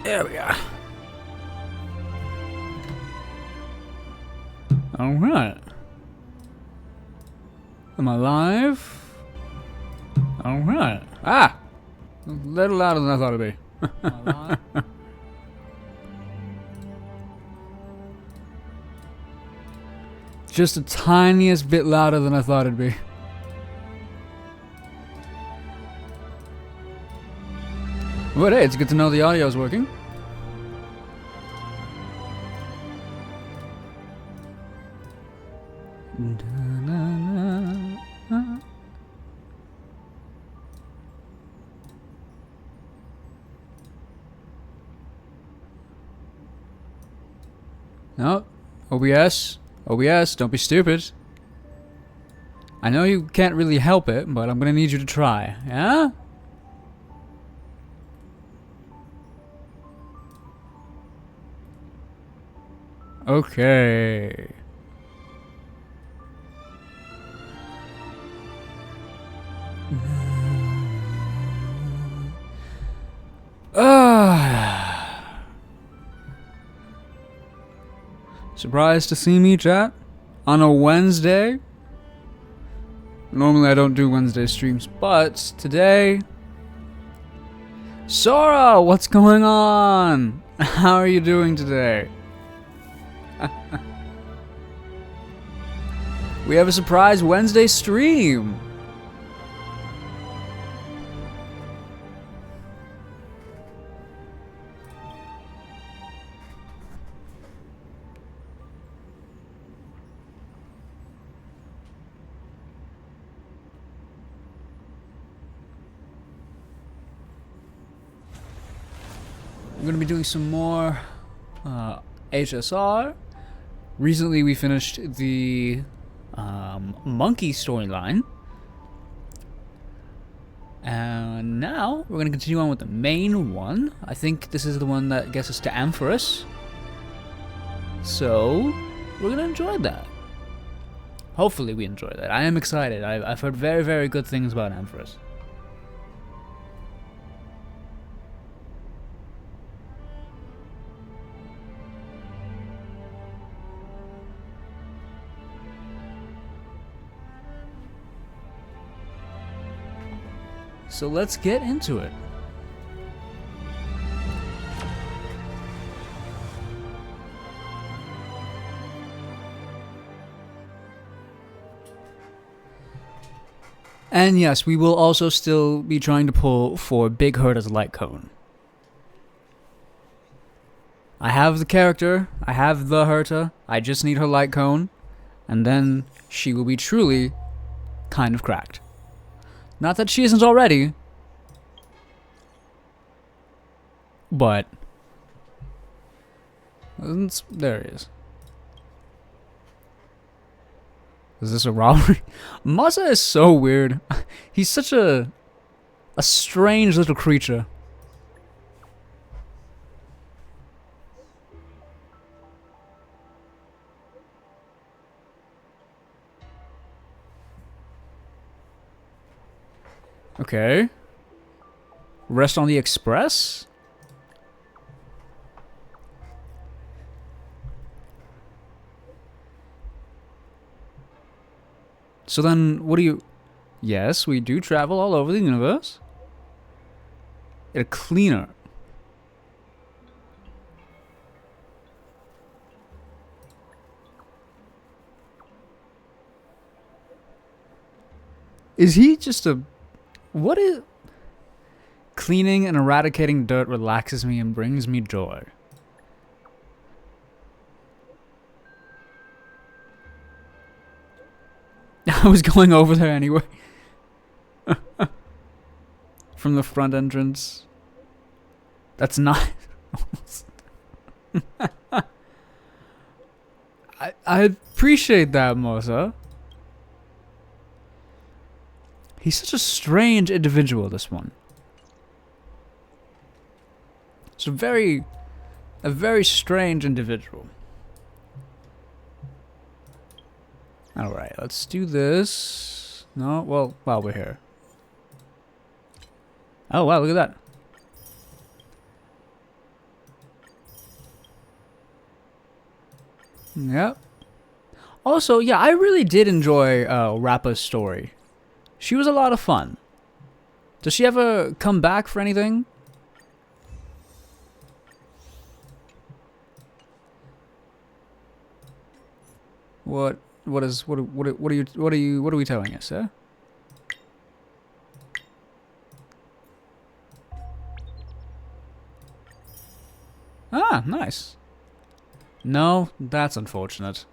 There we are. Alright. Am I live? Alright. Ah! A little louder than I thought it'd be. Am I live? Just the tiniest bit louder than I thought it'd be. But hey, it's good to know the audio's working. No, OBS, don't be stupid. I know you can't really help it, but I'm gonna need you to try, yeah? Okay. Surprised to see me, chat? On a Wednesday? Normally I don't do Wednesday streams, but today... Sora, what's going on? How are you doing today? We have a surprise Wednesday stream! I'm gonna be doing some more HSR. Recently we finished the monkey storyline. And now we're gonna continue on with the main one. I think this is the one that gets us to Amphorus. So we're gonna enjoy that. Hopefully we enjoy that. I am excited. I've heard very, very good things about Amphorus. So let's get into it. And yes, we will also still be trying to pull for Big Herta's light cone. I have the character, I have the Herta, I just need her light cone, and then she will be truly kind of cracked. Not that she isn't already, but there it is. Is this a robbery? Masa is so weird. He's such a strange little creature. Okay. Rest on the express? So then, what do you... Yes, we do travel all over the universe. Get a cleaner. Is he just a... What is... Cleaning and eradicating dirt relaxes me and brings me joy. I was going over there anyway. From the front entrance. That's not... I appreciate that, Mosa. He's such a strange individual, this one. It's a very strange individual. Alright, let's do this. No, well, while we're here. Oh, wow, look at that. Yep. Also, yeah, I really did enjoy Rappa's story. She was a lot of fun. Does she ever come back for anything? What are we telling us, eh? Ah, nice. No, that's unfortunate.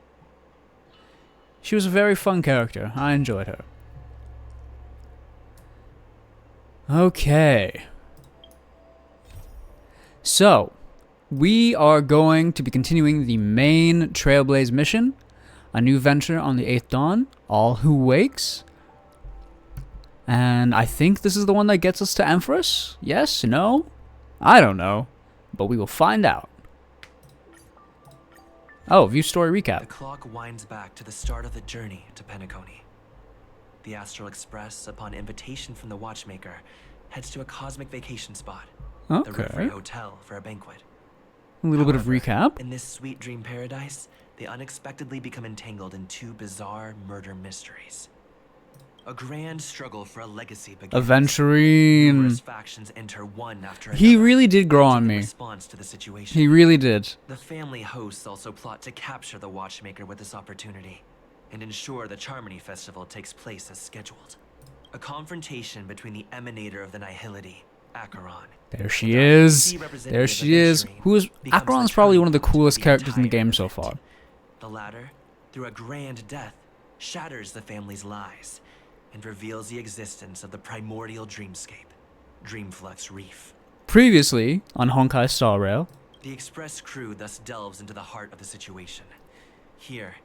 She was a very fun character. I enjoyed her. Okay. So, we are going to be continuing the main Trailblaze mission. A new venture on the 8th dawn. All who wakes. And I think this is the one that gets us to Empress? Yes? No? I don't know. But we will find out. Oh, view story recap. The clock winds back to the start of the journey to Penacony. The Astral Express, upon invitation from the watchmaker, heads to a cosmic vacation spot. Okay. The Roof-Free Hotel for a banquet. A little bit of recap. In this sweet dream paradise, they unexpectedly become entangled in two bizarre murder mysteries. A grand struggle for a legacy begins. Aventurine. Numerous factions enter one after another. He really did grow on me. Response to the situation. He really did. The family hosts also plot to capture the watchmaker with this opportunity and ensure the Charmony Festival takes place as scheduled. A confrontation between the emanator of the Nihility, Acheron. There she is. There she is. Acheron's probably one of the coolest characters in the game so far. The latter, through a grand death, shatters the family's lies and reveals the existence of the primordial dreamscape, Dreamflux Reef. Previously, on Honkai Star Rail, the Express crew thus delves into the heart of the situation. Here,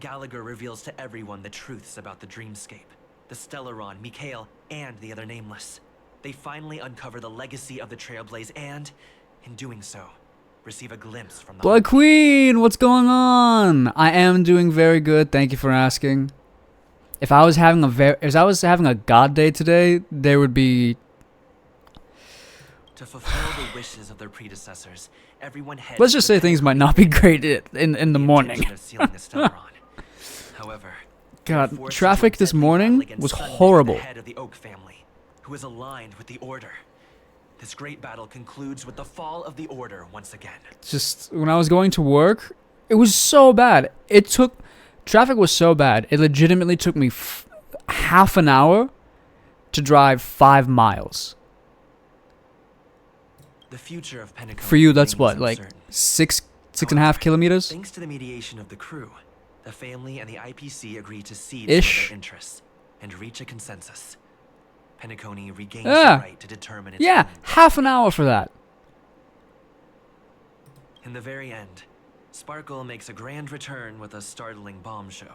Gallagher reveals to everyone the truths about the dreamscape, the Stellaron, Mikhail, and the other nameless. They finally uncover the legacy of the Trailblaze and, in doing so, receive a glimpse from the Blood Queen, what's going on? I am doing very good. Thank you for asking. If I was having a god day today, there would be. To fulfill the wishes of their predecessors, everyone heads. Let's just say things might not be great in the morning. However, God, traffic this morning was horrible. The head of the Oak family, who is aligned with the Order. This great battle concludes with the fall of the Order once again. Just when I was going to work, it was so bad. Traffic was so bad. It legitimately took me half an hour to drive 5 miles. The future of Penacony. For you, that's what, like 6.5 kilometers? Thanks to the mediation of the crew, the family and the IPC agreed to cede their interests and reach a consensus. Penacony regains the right to determine its own. Half an hour for that. In the very end, Sparkle makes a grand return with a startling bomb show.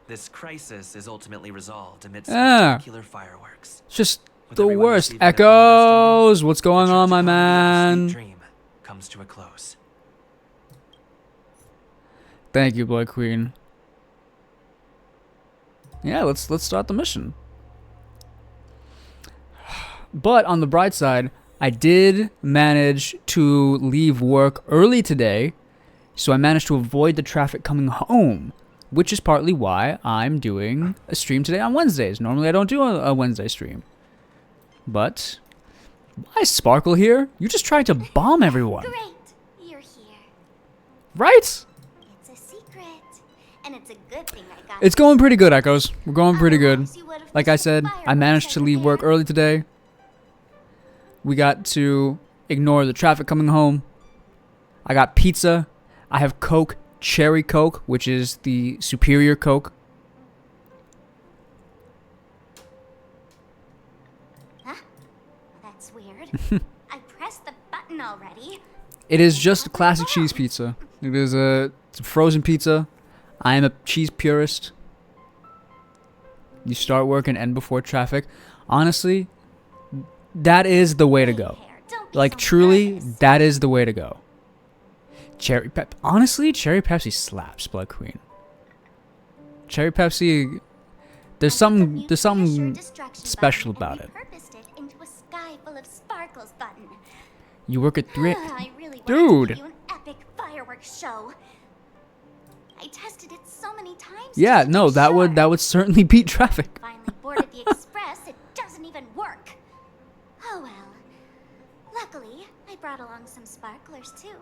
This crisis is ultimately resolved amidst spectacular fireworks. Just the worst. Echoes, what's going on, my man? Dream comes to a close. Thank you, Blood Queen. Yeah, let's start the mission. But on the bright side, I did manage to leave work early today, so I managed to avoid the traffic coming home, which is partly why I'm doing a stream today on Wednesdays. Normally I don't do a Wednesday stream. But why is Sparkle here? You just tried to bomb everyone. Great, you're here. Right? It's a secret, and it's a good thing I got. It's going pretty good, Echoes. We're going pretty good. Like I said, I managed to leave work early today. We got to ignore the traffic coming home. I got pizza. I have Coke, Cherry Coke, which is the superior Coke. Huh? That's weird. I pressed the button already. It is just a classic cheese pizza. It is it's a frozen pizza. I am a cheese purist. You start work and end before traffic. Honestly, that is the way to go. Like, truly, that is the way to go. Cherry Pep. Honestly, Cherry Pepsi slaps, Blood Queen. Cherry Pepsi, there's something special about it. You work at 3. Dude. An epic fireworks show. I tested it so many times. Yeah, just to no, make that sure. would certainly beat traffic. Finally boarded the express. It doesn't even work. Oh well. Luckily, I brought along some sparklers too.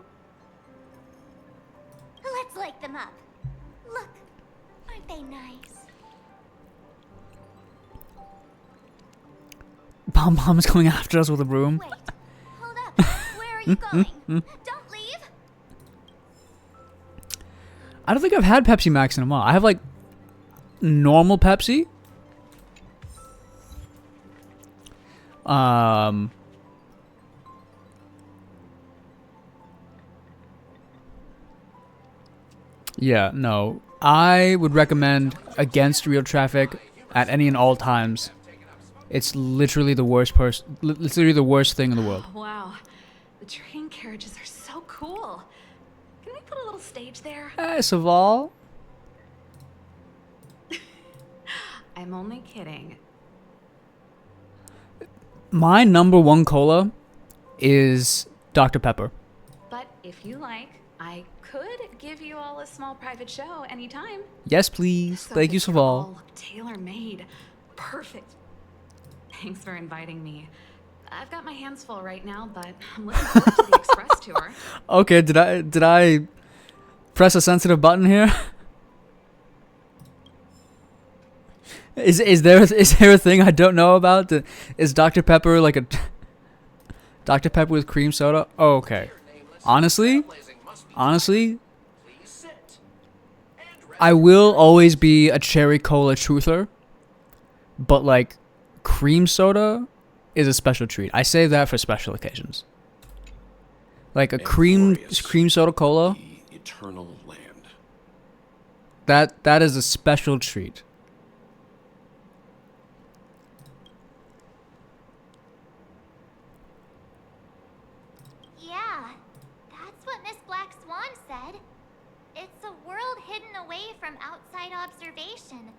Let's light them up. Look, aren't they nice? Pom Pom's coming after us with a broom. Wait, hold up. Where are you going? Don't leave. I don't think I've had Pepsi Max in a while. I have like normal Pepsi. Yeah, no. I would recommend against real traffic at any and all times. It's literally the worst literally the worst thing in the world. Wow, the train carriages are so cool. Can we put a little stage there? Hey, Saval. I'm only kidding. My number one cola is Dr. Pepper. But if you like, I could give you all a small private show anytime. Yes, please. So Thank you, they're Saval. all tailor-made. Perfect. Thanks for inviting me. I've got my hands full right now, but I'm looking forward to the express tour. Okay, did I press a sensitive button here? Is there a thing I don't know about? Is Dr. Pepper like a Dr. Pepper with cream soda? Oh, okay. Honestly, I will always be a cherry cola truther, but like cream soda is a special treat. I save that for special occasions. Like a cream soda cola. The eternal land. That is a special treat. Yeah, that's what Miss Black Swan said. It's a world hidden away from outside observation.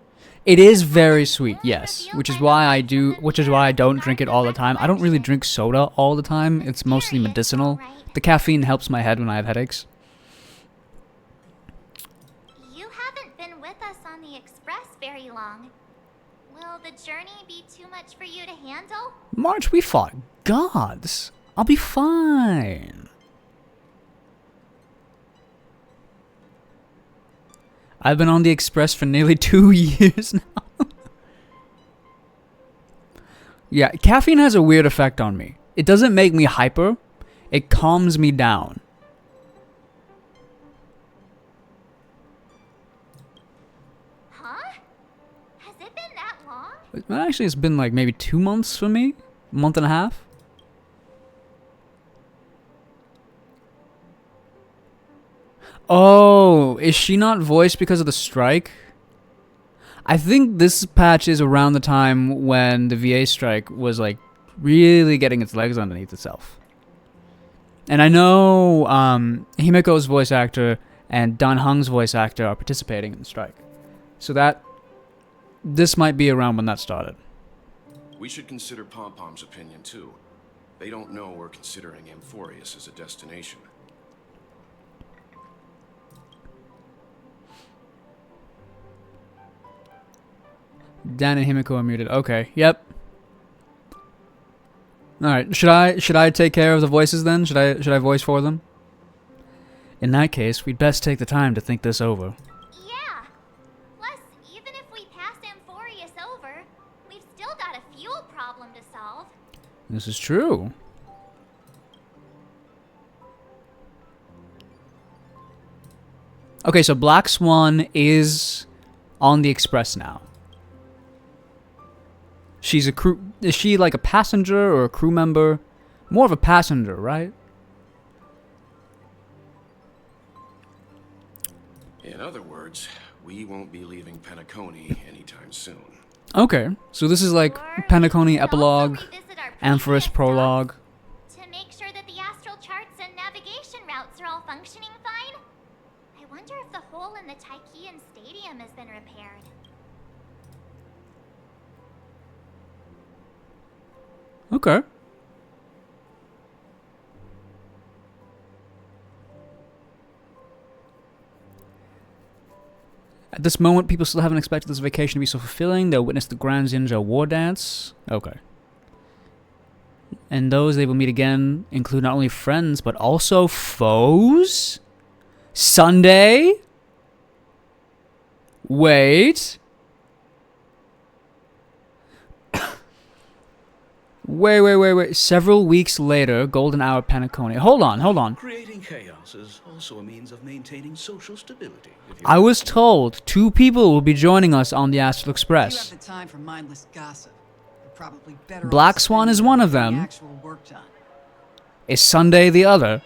It is very sweet, yes, which is why I don't drink it all the time. I don't really drink soda all the time. It's mostly medicinal. The caffeine helps my head when I have headaches. You haven't been with us on the express very long. Will the journey be too much for you to handle? March, we fought gods. I'll be fine. I've been on the express for nearly 2 years now. Yeah, caffeine has a weird effect on me. It doesn't make me hyper. It calms me down. Huh? Has it been that long? Actually, it's been like maybe 2 months for me. A month and a half. Oh, is she not voiced because of the strike? I think this patch is around the time when the VA strike was like really getting its legs underneath itself. And I know Himiko's voice actor and Dan Hung's voice actor are participating in the strike. So this might be around when that started. We should consider Pom Pom's opinion too. They don't know we're considering Amphorius as a destination. Dan and Himiko are muted. Okay, yep. Alright, should I take care of the voices then? Should I voice for them? In that case, we'd best take the time to think this over. Yeah. Plus, even if we pass Amphorius over, we've still got a fuel problem to solve. This is true. Okay, so Black Swan is on the express now. She's a crew. Is she like a passenger or a crew member? More of a passenger, right? In other words, we won't be leaving Penacony anytime soon. Okay, so this is like Or Penacony we can also epilogue, revisit our Amphorus previous prologue. stops to make sure that the astral charts and navigation routes are all functioning fine. I wonder if the hole in the Tychean Stadium has been repaired. Okay. At this moment, people still haven't expected this vacation to be so fulfilling. They'll witness the Grand Zinja war dance. Okay. And those they will meet again include not only friends, but also foes? Sunday? Wait. Wait. Several weeks later, golden hour Penacony. Hold on. Creating chaos is also a means of maintaining social stability. I was told 2 people will be joining us on the Astral You Express. have the time for mindless gossip. You're probably better off Black Swan is spending one of getting them. actual work done. Is Sunday the other?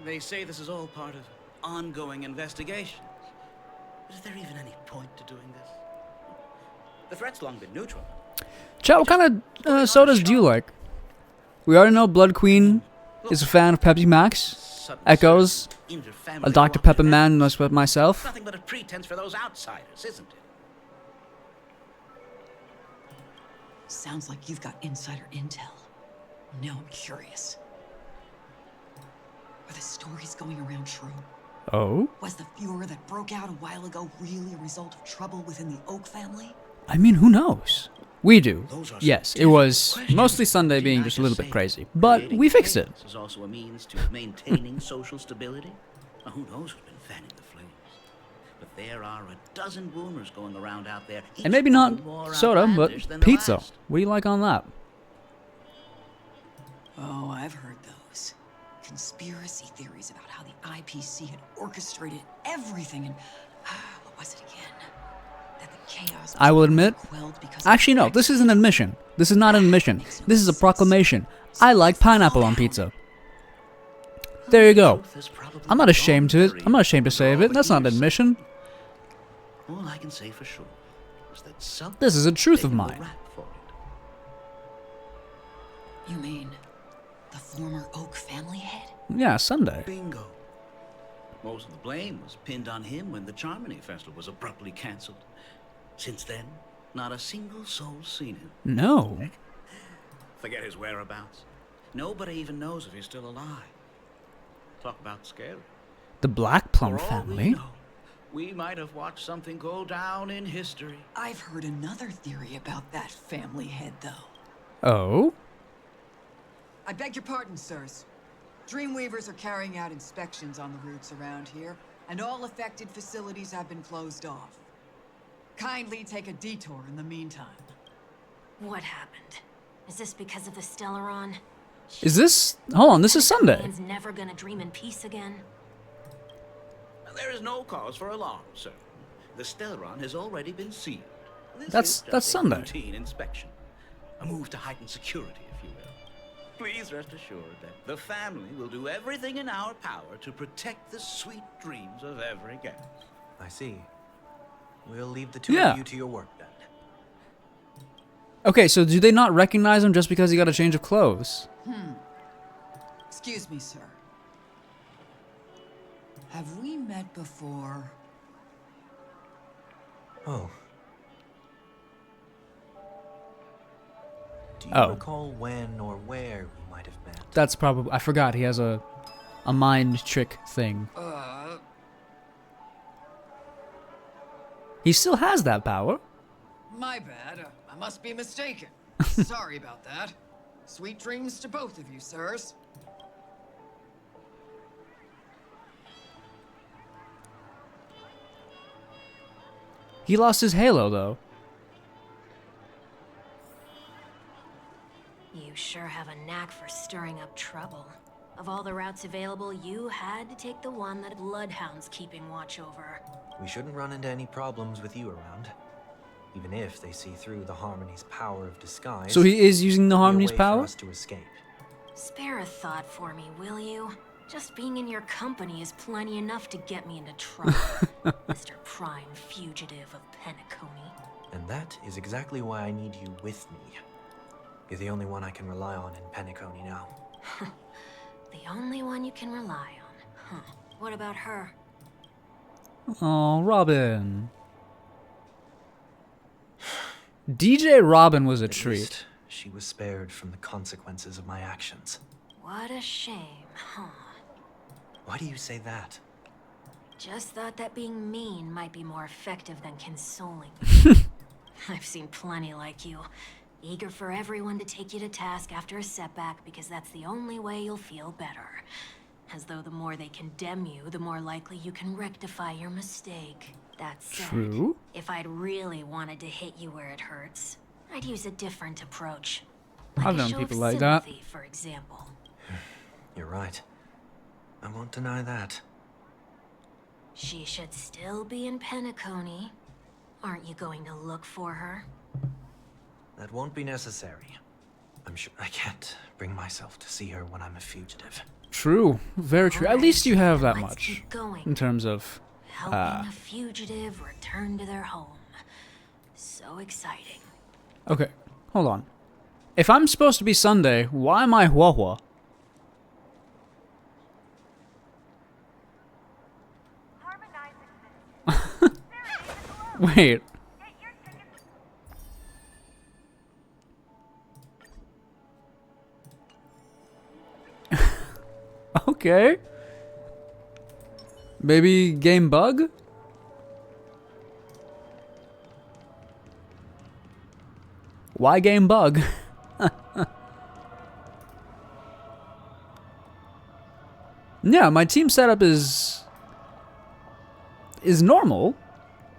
They say this is all part of ongoing investigations. Is there even any point to doing this? The threat's long been neutral. Chat, what kind of sodas do you like? We already know Blood Queen is a fan of Pepsi Max. Sudden Echoes, surge in interfamily a Dr. walking Pepper event. man, knows about myself. Nothing but a pretense for those outsiders, isn't it? Sounds like you've got insider intel. Now I'm curious. Are the stories going around true? Oh? Was the furor that broke out a while ago really a result of trouble within the Oak family? I mean, who knows? We do. Those are Yes, some it was difficult questions. mostly Sunday being Didn't I just a little bit say crazy. But creating we fixed it. chaos is also a means to maintaining social stability. Now, who knows who's been fanning the flames? But there are a dozen rumors going around out there. And maybe not each one more soda, outlandish but than the pizza. last. What do you like on that? Oh, I've heard those. Conspiracy theories about how the IPC had orchestrated everything and... what was it again? That the chaos was I will admit... quelled because of Actually, no, the this is an admission. This is not an admission. This is a proclamation. I like pineapple on pizza. There you go. Truth is probably I'm not ashamed to it. gone I'm not ashamed to say of it. That's not an admission. All I can say for sure is that some This is a truth of taken the mine. rap for it. You mean the former Oak family head? Yeah, Sunday. Bingo. Most of the blame was pinned on him when the Charmony Festival was abruptly cancelled. Since then, not a single soul's seen him. No. Forget his whereabouts. Nobody even knows if he's still alive. Talk about scary. The Black Plum For all we family. know, we might have watched something go down in history. I've heard another theory about that family head, though. Oh? I beg your pardon, sirs. Dreamweavers are carrying out inspections on the routes around here, and all affected facilities have been closed off. Kindly take a detour in the meantime. What happened? Is this because of the Stellaron? Is this... Hold on, this is Sunday. Man's never gonna dream in peace again. There is no cause for alarm, sir. The Stellaron has already been sealed. This That's is just a Sunday. routine inspection. A move to heighten security, if you will. Please rest assured that the family will do everything in our power to protect the sweet dreams of every guest. I see. We'll leave the two Yeah. of you to your work then. Okay, so do they not recognize him just because he got a change of clothes? Excuse me, sir. Have we met before? Oh. Do you Oh. recall when or where we might have met? That's probably... I forgot he has a mind trick thing. He still has that power. My bad. I must be mistaken. Sorry about that. Sweet dreams to both of you, sirs. He lost his halo, though. You sure have a knack for stirring up trouble. Of all the routes available, you had to take the one that bloodhounds keeping watch over. We shouldn't run into any problems with you around. Even if they see through the Harmony's power of disguise. So he is using the there'll be a Harmony's way power? for us to escape. Spare a thought for me, will you? Just being in your company is plenty enough to get me into trouble, Mr. Prime Fugitive of Penacony. And that is exactly why I need you with me. You're the only one I can rely on in Penacony now. The only one you can rely on. Huh. What about her? Oh, Robin. DJ Robin was a At treat. least she was spared from the consequences of my actions. What a shame, huh? Why do you say that? Just thought that being mean might be more effective than consoling. I've seen plenty like you. Eager for everyone to take you to task after a setback because that's the only way you'll feel better. As though the more they condemn you, the more likely you can rectify your mistake. That said, True. if I'd really wanted to hit you where it hurts, I'd use a different approach. I've a known show people of like that. sympathy, for example. You're right. I won't deny that. She should still be in Penacony. Aren't you going to look for her? That won't be necessary. I'm sure I can't bring myself to see her when I'm a fugitive. True. Very true. At least you have that Let's much keep going. in terms of. Helping a fugitive return to their home. So exciting. Okay, hold on. If I'm supposed to be Sunday, why am I Huahua? Wait. Okay. Baby game bug? Why game bug? Yeah, my team setup is normal,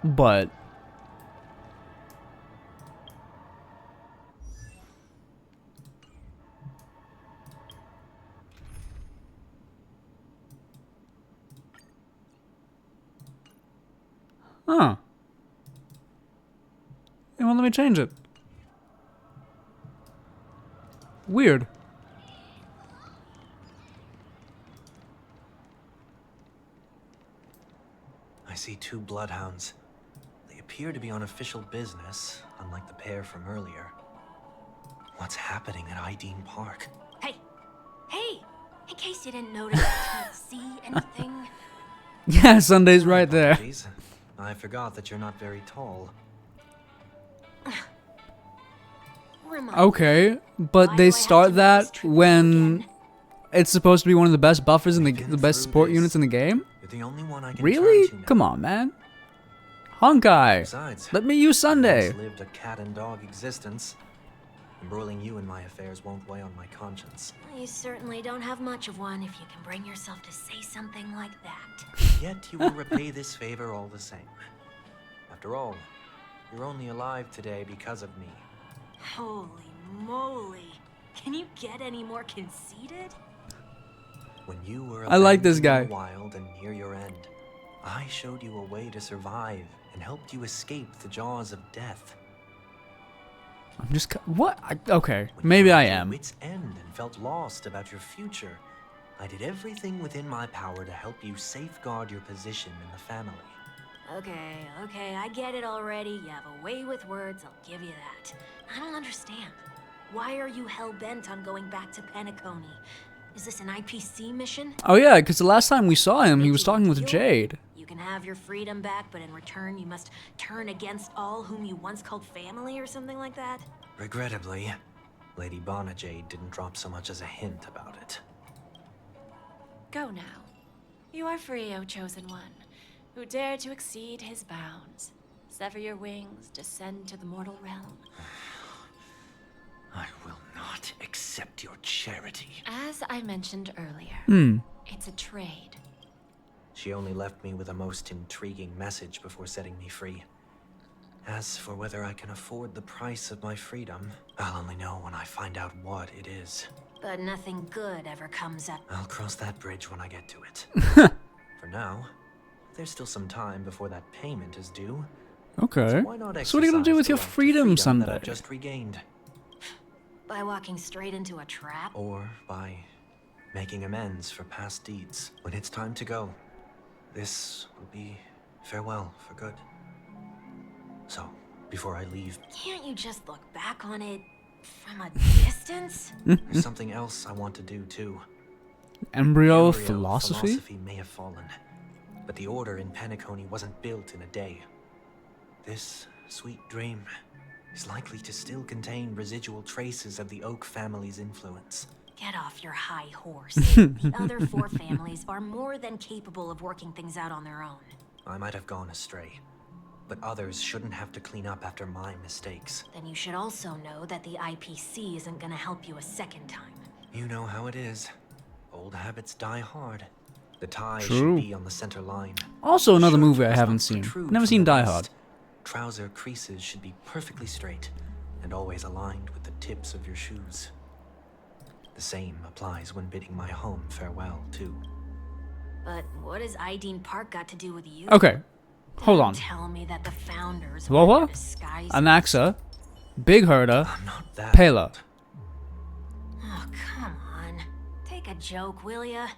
but huh. It won't let me change it. Weird. I see 2 bloodhounds. They appear to be on official business, unlike the pair from earlier. What's happening at Ideen Park? Hey! Hey! In case you didn't notice, I can't see anything. Yeah, Sunday's right there. Apologies. I forgot that you're not very tall. Okay, but they start that when it's supposed to be one of the best buffers in the best support units in the game? You're the only one I can Really? turn to now. Come on, man. Honkai. Besides, Let me use I Sunday. once lived a cat and dog existence. Embroiling you in my affairs won't weigh on my conscience. You certainly don't have much of one if you can bring yourself to say something like that. Yet you will repay this favor all the same. After all, you're only alive today because of me. Holy moly. Can you get any more conceited? When you were I like this abandoned in guy. the wild and near your end, I showed you a way to survive and helped you escape the jaws of death. I'm just... What? Okay, When maybe you were I at your am. wit's end and felt lost about your future, I did everything within my power to help you safeguard your position in the family. Okay, I get it already. You have a way with words, I'll give you that. I don't understand. Why are you hell-bent on going back to Penacony? Is this an IPC mission? Oh yeah, because the last time we saw him, he Think was you talking want with to kill me? Jade. You can have your freedom back, but in return you must turn against all whom you once called family or something like that? Regrettably, Lady Bonajade didn't drop so much as a hint about it. Go now. You are free, O Chosen One, who dare to exceed his bounds. Sever your wings, descend to the mortal realm. I will not accept your charity. As I mentioned earlier, it's a trade. She only left me with a most intriguing message before setting me free. As for whether I can afford the price of my freedom, I'll only know when I find out what it is. But nothing good ever comes up. I'll cross that bridge when I get to it. For now, there's still some time before that payment is due. Okay. So why not So what are you gonna do exercise with the your right to freedom that Sunday? I've just regained? By walking straight into a trap? Or by making amends for past deeds. When it's time to go, this will be farewell for good. So, before I leave, Can't you just look back on it from a distance? there's something else I want to do too. Embryo The philosophy? may have fallen, but the order in Penacony wasn't built in a day. This sweet dream is likely to still contain residual traces of the Oak family's influence. Get off your high horse. The other 4 families are more than capable of working things out on their own. I might have gone astray, but others shouldn't have to clean up after my mistakes. Then you should also know that the IPC isn't gonna help you a second time. You know how it is. Old habits die hard. The tie True. should be on the center line. Also, another Shirt movie I must haven't not seen. protrude Never from seen the Die waist. Hard. Trouser creases should be perfectly straight and always aligned with the tips of your shoes. The same applies when bidding my home farewell, too. But what has Ideen Park got to do with you? Okay, hold Don't on. Tell me that the founders What? were disguised. Anaxa, Big Herda, I'm not that. Pela. Oh, come on. Take a joke, will ya?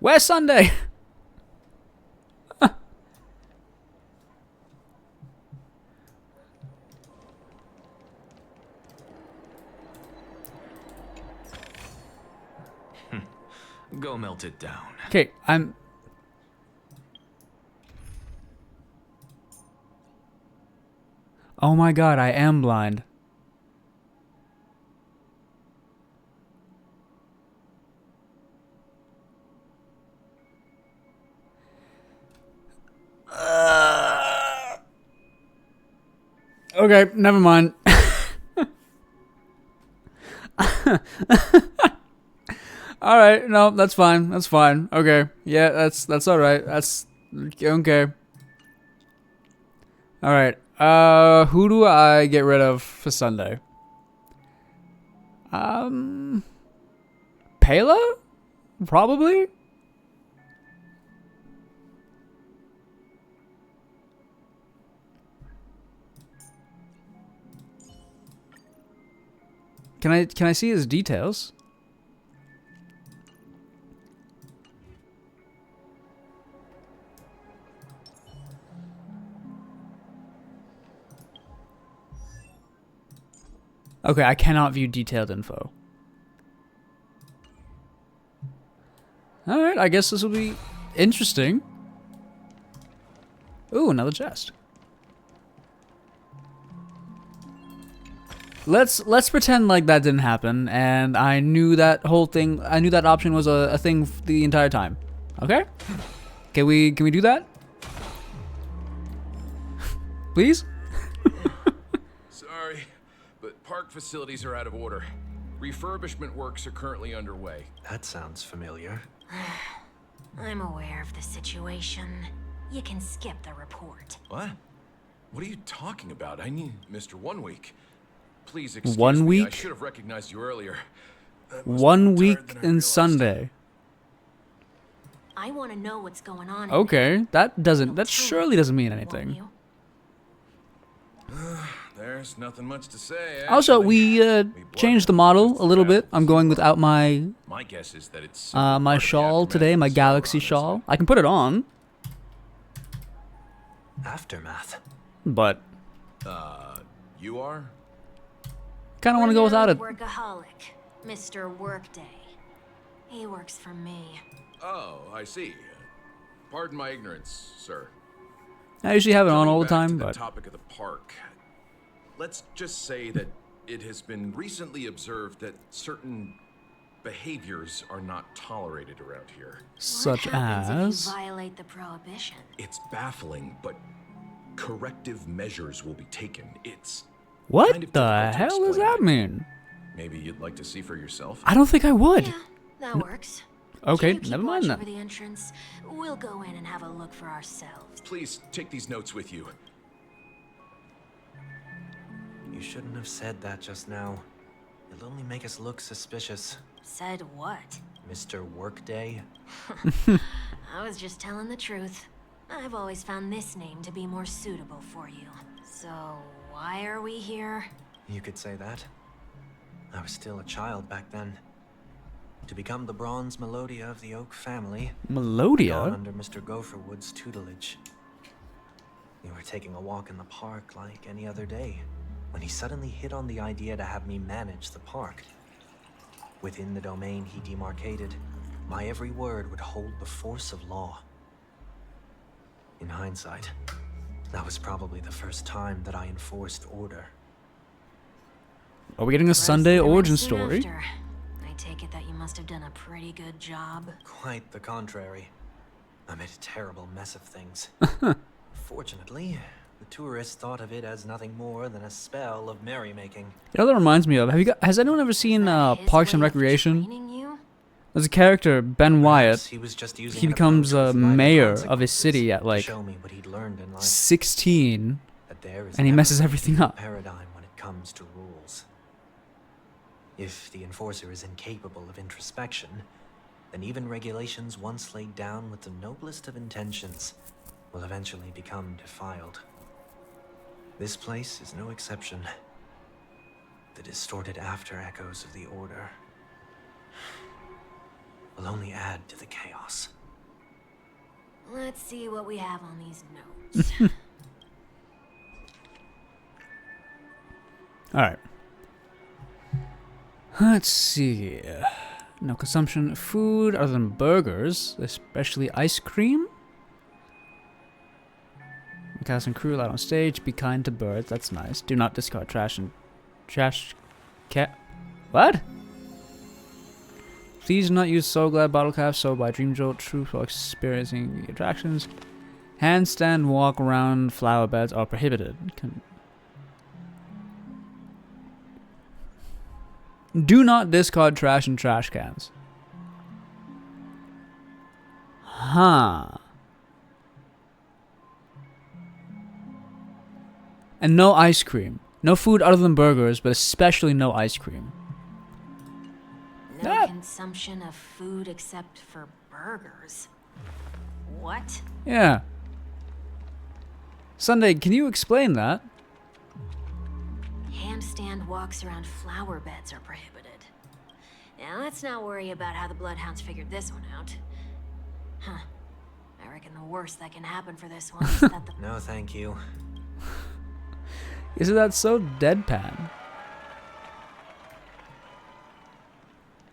Where's Sunday? Go melt it down. Okay, I'm... Oh my god, I am blind. Okay, never mind. All right, no, that's fine. That's fine. Okay, yeah, that's all right. That's okay. All right. Who do I get rid of for Sunday? Pela? Probably. Can I see his details? Okay, I cannot view detailed info. Alright, I guess this will be interesting. Ooh, another chest. Let's pretend like that didn't happen, and I knew that whole thing, I knew that option was a thing the entire time. Okay? Can we do that? Please? Sorry, but park facilities are out of order. Refurbishment works are currently underway. That sounds familiar. I'm aware of the situation. You can skip the report. What? What are you talking about? I need Mr. 1 week. Please excuse 1 me. I week? should have recognized you earlier. 1 week in Sunday. I want to know what's going on. Okay, that surely doesn't mean anything. There's nothing much to say. Also, actually. we changed the model a little bit. I'm going without my My guess is that it's my shawl today, my Galaxy shawl. I can put it on, Aftermath. but You are? kind of want to go without it. Workaholic, Mr. Workday. He works for me. Oh, I see. Pardon my ignorance, sir. I usually have it on Coming all the back to time, the but topic of the park. Let's just say that it has been recently observed that certain behaviors are not tolerated around here. such What happens as if you violate the prohibition? It's baffling, but corrective measures will be taken. It's what kind of the difficult to hell does explain. that mean? Maybe you'd like to see for yourself. I don't think I would. Yeah, that works. Okay, You keep never mind watch then. over the entrance. We'll go in and have a look for ourselves. Please take these notes with you. You shouldn't have said that just now. It'll only make us look suspicious. Said what? Mr. Workday? I was just telling the truth. I've always found this name to be more suitable for you. So, why are we here? You could say that. I was still a child back then. To become the bronze Melodia of the Oak family. Gone Melodia? under Mr. Gopherwood's tutelage. We were taking a walk in the park like any other day, when he suddenly hit on the idea to have me manage the park. Within the domain he demarcated, my every word would hold the force of law. In hindsight, that was probably the first time that I enforced order. Are we getting a Close Sunday to the origin soon story? after. I take it that you must have done a pretty good job. Quite the contrary. I made a terrible mess of things. Fortunately, the tourists thought of it as nothing more than a spell of merrymaking. You know what that reminds me of? Has anyone ever seen His Parks and way of Recreation? training you? There's a character, Ben Perhaps Wyatt. he was just using He an becomes approach a with lighter mayor of his consequences city at to like show me what he'd learned in life. 16, That there is and he never messes going to everything be a up. paradigm when it comes to rules. If the enforcer is incapable of introspection, then even regulations once laid down with the noblest of intentions will eventually become defiled. This place is no exception. The distorted after echoes of the Order will only add to the chaos. Let's see what we have on these notes. Alright. Let's see. No consumption of food other than burgers, especially ice cream. Cast and crew allowed on stage. Be kind to birds. That's nice. Do not discard trash and What? Please do not use So Glad bottle caps sold by Dream Jolt troops while experiencing the attractions. Handstand walk around flower beds are prohibited. Do not discard trash in trash cans. Huh. And no ice cream. No food other than burgers, but especially no ice cream. No consumption of food except for burgers. What? Yeah. Sunday, can you explain that? Handstand walks around flower beds are prohibited. Now let's not worry about how the Bloodhounds figured this one out. Huh. I reckon the worst that can happen for this one is that the... No, thank you. Isn't that so deadpan?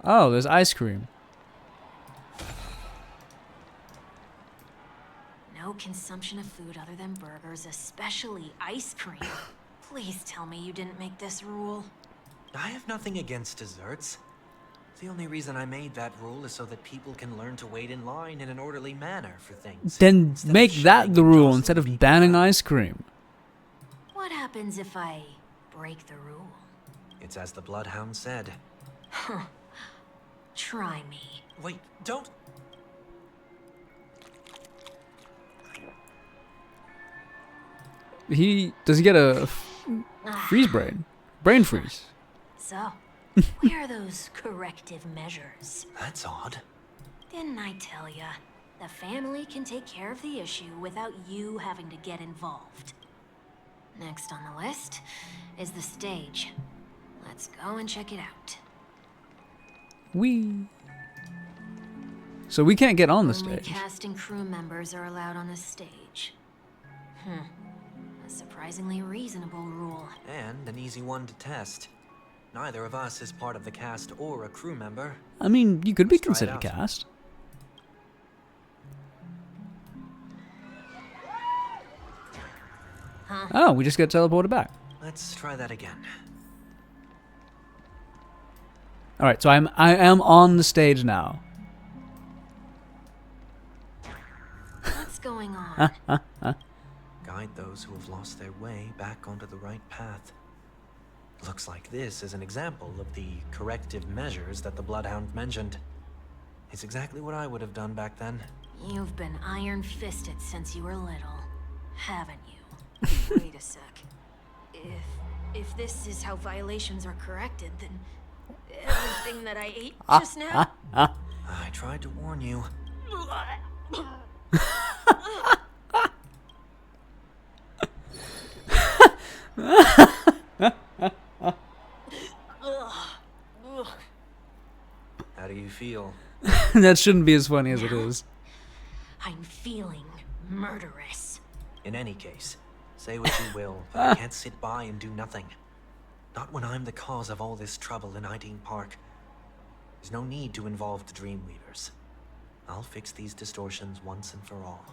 Oh, there's ice cream. No consumption of food other than burgers, especially ice cream. Please tell me you didn't make this rule. I have nothing against desserts. The only reason I made that rule is so that people can learn to wait in line in an orderly manner for things. Then instead of make that shoving the and rule tossing instead of people banning around. ice cream. What happens if I break the rule? It's as the Bloodhound said. Huh. Try me. Wait, don't... Does he get a freeze brain? Brain freeze. So, where are those corrective measures? That's odd. Didn't I tell ya? The family can take care of the issue without you having to get involved. Next on the list is the stage. Let's go and check it out. So we can't get on the Only stage. cast and crew members are allowed on the stage. A surprisingly reasonable rule. And an easy one to test. Neither of us is part of the cast or a crew member. I mean, you could be Let's try it considered out. cast. Huh? Oh, we just get teleported back. Let's try that again. All right, so I am on the stage now. What's going on? Guide those who have lost their way back onto the right path. Looks like this is an example of the corrective measures that the Bloodhound mentioned. It's exactly what I would have done back then. You've been iron-fisted since you were little, haven't you? Wait a sec. If this is how violations are corrected, then everything that I ate just now... I tried to warn you. How do you feel? That shouldn't be as funny as it is. I'm feeling murderous. In any case, say what you will, but I can't sit by and do nothing. Not when I'm the cause of all this trouble in Ideen Park. There's no need to involve the Dreamweavers. I'll fix these distortions once and for all.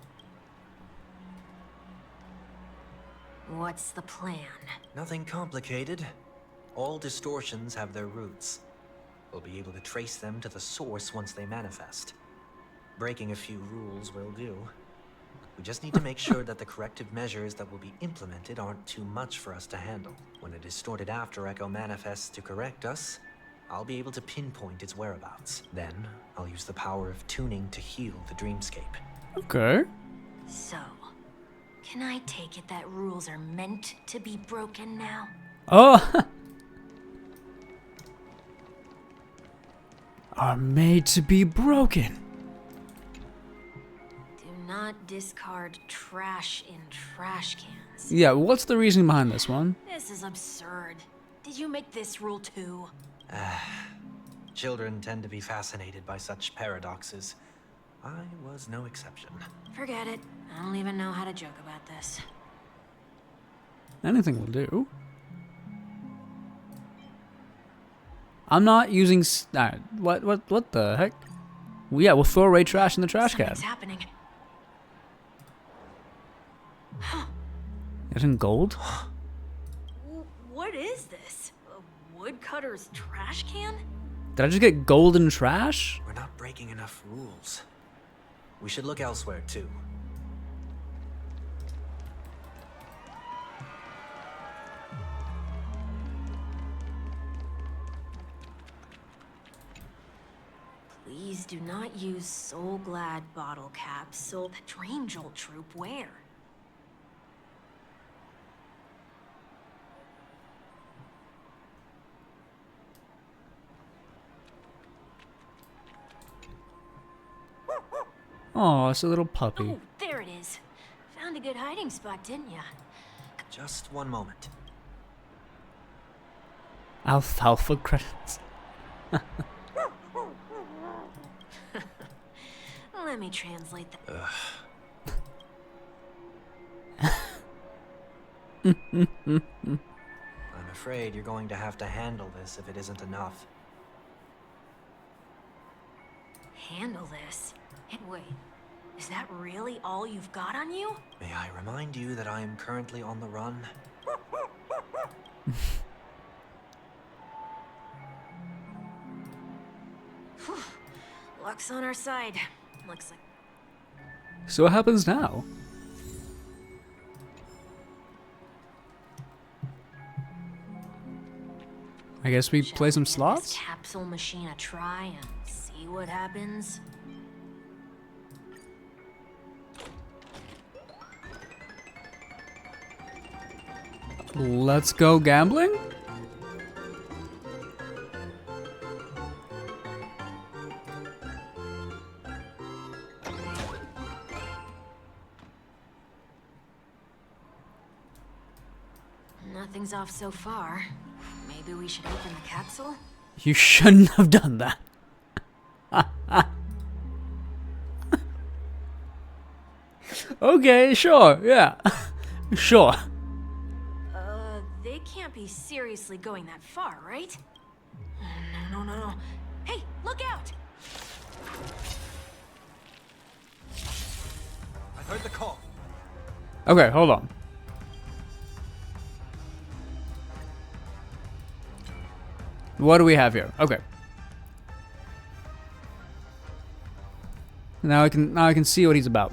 What's the plan? Nothing complicated. All distortions have their roots. We'll be able to trace them to the source once they manifest. Breaking a few rules will do. We just need to make sure that the corrective measures that will be implemented aren't too much for us to handle. When a distorted after echo manifests to correct us, I'll be able to pinpoint its whereabouts. Then, I'll use the power of tuning to heal the dreamscape. Okay. So, can I take it that rules are meant to be broken now? Oh! Are made to be broken. Do not discard trash in trash cans. Yeah, what's the reason behind this one? This is absurd. Did you make this rule too? Children tend to be fascinated by such paradoxes. I was no exception. Forget it. I don't even know how to joke about this. Anything will do. I'm not using. What the heck? Well, yeah, we'll throw away trash in the trash can. Something's happening. Isn't gold? What is this? A woodcutter's trash can? Did I just get golden trash? We're not breaking enough rules. We should look elsewhere, too. Please do not use Soul Glad bottle caps. Soul the Dream Jolt troop where? Oh, it's a little puppy. Oh, there it is. Found a good hiding spot, didn't ya? Just one moment. Alfalfa credits. Let me translate that. I'm afraid you're going to have to handle this if it isn't enough. Handle this? And wait, is that really all you've got on you? May I remind you that I am currently on the run? Luck's on our side. Looks like. So what happens now? I guess we play some Shall we give slots? this capsule machine a try and see what happens. Let's go gambling? Nothing's off so far. Maybe we should open the capsule? You shouldn't have done that. Okay, sure, yeah. Sure. They can't be seriously going that far, right? No. Hey, look out! I heard the call. Okay, hold on. What do we have here? Okay. Now I can see what he's about.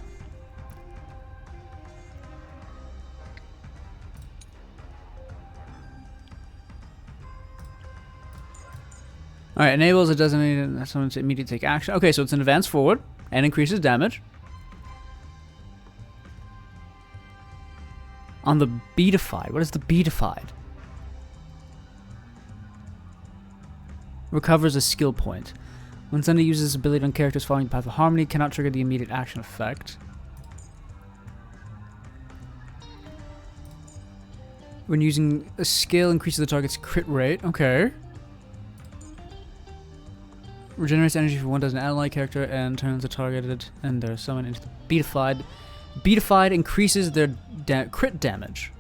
Alright, enables a designated someone to immediately take action. Okay, so it's an advance forward and increases damage. On the beatified. What is the beatified? Recovers a skill point. When Thunder uses this ability on characters following the path of harmony, cannot trigger the immediate action effect. When using a skill, increases the target's crit rate. Okay. Regenerates energy for 1 dozen ally character and turns the targeted and their summon into the beatified. Beatified increases their crit damage.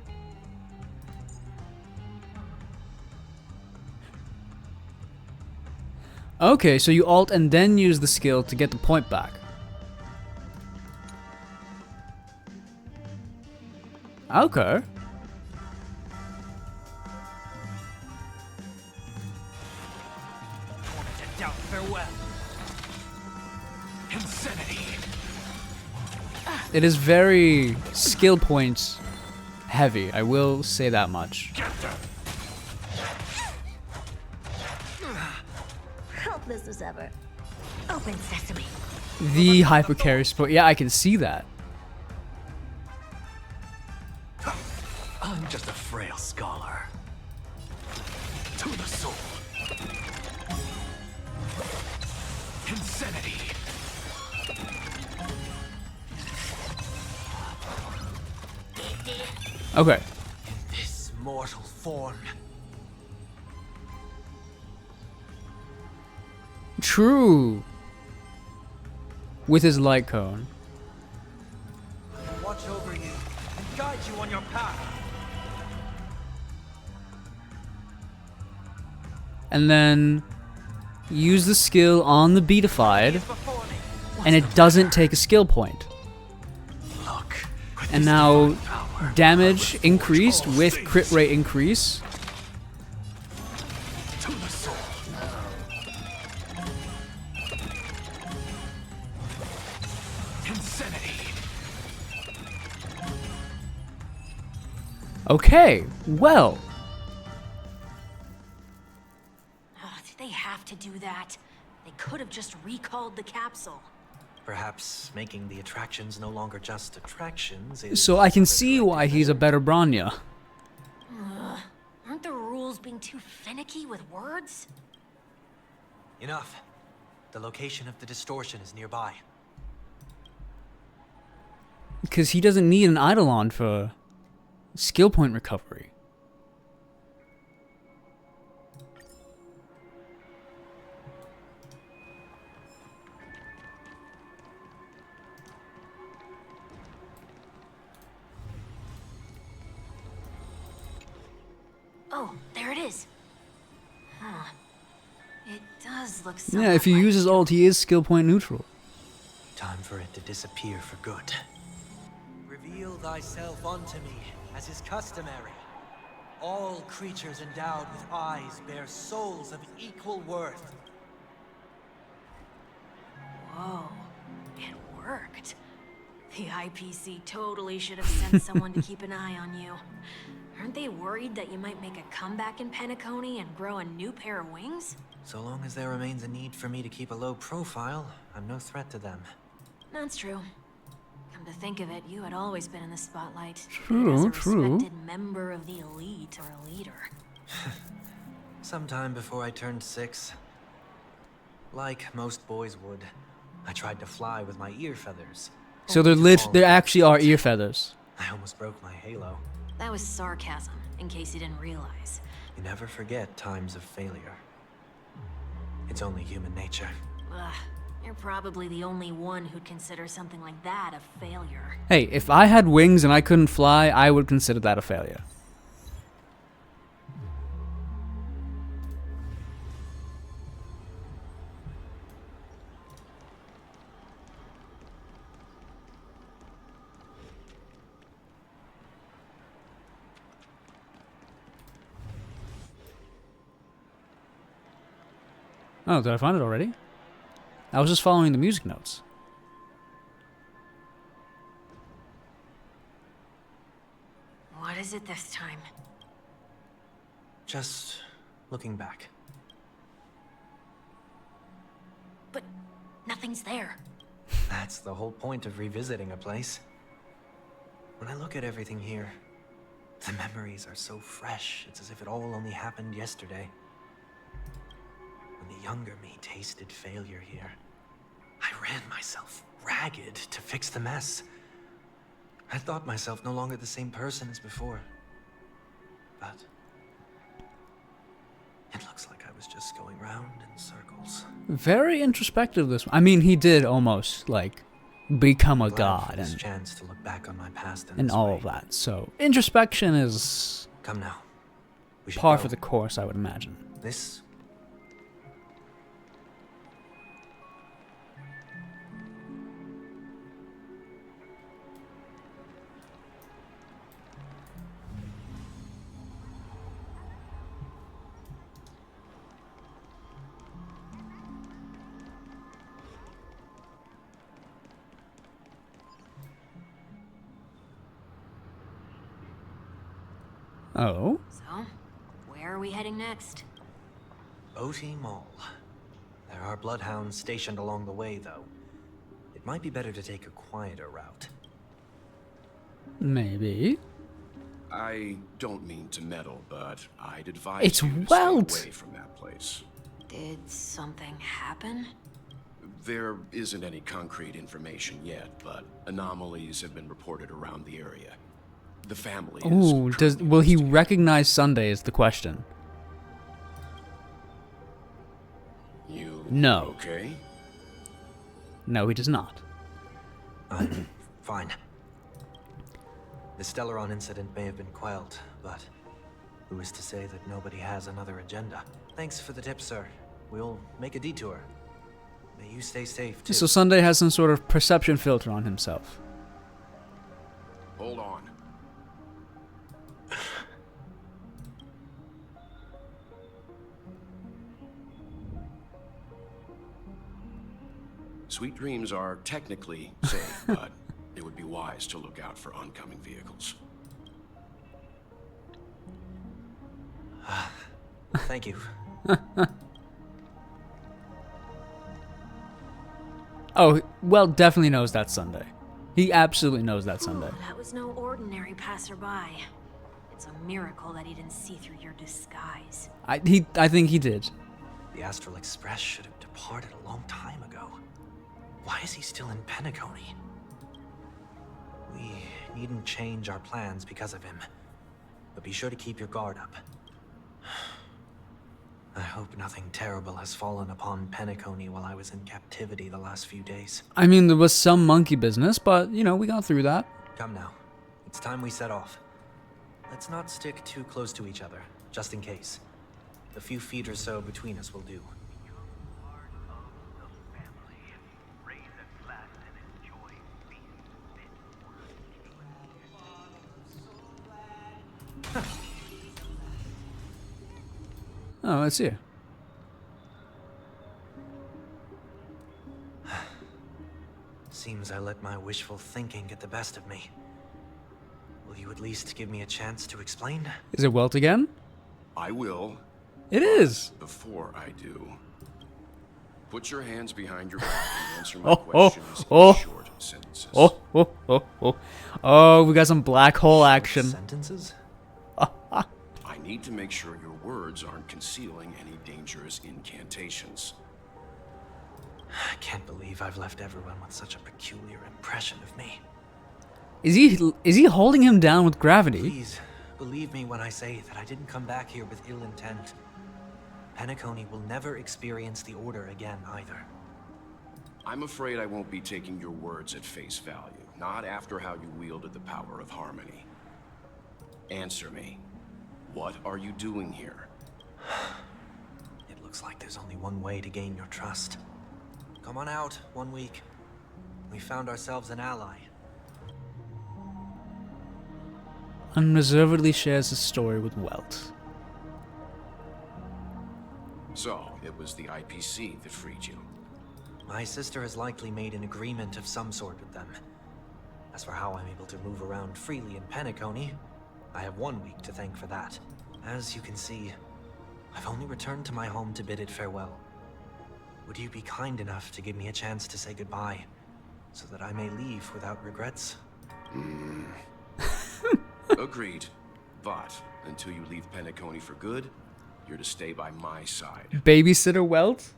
Okay, so you alt and then use the skill to get the point back. Okay. wiped out farewell. Insanity. It is very skill points heavy, I will say that much. Helpless as ever. Open sesame. The hypercarry sport, yeah, I can see that. I'm just a frail scholar. To the soul. Insanity. Okay. In this mortal form. True. With his light cone. Watch over you and guide you on your path. And then use the skill on the beatified, and it doesn't take a skill point. Look. And now damage increased with crit rate increase. To the soul. Insanity. Okay, well. Oh, did they have to do that? They could have just recalled the capsule. Perhaps making the attractions no longer just attractions is... So I can see why he's a better Bronya. Aren't the rules being too finicky with words? Enough. The location of the distortion is nearby. Because he doesn't need an Eidolon for skill point recovery. Oh, there it is. Huh. It does look Yeah, if you use his ult, he is skill point neutral. Time for it to disappear for good. Reveal thyself unto me, as is customary. All creatures endowed with eyes bear souls of equal worth. Whoa, it worked. The IPC totally should have sent someone to keep an eye on you. Aren't they worried that you might make a comeback in Penacony and grow a new pair of wings? So long as there remains a need for me to keep a low profile, I'm no threat to them. That's true. Come to think of it, you had always been in the spotlight. True, as a true. respected member of the elite or a leader. Sometime before I turned 6, like most boys would, I tried to fly with my ear feathers. So only to fall there in actually are pit. ear feathers. I almost broke my halo. That was sarcasm, in case you didn't realize. You never forget times of failure. It's only human nature. Ugh, you're probably the only one who'd consider something like that a failure. Hey, if I had wings and I couldn't fly, I would consider that a failure. Oh, did I find it already? I was just following the music notes. What is it this time? Just looking back. But nothing's there. That's the whole point of revisiting a place. When I look at everything here, the memories are so fresh, it's as if it all only happened yesterday. When the younger me tasted failure here, I ran myself ragged to fix the mess. I thought myself no longer the same person as before. But it looks like I was just going round in circles. Very introspective, this one. I mean, he did almost, like, become a Glad god for this and chance to look back on my past in and this all way. of that. So, introspection is Come now. We should par go. for the course, I would imagine. This Oh? So, where are we heading next? OT Mall. There are bloodhounds stationed along the way, though. It might be better to take a quieter route. Maybe. I don't mean to meddle, but I'd advise It's you to Welt! stay away from that place. Did something happen? There isn't any concrete information yet, but anomalies have been reported around the area. The family is Ooh, currently will he investigating. recognize Sunday is the question. You No. okay? No, he does not. I'm fine. The Stellaron incident may have been quelled, but who is to say that nobody has another agenda? Thanks for the tip, sir. We'll make a detour. May you stay safe, too. So Sunday has some sort of perception filter on himself. Hold on. Sweet dreams are technically safe, but it would be wise to look out for oncoming vehicles. Thank you. Oh, well, definitely knows that's Sunday. He absolutely knows that's Sunday. That was no ordinary passerby. It's a miracle that he didn't see through your disguise. I think he did. The Astral Express should have departed a long time ago. Why is he still in Penacony? We needn't change our plans because of him. But be sure to keep your guard up. I hope nothing terrible has fallen upon Penacony while I was in captivity the last few days. I mean, there was some monkey business, but, you know, we got through that. Come now. It's time we set off. Let's not stick too close to each other, just in case. A few feet or so between us will do. Oh, let's see. Seems I let my wishful thinking get the best of me. Will you at least give me a chance to explain? Is it Welt again? I will. It is. Before I do, put your hands behind your back and answer my Oh, questions oh, in short sentences. Oh, we got some black hole action. Sentences? I need to make sure your words aren't concealing any dangerous incantations. I can't believe I've left everyone with such a peculiar impression of me. Is he holding him down with gravity? Please, believe me when I say that I didn't come back here with ill intent. Penacony will never experience the Order again, either. I'm afraid I won't be taking your words at face value, not after how you wielded the power of harmony. Answer me. What are you doing here? It looks like there's only one way to gain your trust. Come on out, 1 week. We found ourselves an ally. Unreservedly shares his story with Welt. So, it was the IPC that freed you. My sister has likely made an agreement of some sort with them. As for how I'm able to move around freely in Penacony, I have 1 week to thank for that. As you can see, I've only returned to my home to bid it farewell. Would you be kind enough to give me a chance to say goodbye, so that I may leave without regrets? Agreed. But, until you leave Penacony for good, you're to stay by my side. Babysitter Welt?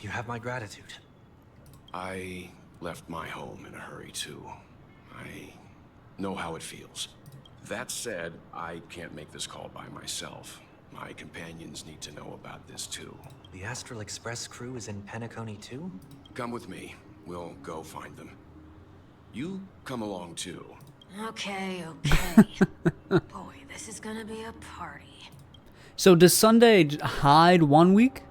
You have my gratitude. I left my home in a hurry, too. I know how it feels. That said, I can't make this call by myself. My companions need to know about this, too. The Astral Express crew is in Penacony, too? Come with me. We'll go find them. You come along, too. Okay. Boy, this is gonna be a party. So does Sunday hide 1 week?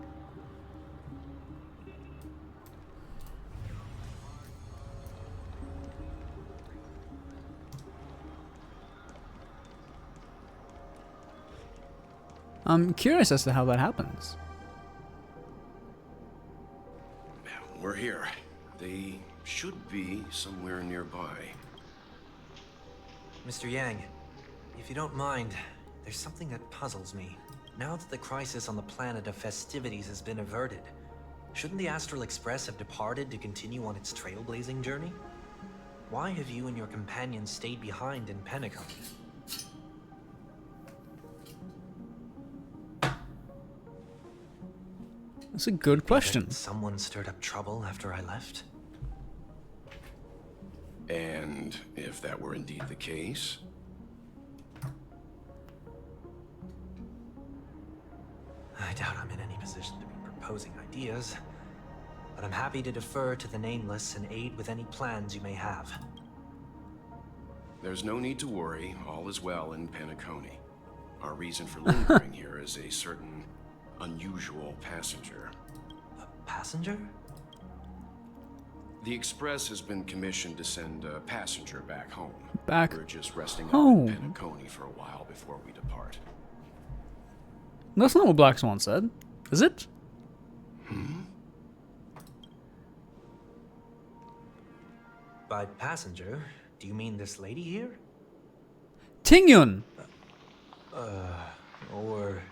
I'm curious as to how that happens. We're here. They should be somewhere nearby. Mr. Yang, If you don't mind, there's something that puzzles me. Now that the crisis on the planet of festivities has been averted, shouldn't the Astral Express have departed to continue on its trailblazing journey? Why have you and your companions stayed behind in Penacon? That's a good question. Someone stirred up trouble after I left? And if that were indeed the case, I doubt I'm in any position to be proposing ideas, but I'm happy to defer to the Nameless and aid with any plans you may have. there's no need to worry. All is well in Penacony. Our reason for lingering here is a certain unusual passenger. A passenger? The Express has been commissioned to send a passenger back home. Back We're just resting home. up in Penacony for a while before we depart. That's not what Black Swan said, is it? By passenger, do you mean this lady here? Tingyun! Or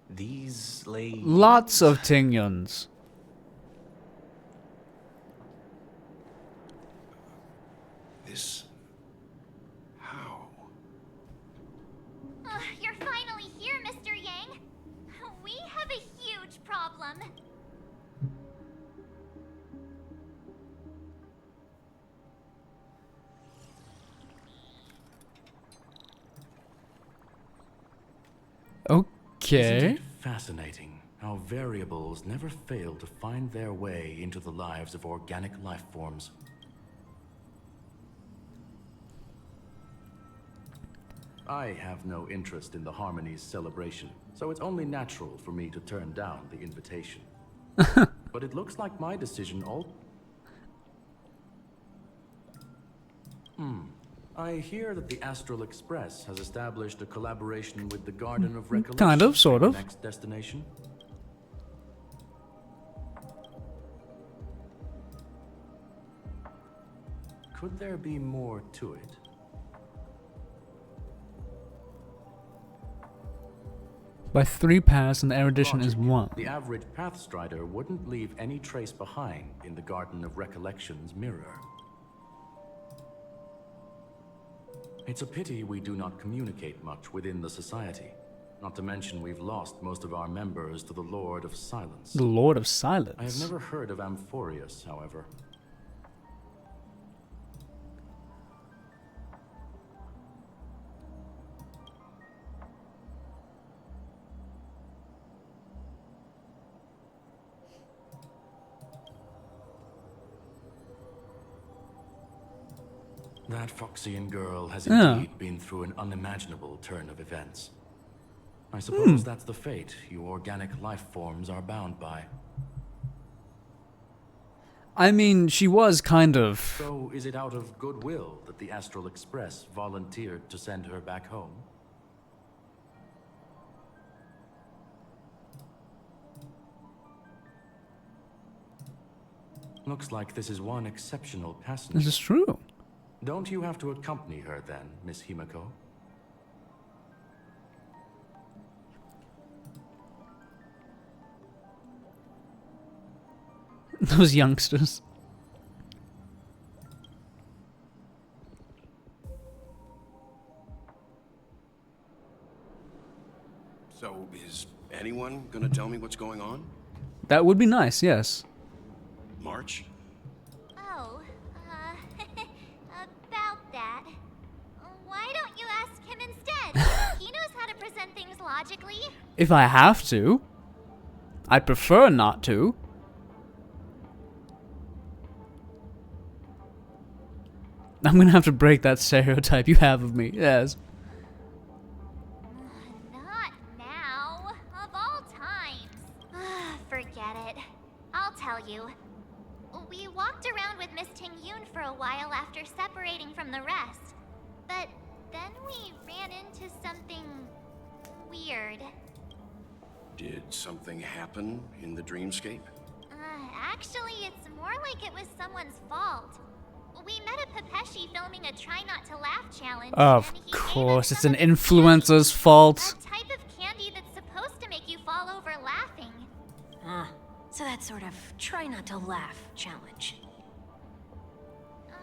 these ladies? Lots of Tingyuns. This... how? You're finally here, Mr. Yang. We have a huge problem. Okay. Isn't it fascinating how variables never fail to find their way into the lives of organic life forms? I have no interest in the Harmony's celebration, so it's only natural for me to turn down the invitation. But it looks like my decision I hear that the Astral Express has established a collaboration with the Garden of Recollection. Kind of, sort of. Next destination. Could there be more to it? By 3 paths and the erudition is Logic. 1. The average Pathstrider wouldn't leave any trace behind in the Garden of Recollection's mirror. It's a pity we do not communicate much within the society. Not to mention we've lost most of our members to the Lord of Silence. The Lord of Silence. I have never heard of Amphorius, however. That Foxian girl has indeed been through an unimaginable turn of events. I suppose that's the fate you organic life forms are bound by. I mean, she was kind of... So is it out of goodwill that the Astral Express volunteered to send her back home? Looks like this is one exceptional passenger. This is true. Don't you have to accompany her then, Miss Himiko? Those youngsters. So, is anyone gonna tell me what's going on? That would be nice, yes. March? Oh, about that. Why don't you ask him instead? He knows how to present things logically. If I have to. I'd prefer not to. I'm gonna have to break that stereotype you have of me, yes. Not now. Of all times. Forget it. I'll tell you. We walked around with Miss Ting-Yoon for a while after separating from the rest. But then we ran into something weird. Did something happen in the dreamscape? Actually, it's more like it was someone's fault. We met a Pepeshi filming a Try Not to Laugh challenge. Of and he gave course, us it's some an of his influencer's candy. fault. A type of candy that's supposed to make you fall over laughing. So that sort of try not to laugh challenge.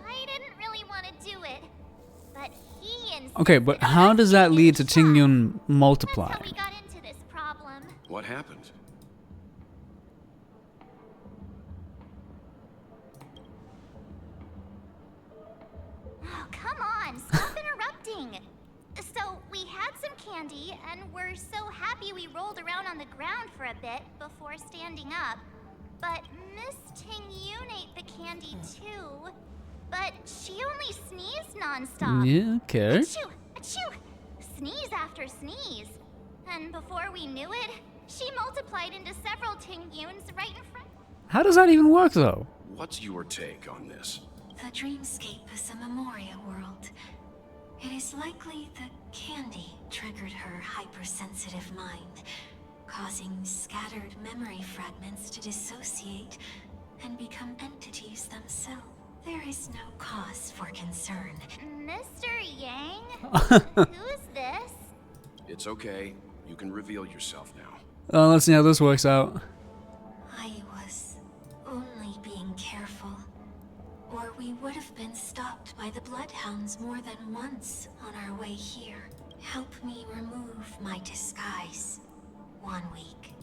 I didn't really want to do it, but he insisted. Okay, but how does that lead to Tingyun That's multiplying? how we got into this problem. What happened? Oh, come on, stop interrupting. So, we had some candy, and we're so happy we rolled around on the ground for a bit before standing up. But Miss Tingyun ate the candy too. But she only sneezed nonstop. Yeah, okay. Achoo! Achoo! Sneeze after sneeze. And before we knew it, she multiplied into several Tingyuns right in front. How does that even work, though? What's your take on this? The dreamscape is a Memoria world. It is likely the candy triggered her hypersensitive mind, causing scattered memory fragments to dissociate and become entities themselves. There is no cause for concern. Mr. Yang? Who's this? It's okay. You can reveal yourself now. Let's see how this works out. I was only being careful, or we would have been stopped by the Bloodhounds more than once on our way here. Help me remove my disguise. 1 week.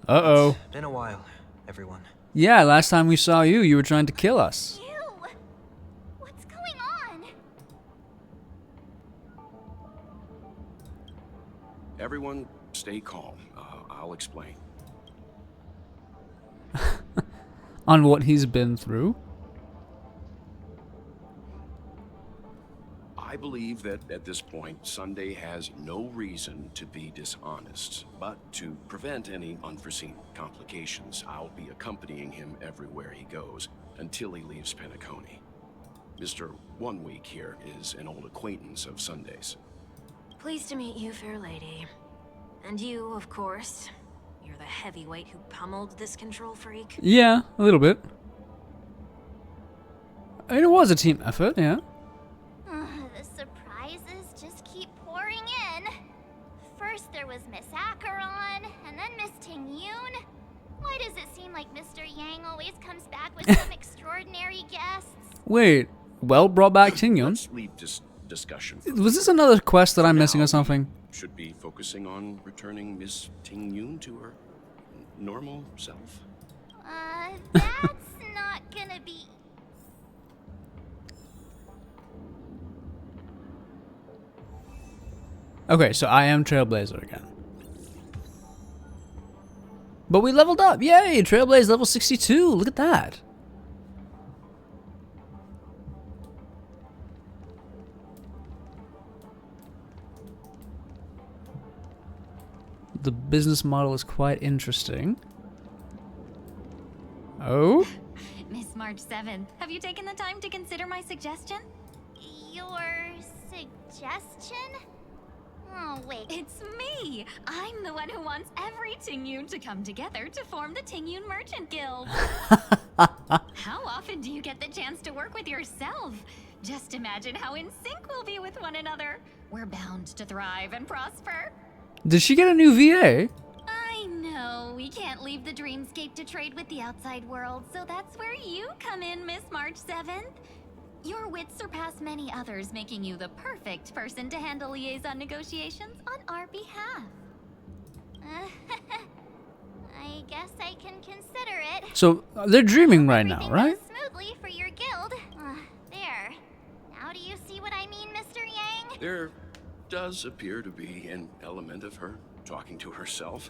Uh-oh. Been a while, everyone. Yeah, last time we saw you, you were trying to kill us. Ew! What's going on? Everyone, stay calm. I'll explain. On what he's been through. I believe that at this point, Sunday has no reason to be dishonest. But to prevent any unforeseen complications, I'll be accompanying him everywhere he goes until he leaves Penacony. Mr. 1 Week here is an old acquaintance of Sunday's. Pleased to meet you, fair lady. And you, of course. You're the heavyweight who pummeled this control freak. Yeah, a little bit. I mean, it was a team effort, yeah. The surprises just keep pouring in. First there was Miss Acheron, and then Miss Tingyun. Why does it seem like Mr. Yang always comes back with some extraordinary guests? Wait, well brought back Tingyun. Let's leave this discussion. Was this another quest that I'm missing or something? Should be focusing on returning Miss Tingyun to her normal self. That's not gonna be... Okay, so I am Trailblazer again. But we leveled up! Yay! Trailblaze level 62! Look at that! The business model is quite interesting. Oh? Miss March 7th, have you taken the time to consider my suggestion? Your suggestion? Oh, wait. It's me! I'm the one who wants every Tingyun to come together to form the Tingyun Merchant Guild. How often do you get the chance to work with yourself? Just imagine how in sync we'll be with one another. We're bound to thrive and prosper. Did she get a new VA? I know, we can't leave the dreamscape to trade with the outside world, so that's where you come in, Miss March 7th. Your wits surpass many others, making you the perfect person to handle liaison negotiations on our behalf. I guess I can consider it. So, they're dreaming right now, Everything right? goes smoothly for your guild. There. Now do you see what I mean, Mr. Yang? There does appear to be an element of her talking to herself.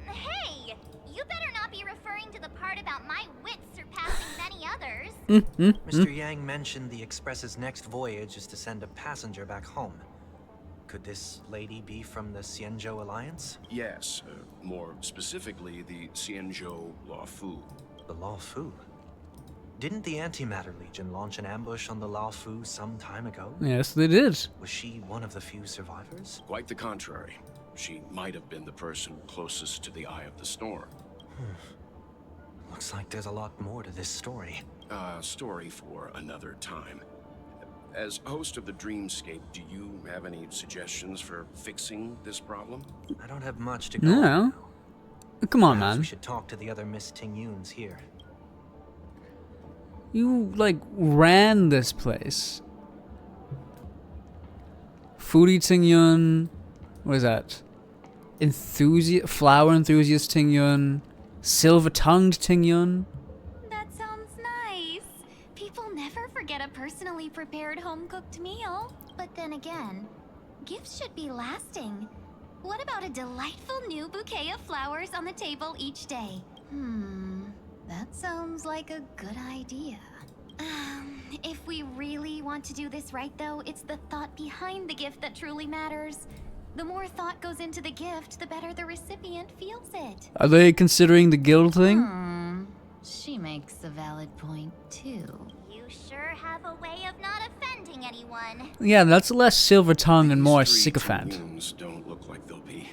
Hey! You better not be referring to the part about my wits surpassing many others. Mr. Yang mentioned the Express's next voyage is to send a passenger back home. Could this lady be from the Xianzhou Alliance? Yes, more specifically, the Xianzhou Law Fu. The Law Fu? Didn't the Antimatter Legion launch an ambush on the Laofu some time ago? Yes, they did. Was she one of the few survivors? Quite the contrary. She might have been the person closest to the eye of the storm. Looks like there's a lot more to this story. Story for another time. As host of the Dreamscape, do you have any suggestions for fixing this problem? I don't have much to go No. on now. Come on, Perhaps man. we should talk to the other Miss Tingyuns here. You, like, ran this place. Foodie Tingyun. What is that? Flower enthusiast Tingyun. Silver-tongued Tingyun. That sounds nice. People never forget a personally prepared home-cooked meal. But then again, gifts should be lasting. What about a delightful new bouquet of flowers on the table each day? That sounds like a good idea. If we really want to do this right, though, it's the thought behind the gift that truly matters. The more thought goes into the gift, the better the recipient feels it. Are they considering the guild thing? She makes a valid point, too. You sure have a way of not offending anyone. Yeah, that's less silver-tongued and more These three sycophant. Tingyuns don't look like they'll be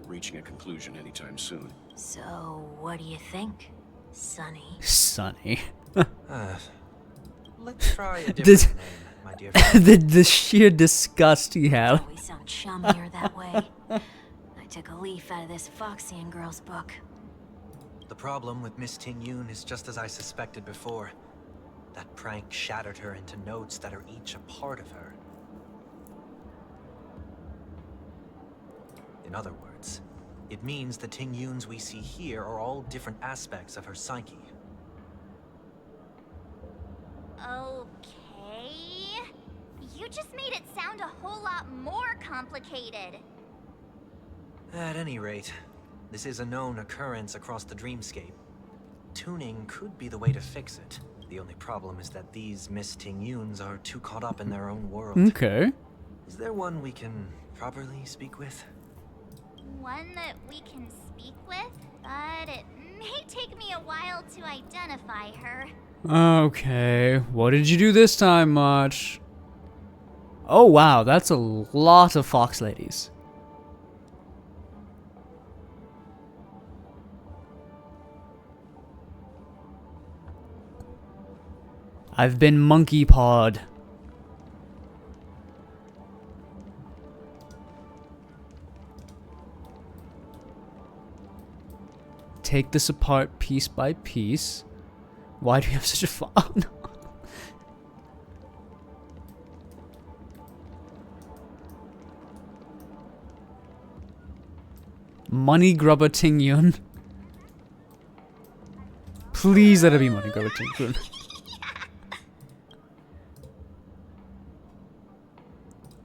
reaching a conclusion anytime soon. So, what do you think, Sonny? Sonny. Let's try a different This- name, my dear friend. the sheer disgust he had. We sound chummier that way. I took a leaf out of this Foxian girl's book. The problem with Miss Tingyun is just as I suspected before. That prank shattered her into notes that are each a part of her. In other words, it means the Tingyuns we see here are all different aspects of her psyche. Okay. You just made it sound a whole lot more complicated. At any rate, this is a known occurrence across the Dreamscape. Tuning could be the way to fix it. The only problem is that these Miss Tingyuns are too caught up in their own world. Okay. Is there one we can properly speak with? One that we can speak with, but it may take me a while to identify her. Okay. What did you do this time, March? Oh, wow. That's a lot of fox ladies. I've been monkey pawed. Take this apart piece by piece. Why do you have such a oh, no. Money Grubber Tingyun. Please let it be Money Grubber Tingyun.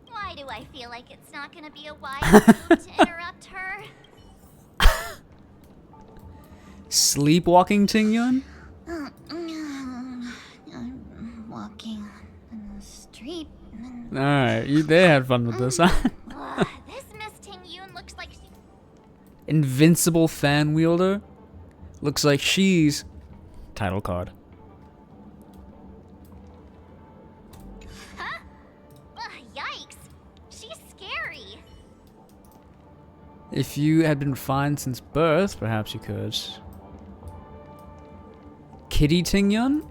Why do I feel like it's not gonna be a wise move to interrupt her? Sleepwalking Tingyun? I'm walking in the street. Alright, they had fun with this, huh? This Miss Tingyun looks like she... Invincible fan wielder? Looks like she's... Title card. Huh? Yikes. She's scary. If you had been fine since birth, perhaps you could. Kitty Tingyun?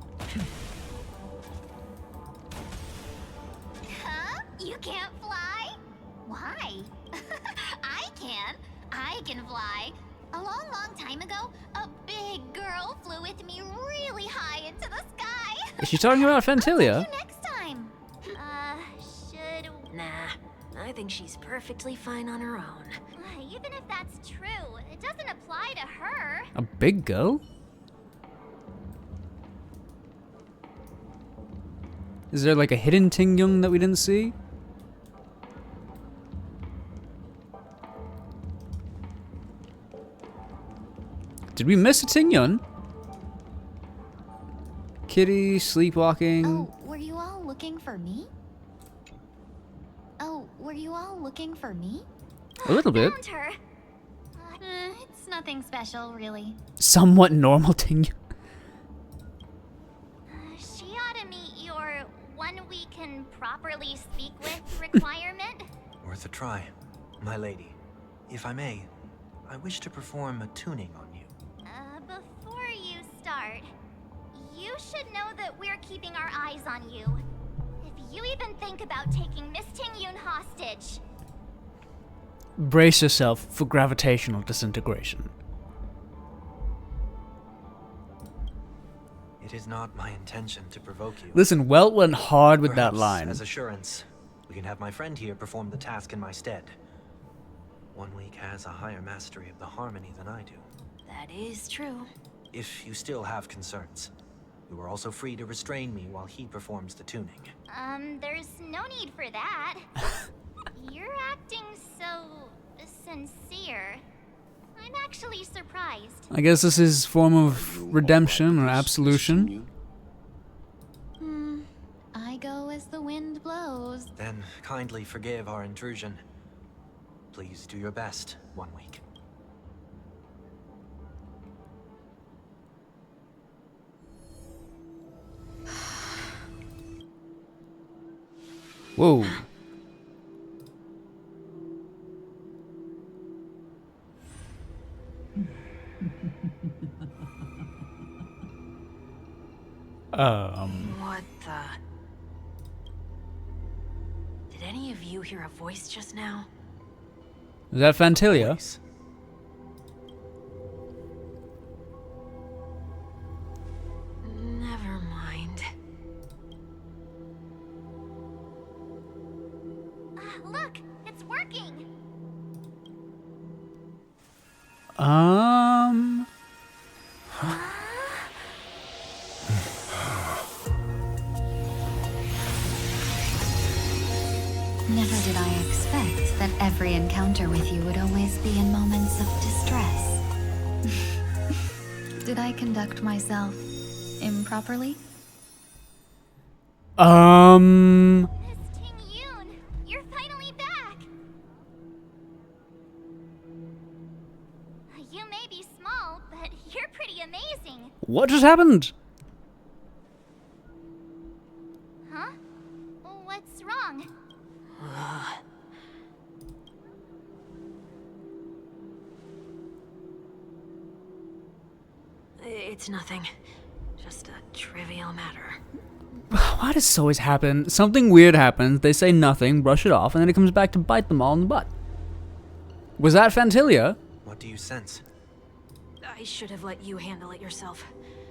Huh? You can't fly? Why? I can. I can fly. A long, long time ago, a big girl flew with me really high into the sky. Is she talking about See Fantilia? you next time. Should... Nah, I think she's perfectly fine on her own. Even if that's true, it doesn't apply to her. A big girl? Is there like a hidden Tingyun that we didn't see? Did we miss a Tingyun? Kitty, sleepwalking. Oh, were you all looking for me? Oh, were you all looking for me? A little bit. Found her. It's nothing special, really. Somewhat normal Tingyun. properly speak with requirement? Worth a try. My lady, if I may, I wish to perform a tuning on you. Before you start, you should know that we're keeping our eyes on you. If you even think about taking Miss Ting-Yun hostage. Brace yourself for gravitational disintegration. It is not my intention to provoke you. Listen, Welt went hard with that Perhaps, line. as assurance, we can have my friend here perform the task in my stead. 1 week has a higher mastery of the harmony than I do. That is true. If you still have concerns, you are also free to restrain me while he performs the tuning. There's no need for that. You're acting so sincere. I'm actually surprised. I guess this is form of redemption or absolution. I go as the wind blows. Then kindly forgive our intrusion. Please do your best, 1 week. Whoa. What the? Did any of you hear a voice just now? Is that Fantilia? Voice. Never mind. Look, it's working. Never did I expect that every encounter with you would always be in moments of distress. Did I conduct myself improperly? Miss Ting-Yun, you're finally back. You may be small, but you're pretty amazing. What just happened? Huh? What's wrong? It's nothing. Just a trivial matter. Why does this always happen? Something weird happens, they say nothing, brush it off, and then it comes back to bite them all in the butt. Was that Fantilia? What do you sense? I should have let you handle it yourself.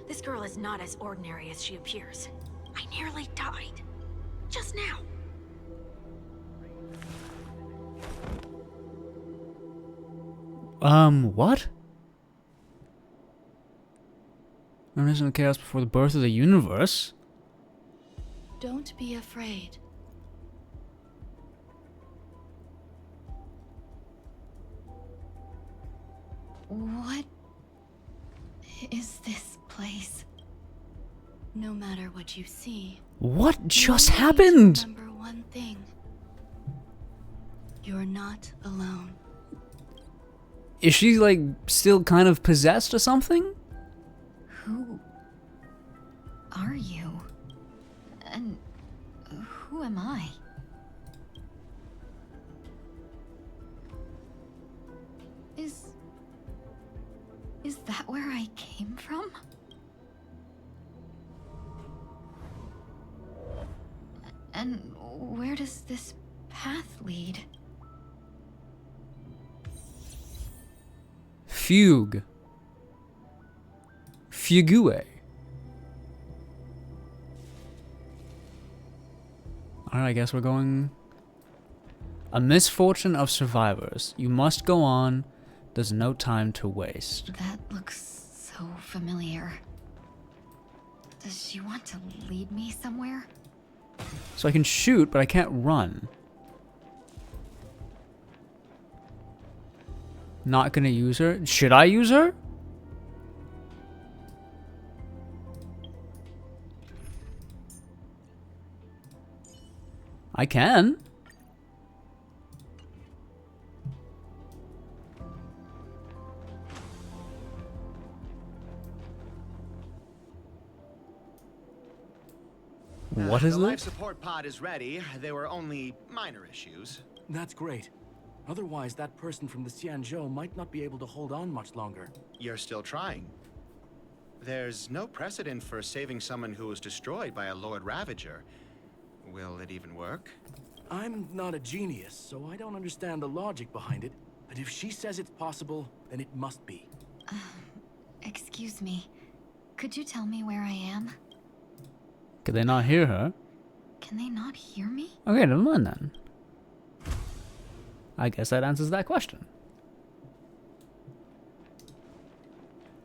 This girl is not as ordinary as she appears. I nearly died. Just now. What? Reminiscent of chaos before the birth of the universe? Don't be afraid. What is this place? No matter what you see, What just you need to happened? remember one thing. You're not alone. Is she, like, still kind of possessed or something? Who are you? And who am I? Is that where I came from? And where does this path lead? Fugue. Fugue. Alright, I guess we're going... A misfortune of survivors. You must go on. There's no time to waste. That looks so familiar. Does she want to lead me somewhere? So I can shoot, but I can't run. Not gonna use her. Should I use her? I can. What is the life this? support pod is ready. There were only minor issues. That's great. Otherwise, that person from the Xianzhou might not be able to hold on much longer. You're still trying. There's no precedent for saving someone who was destroyed by a Lord Ravager. Will it even work? I'm not a genius, so I don't understand the logic behind it. But if she says it's possible, then it must be. Excuse me. Could you tell me where I am? Could they not hear her? Can they not hear me? Okay, never mind then. I guess that answers that question.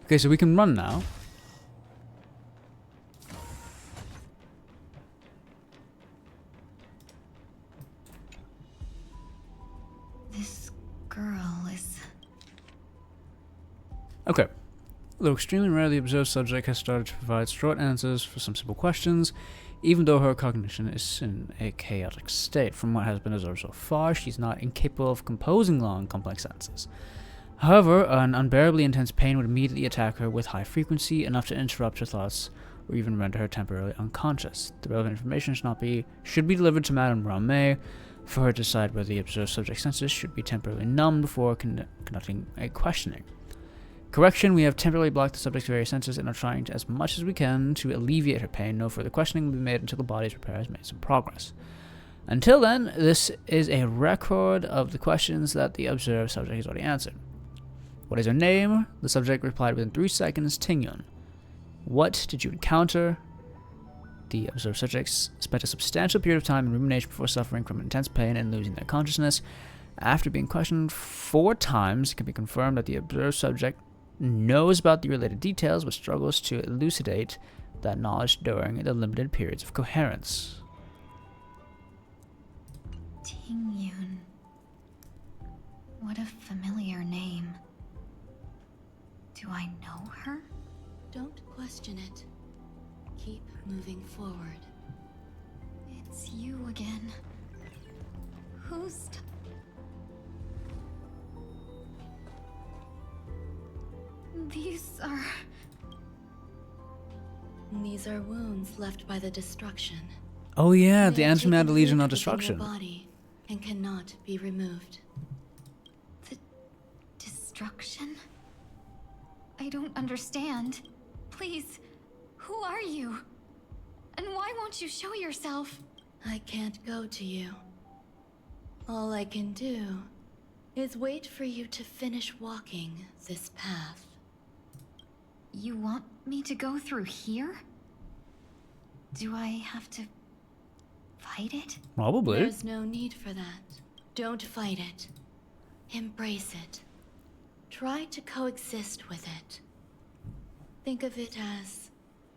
Okay, so we can run now. This girl is... Okay. Though extremely rare, the observed subject has started to provide short answers for some simple questions, even though her cognition is in a chaotic state. From what has been observed so far, she's not incapable of composing long, complex sentences. However, an unbearably intense pain would immediately attack her with high frequency, enough to interrupt her thoughts or even render her temporarily unconscious. The relevant information should be delivered to Madame Ramay for her to decide whether the observed subject's senses should be temporarily numbed before conducting a questioning. Correction, we have temporarily blocked the subject's various senses and are trying as much as we can to alleviate her pain. No further questioning will be made until the body's repair has made some progress. Until then, this is a record of the questions that the observed subject has already answered. What is her name? The subject replied within 3 seconds, Tingyun. What did you encounter? The observed subjects spent a substantial period of time in rumination before suffering from intense pain and losing their consciousness. After being questioned 4 times, it can be confirmed that the observed subject knows about the related details but struggles to elucidate that knowledge during the limited periods of coherence. Tingyun. What a familiar name. Do I know her? Don't question it. Keep moving forward. It's you again. Who's... These are wounds left by the destruction. Oh yeah, the They have antimatter taken legion root of within your destruction. body and cannot be removed. The destruction? I don't understand. Please, who are you? And why won't you show yourself? I can't go to you. All I can do is wait for you to finish walking this path. You want me to go through here? Do I have to fight it? Probably. There's no need for that. Don't fight it. Embrace it. Try to coexist with it. Think of it as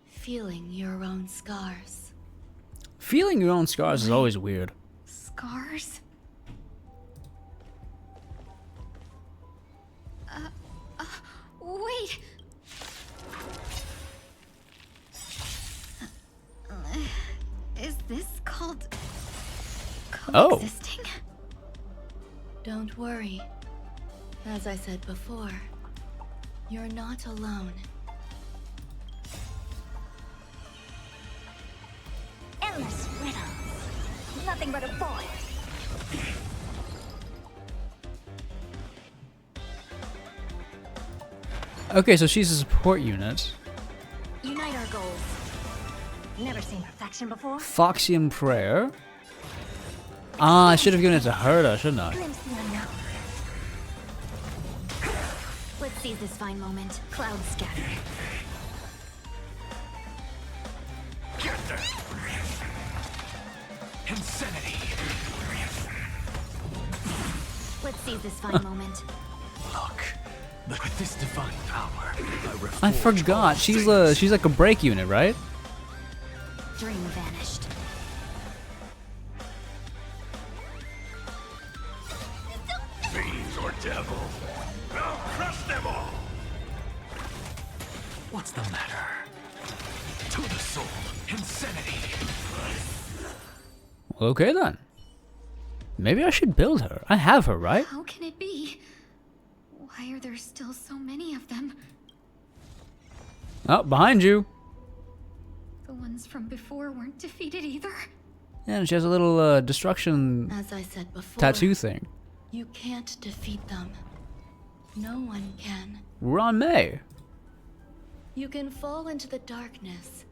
feeling your own scars. Feeling your own scars is always weird. Scars? Wait! Is this called coexisting? Don't worry. As I said before, you're not alone. Endless riddles. Nothing but a void. Okay, so she's a support unit. Unite our goals. Never seen perfection before. Foxian Prayer. Ah, I should have given it to Herda, shouldn't I? Glimpse the unknown. Let's seize this fine moment. Clouds scatter. Insanity. Let's seize this fine moment. Look at this divine power. I forgot. She's like a break unit, right? Dream vanished. Fiends or devil. I'll crush them all. What's the matter? To the soul. Insanity. Okay then. Maybe I should build her. I have her, right? How can it be? Why are there still so many of them? Oh, behind you. The ones ones from before weren't defeated either. Yeah, and she has a little destruction As I said before, tattoo thing. you can't defeat them. No one can. Ron May. You can fall into the darkness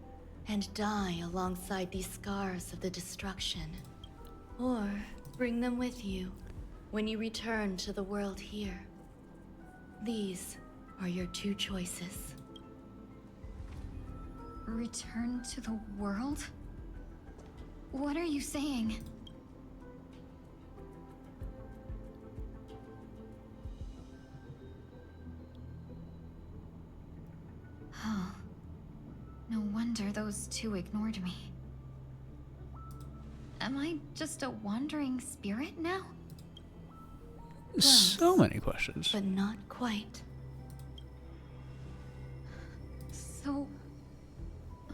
and die alongside these scars of the destruction. Or bring them with you when you return to the world here. These are your two choices. Return to the world? What are you saying? Oh. No wonder those two ignored me. Am I just a wandering spirit now? So many questions. But not quite. So...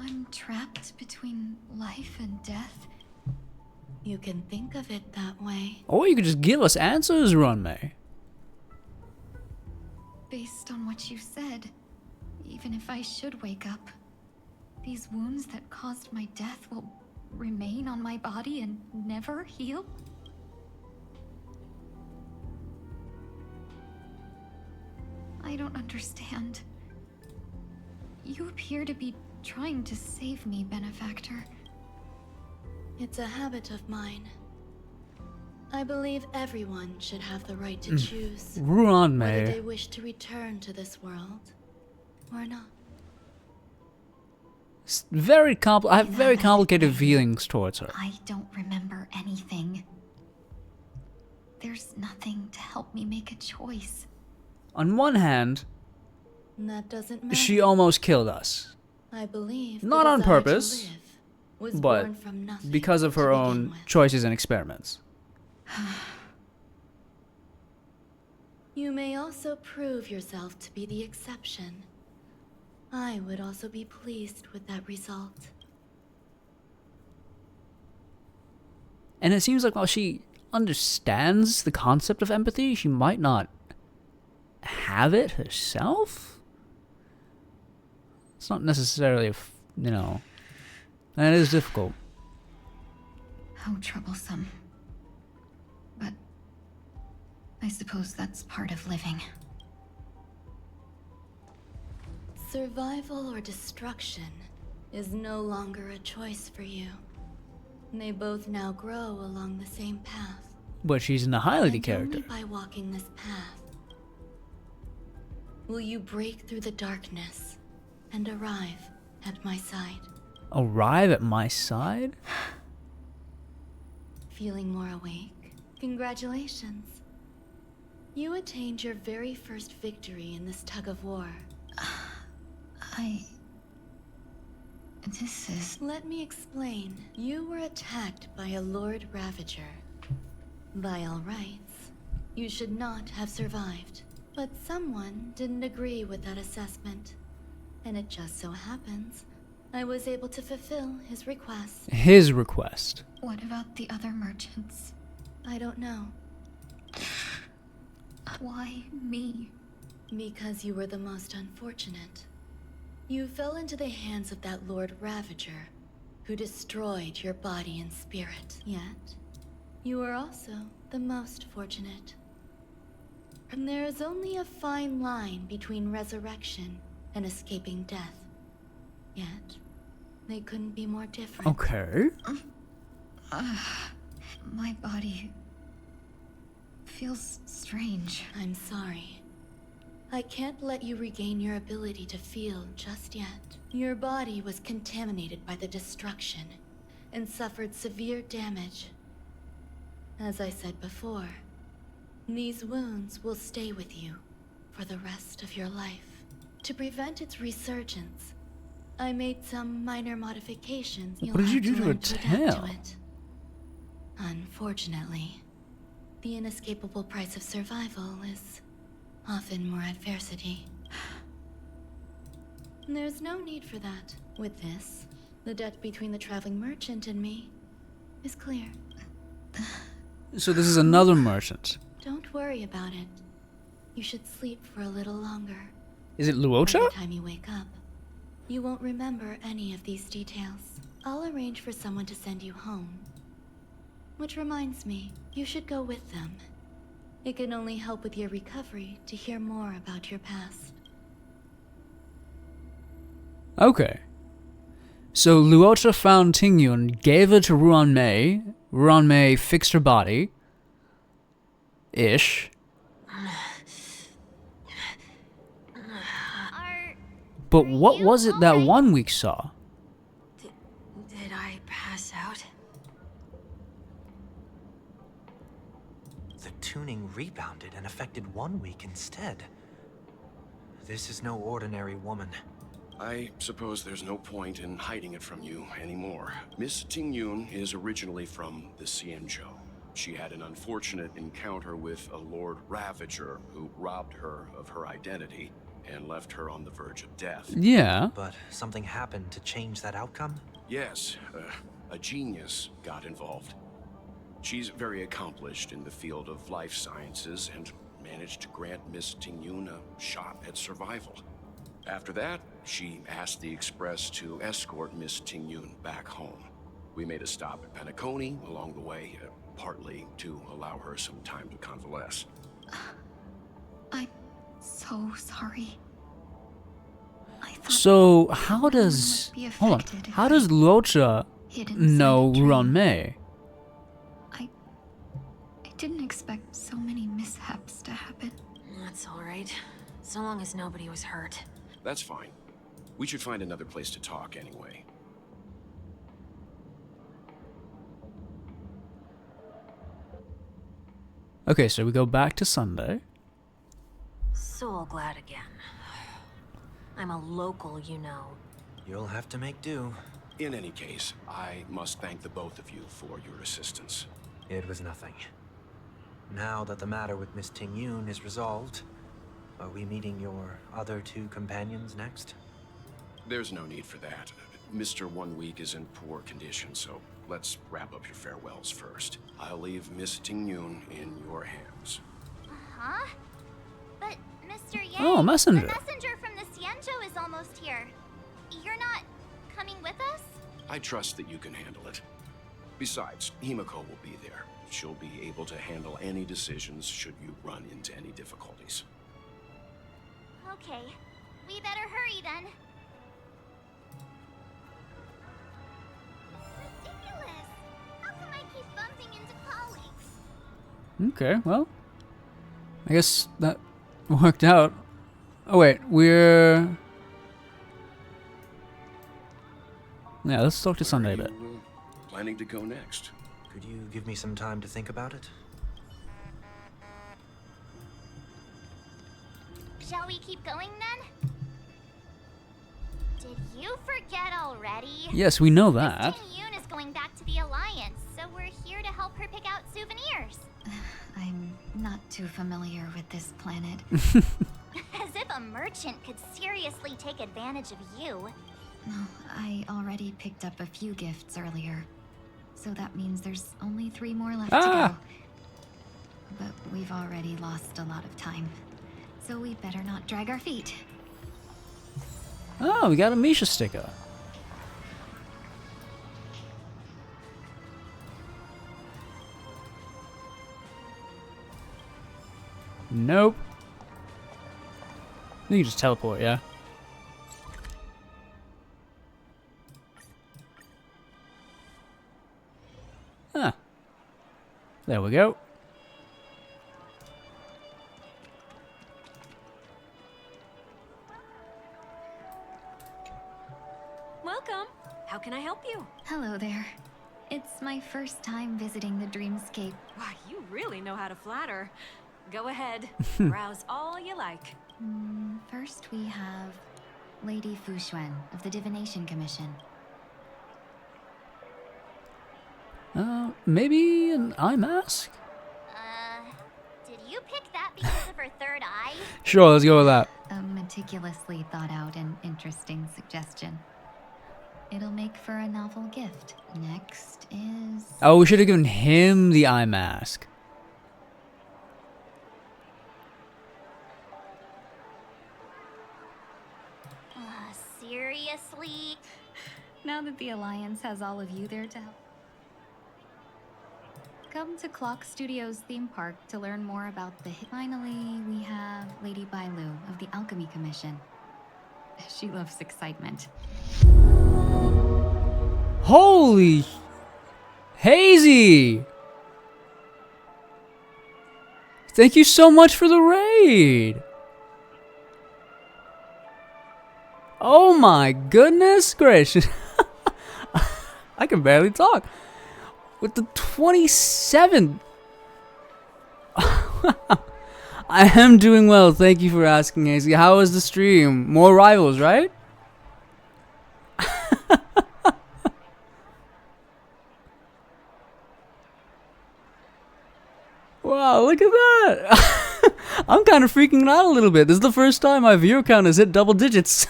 I'm trapped between life and death? You can think of it that way. Or you could just give us answers, Ron May. Based on what you said, even if I should wake up, these wounds that caused my death will remain on my body and never heal? I don't understand. You appear to be trying to save me, Benefactor. It's a habit of mine. I believe everyone should have the right to choose Ron whether May. they wish to return to this world or not. It's very I have very complicated feelings towards her. I don't remember anything. There's nothing to help me make a choice. On one hand, That doesn't matter. she almost killed us. I believe Not the on desire to purpose, live was but born from nothing because of her to begin own with. choices and experiments. You may also prove yourself to be the exception. I would also be pleased with that result. And it seems like while she understands the concept of empathy, she might not have it herself. It's not necessarily, you know, and it is difficult. How troublesome. But I suppose that's part of living. Survival or destruction is no longer a choice for you. They both now grow along the same path. But she's an Highlander And character. only by walking this path will you break through the darkness and arrive at my side. Arrive at my side? Feeling more awake? Congratulations. You attained your very first victory in this tug of war. This is... Let me explain. You were attacked by a Lord Ravager. By all rights, you should not have survived. But someone didn't agree with that assessment. And it just so happens, I was able to fulfill his request. His request. What about the other merchants? I don't know. Why me? Because you were the most unfortunate. You fell into the hands of that Lord Ravager, who destroyed your body and spirit. Yet, you were also the most fortunate. And there is only a fine line between resurrection and escaping death. Yet, they couldn't be more different. Okay. My body feels strange. I'm sorry. I can't let you regain your ability to feel just yet. Your body was contaminated by the destruction and suffered severe damage. As I said before, these wounds will stay with you for the rest of your life. To prevent its resurgence, I made some minor modifications. What did you do to her learn to adapt tail? to it. Unfortunately, the inescapable price of survival is often more adversity. There's no need for that. With this, the debt between the traveling merchant and me is clear. So this is another merchant. Don't worry about it. You should sleep for a little longer. Is it By Luocha? the time you wake up, You won't remember any of these details. I'll arrange for someone to send you home. Which reminds me, you should go with them. It can only help with your recovery to hear more about your past. Okay. So Luota found Tingyun, gave her to Ruan Mei. Ruan Mei fixed her body. Ish. But what was it that 1 week saw? Did I pass out? The tuning rebounded and affected 1 week instead. This is no ordinary woman. I suppose there's no point in hiding it from you anymore. Miss Tingyun is originally from the Xianzhou. She had an unfortunate encounter with a Lord Ravager who robbed her of her identity and left her on the verge of death. Yeah. But something happened to change that outcome? Yes, a genius got involved. She's very accomplished in the field of life sciences and managed to grant Miss Tingyun a shot at survival. After that, she asked the Express to escort Miss Tingyun back home. We made a stop at Penacony along the way, partly to allow her some time to convalesce. I'm so sorry. So how does how does Luota know Ruan Mei? I didn't expect so many mishaps to happen. That's all right, so long as nobody was hurt. That's fine. We should find another place to talk anyway. Okay, so we go back to Sunday. So glad again. I'm a local, you know. You'll have to make do. In any case, I must thank the both of you for your assistance. It was nothing. Now that the matter with Miss Tingyun is resolved, are we meeting your other two companions next? There's no need for that. Mr. 1 week is in poor condition, so let's wrap up your farewells first. I'll leave Miss Tingyun in your hands. Huh? But Mr. Yang, Oh, messenger. the messenger from the Xianzhou is almost here. You're not coming with us? I trust that you can handle it. Besides, Himiko will be there. She'll be able to handle any decisions should you run into any difficulties. Okay, we better hurry then. Ridiculous! How come I keep bumping into colleagues? Okay, well, I guess that worked out. Oh wait, we're... Yeah, let's talk to Sunday a bit. Planning to go next? Could you give me some time to think about it? Shall we keep going then? Did you forget already? Yes, we know that. Miss Tingyun is going back to the Alliance, so we're here to help her pick out souvenirs. I'm not too familiar with this planet. As if a merchant could seriously take advantage of you. I already picked up a few gifts earlier, so that means there's only 3 more left to go. But we've already lost a lot of time, so we better not drag our feet. Oh, we got a Misha sticker. Nope. You can just teleport, yeah? Ah. There we go. Welcome. How can I help you? Hello there. It's my first time visiting the Dreamscape. Wow, you really know how to flatter. Go ahead. Browse all you like. First we have Lady Fuxuan of the Divination Commission. Maybe an eye mask? Did you pick that because of her third eye? Sure, let's go with that. A meticulously thought out and interesting suggestion. It'll make for a novel gift. Next is... Oh, we should have given him the eye mask. Seriously? Now that the Alliance has all of you there to help. Come to Clock Studios theme park to learn more about the Finally, we have Lady Bailu of the Alchemy Commission. She loves excitement. Holy Hazy! Thank you so much for the raid. Oh my goodness gracious. I can barely talk. With the 27th. I am doing well. Thank you for asking, Hazy. How was the stream? More rivals, right? Wow, look at that. I'm kind of freaking out a little bit. This is the first time my viewer count has hit double digits.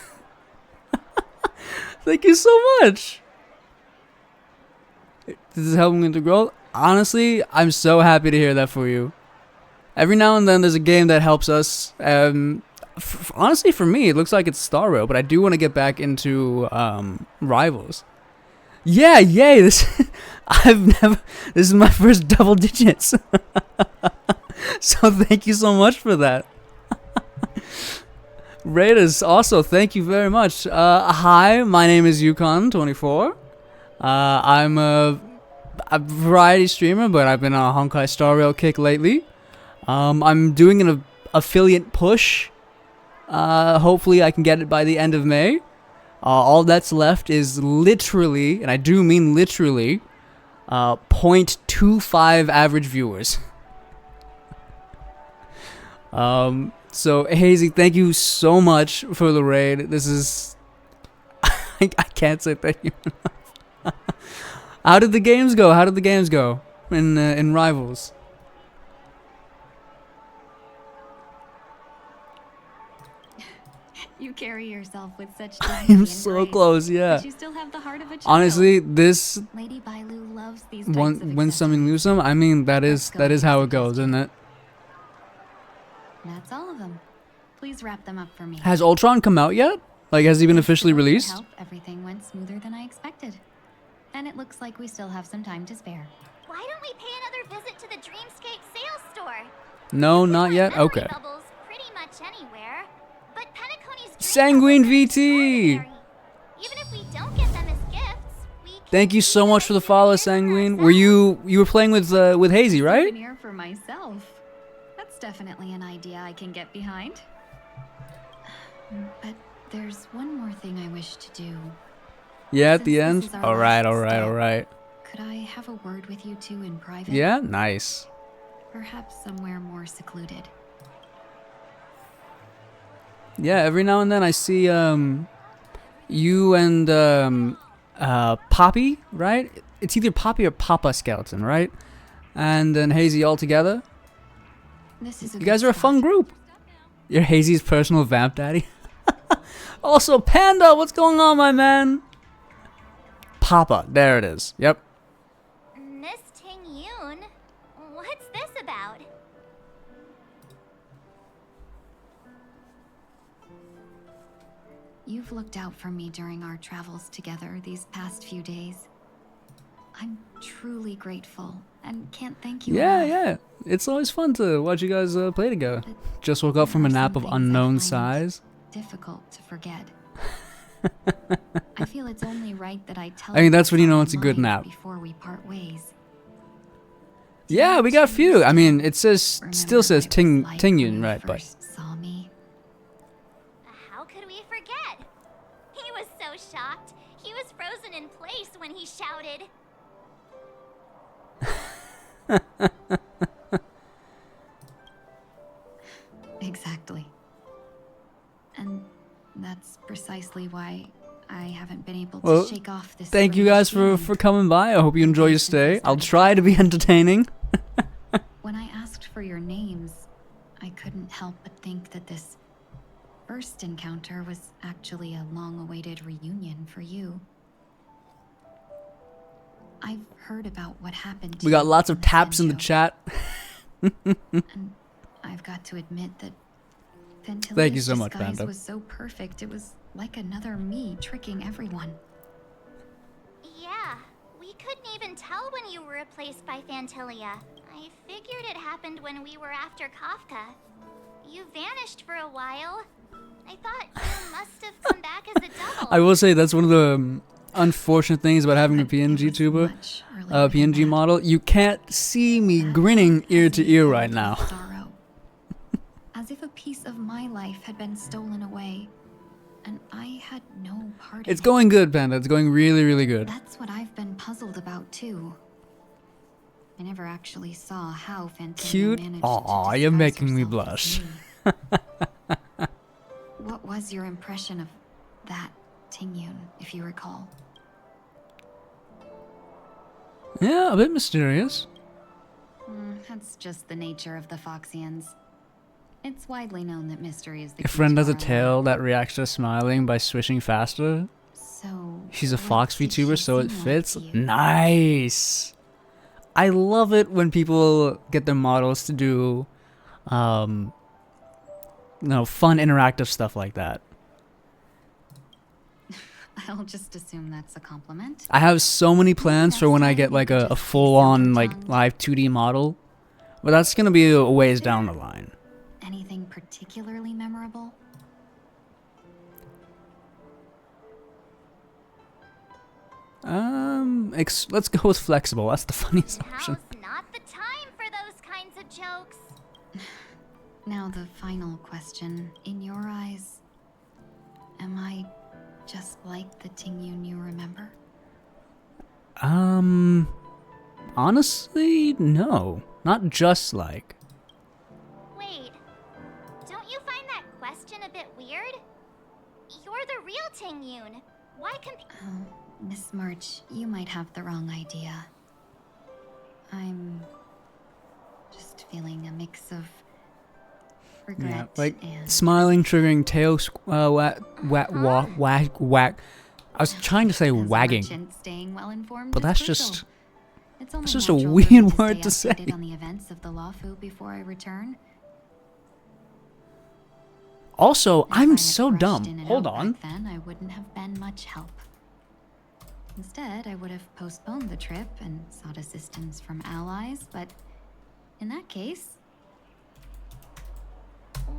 Thank you so much. This is helping me to grow. Honestly, I'm so happy to hear that for you. Every now and then there's a game that helps us. Honestly, for me, it looks like it's Star Rail, but I do want to get back into Rivals. Yeah, yay! This this is my first double digits. So thank you so much for that. Raiders, also thank you very much. Hi, my name is Yukon24. I'm a variety streamer, but I've been on a Honkai Star Rail kick lately. I'm doing an affiliate push. Hopefully I can get it by the end of May. All that's left is literally, and I do mean literally, 0.25 average viewers. So Hazy, thank you so much for the raid. This is I can't say thank you enough. How did the games go? How did the games go in Rivals? You carry yourself with such I'm so close, yeah. But you still have the heart of a child. Honestly, this Lady Bailu loves these win some, lose some. I mean, that is how it goes, isn't it? That's all of them. Please wrap them up for me. Has Ultron come out yet? Like, has he been officially released? Help, everything went smoother than I expected. And it looks like we still have some time to spare. Why don't we pay another visit to the Dreamscape sales store? No, not yet? Okay. Bubbles pretty much anywhere. But Penacony's Sanguine VT! Even if we don't get them as gifts, we Thank you so much for the follow, Sanguine. Were you were playing with Hazy, right? Souvenir for myself. That's definitely an idea I can get behind. But there's one more thing I wish to do. Yeah, at the end? Alright. Could I have a word with you two in private? Yeah, nice. Perhaps somewhere more secluded. Yeah, every now and then I see you and Poppy, right? It's either Poppy or Papa Skeleton, right? And then Hazy all together. You guys are a fun group. You're Hazy's personal vamp daddy. Also, Panda, what's going on, my man? Papa, there it is. Yep. Miss Ting Yoon, what's this about? You've looked out for me during our travels together these past few days. I'm truly grateful and can't thank you enough. Yeah. It's always fun to watch you guys play together. Just woke up from a nap of unknown size. Difficult to forget. I feel it's only right that I tell I mean, that's when you know it's a good nap. Before we part ways. Yeah, we got a few. I mean, it still says Ting Yun, right? But saw me. How could we forget? He was so shocked. He was frozen in place when he shouted. Exactly. And that's precisely why I haven't been able to shake off this. Thank you guys for coming by. I hope you enjoy your stay. I'll try to be entertaining. When I asked for your names, I couldn't help but think that this first encounter was actually a long-awaited reunion for you. I've heard about what happened to We got lots of taps in the chat. And I've got to admit that Thank you so much, disguise Panda. was so perfect. It was like another me tricking everyone. Yeah, we couldn't even tell when you were replaced by Fantilia. I figured it happened when we were after Kafka. You vanished for a while. I thought you must have come back as a double. I will say that's one of the unfortunate things about having a PNG tuber, PNG model. You can't see me grinning ear to ear right now. Sorrow. As if a piece of my life had been stolen away, and I had no part in It's going good, Panda. It's going really, really good. That's what I've been puzzled about too. I never actually saw how Fantilia Cute? managed Aw, to you're disguise making me herself blush. as me. What was your impression of that Tingyun, if you recall? Yeah, a bit mysterious. That's just the nature of the Foxians. It's widely known that mystery is the Your key friend to has a our tail that reacts to smiling by swishing faster. So She's a what fox did VTuber, she so it seem like fits. to you? Nice. I love it when people get their models to do, fun interactive stuff like that. I'll just assume that's a compliment. I have so many plans for when I get like a full-on like live 2D model, but that's gonna be a ways down the line. Anything particularly memorable? Let's go with flexible. That's the funniest option. Now's not the time for those kinds of jokes. Now the final question. In your eyes, am I just like the Tingyun you remember? Honestly, no. Not just like. Wait, don't you find that question a bit weird? You're the real Tingyun. Why Miss March, you might have the wrong idea. I'm just feeling a mix of regret Yeah, like and smiling, triggering, tail, whack. I was trying to say wagging, merchant, staying well informed but is that's crucial. just It's only that's just a natural for me weird to word stay to say. updated on the events of the Lawfu before I return. Also, If I I'm had so rushed dumb. in and Hold out on. back then I wouldn't have been much help. Instead, I would have postponed the trip and sought assistance from allies, but in that case,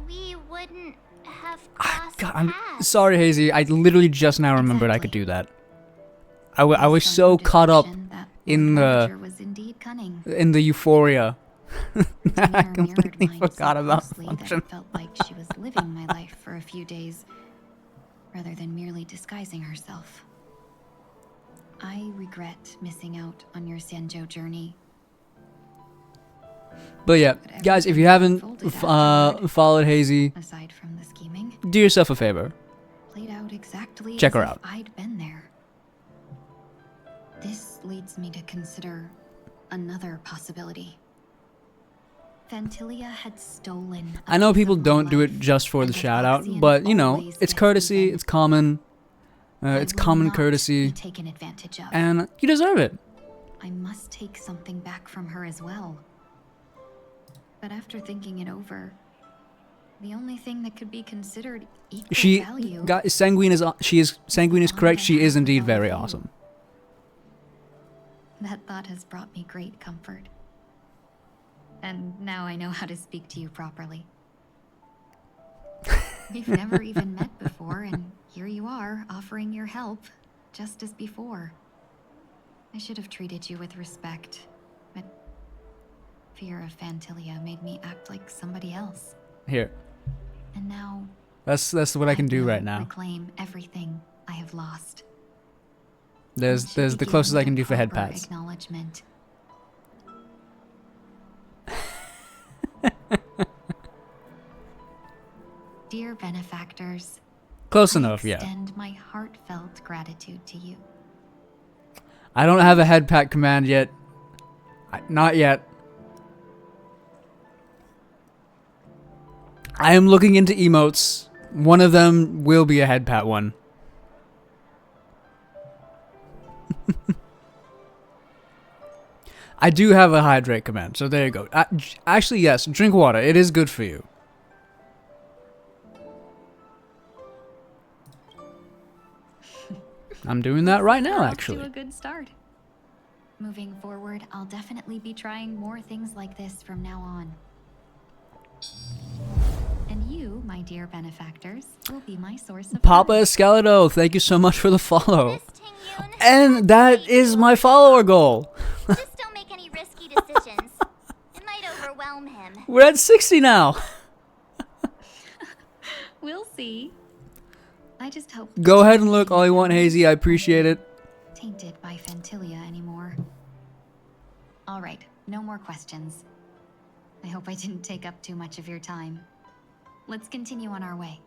we wouldn't have crossed God, I'm paths. sorry, Hazy. I literally just now remembered I could do that. I was so caught up in the was indeed cunning. in the euphoria. I Mirrored completely mine so forgot about the closely that function. it felt like she was living my life for a few days, rather than merely disguising herself. I regret missing out on your Sanjo journey. But yeah, guys, if you haven't followed Hazy, Aside from the scheming, do yourself a favor. played out exactly Check as her if out. I'd been there. This leads me to consider another possibility. Fantilia had stolen. I know people don't do it just for the shout out, but you know, it's courtesy, it's common. It's common courtesy. Taken advantage of. And you deserve it. I must take something back from her as well. But after thinking it over, the only thing that could be considered equal value. Sanguine is correct. She is indeed very awesome. That thought has brought me great comfort. And now I know how to speak to you properly. We've never even met before, and here you are, offering your help, just as before. I should have treated you with respect, but fear of Fantilia made me act like somebody else. Here. And now That's what I can do right now. reclaim everything I have lost. There's the closest I can do for head Proper pats. Acknowledgement. Dear benefactors, Close enough, I yeah. extend my heartfelt gratitude to you. I don't have a head pat command yet. Not yet. I am looking into emotes. One of them will be a head pat one. I do have a hydrate command, so there you go. Actually, yes, drink water. It is good for you. I'm doing that right now, We're off to actually. a good start. Moving forward, I'll definitely be trying more things like this from now on. And you, my dear benefactors, will be my source of Papa Escalado, thank you so much for the follow. And that is my follower goal. Just don't make any risky decisions. It might overwhelm him. We're at 60 now. We'll see. I just hope Go ahead and look all you want, Hazy. I appreciate it. tainted by Fantilia anymore. All right, no more questions. I hope I didn't take up too much of your time. Let's continue on our way.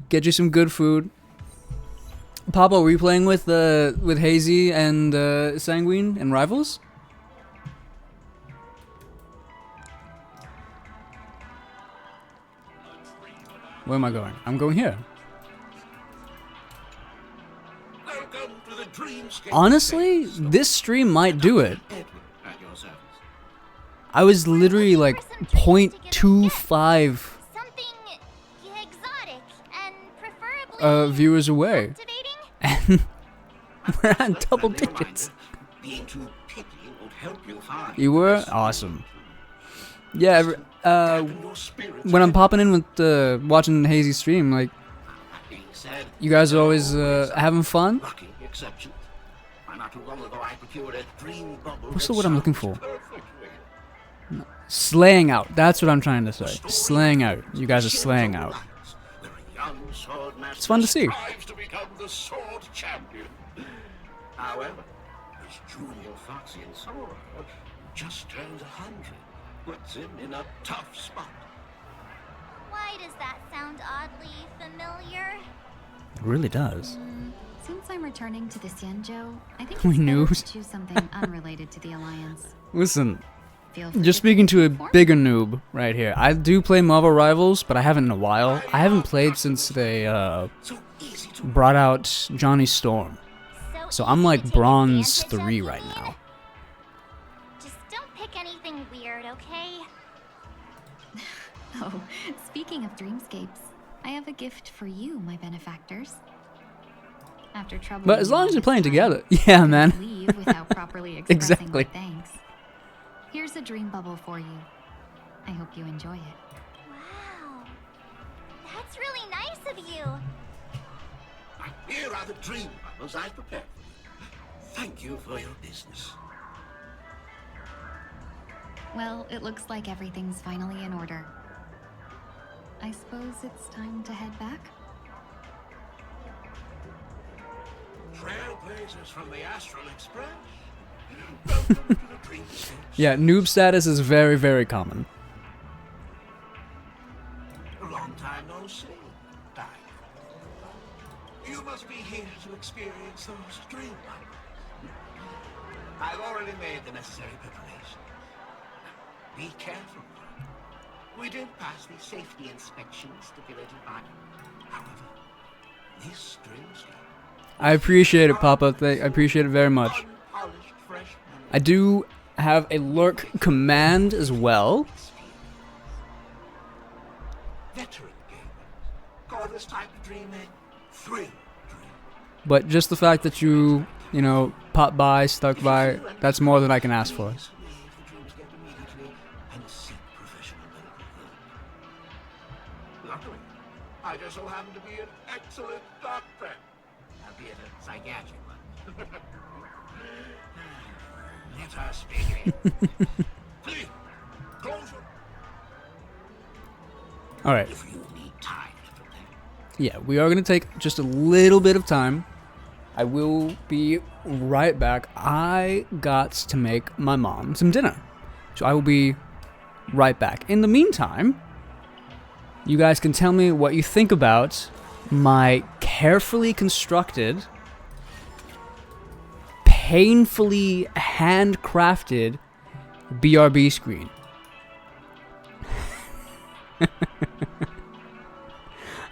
Get you some good food. Papa, were you playing with Hazy and Sanguine and Rivals? Where am I going? I'm going here. Honestly, this stream might do it. I was literally like 0.25 viewers away. And we're at double digits. You were? Awesome. Yeah, when I'm popping in with watching Hazy stream, like, you guys are always having fun. What's the word I'm looking for? Slaying out. That's what I'm trying to say. Slaying out. You guys are slaying out. It's fun to see. However, his junior Foxy and Sword just turned 100. Puts him in a tough spot. Why does that sound oddly familiar? It really does. Since I'm returning to the Xianzhou, I think We it's knew. better to choose something unrelated to the Alliance. Listen, Feel free just to speaking to a inform me. bigger noob right here. I do play Marvel Rivals, but I haven't in a while. I haven't played since they brought out Johnny Storm. So I'm like Bronze 3 right now. Just don't pick anything weird, okay? Oh, speaking of dreamscapes, I have a gift for you, my benefactors. After trouble, But as long as you're playing together. Yeah, man. leave without properly expressing Exactly. my thanks. Here's a dream bubble for you. I hope you enjoy it. Wow. That's really nice of you. Here are the dream bubbles I've prepared for you. Thank you for your business. Well, it looks like everything's finally in order. I suppose it's time to head back? Trailblazers from the Astral Express. Welcome to the dreamscape. Yeah, noob status is very, very common. A long time no see. Dive. You must be here to experience those dream bubbles. I've already made the necessary preparations. Be careful. We did pass the safety inspection stipulated by. However, this dreamscape. I appreciate it, Papa. I appreciate it very much. I do have a lurk command as well. Veteran gamers call this type of dreaming thrill. But just the fact that you know, popped by, stuck by, that's more than I can ask for. Luckily, I just so happen to be an excellent doctor, albeit a psychiatric one. Let us begin. Please, closer. All right. If you need time to prepare. Yeah, we are going to take just a little bit of time. I will be right back. I got to make my mom some dinner. So I will be right back. In the meantime, you guys can tell me what you think about my carefully constructed, painfully handcrafted BRB screen.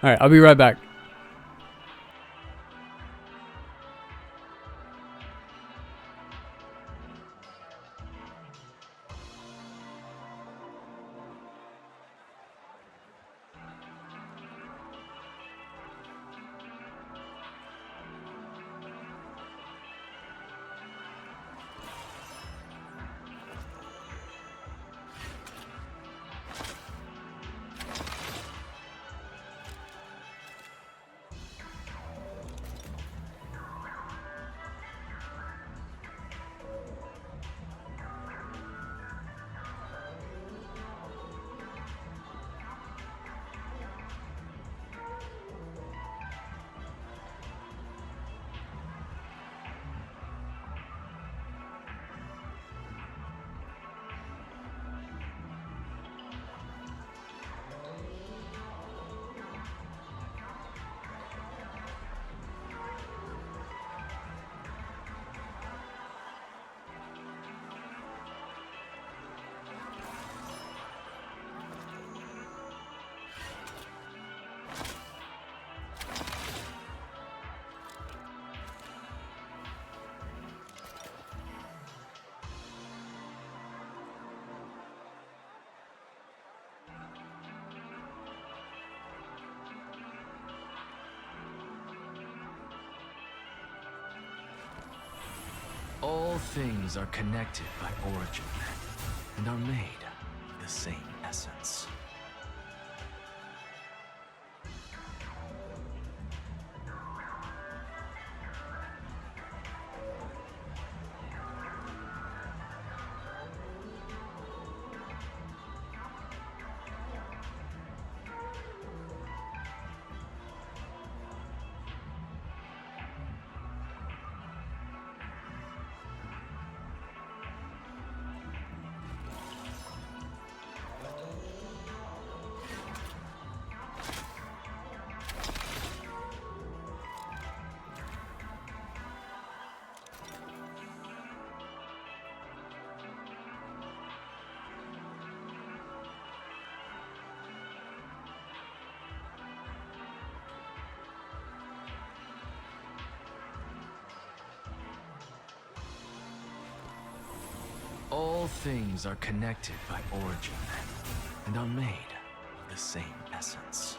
Alright, I'll be right back. All things are connected by origin and are made of the same essence. All things are connected by origin and are made of the same essence.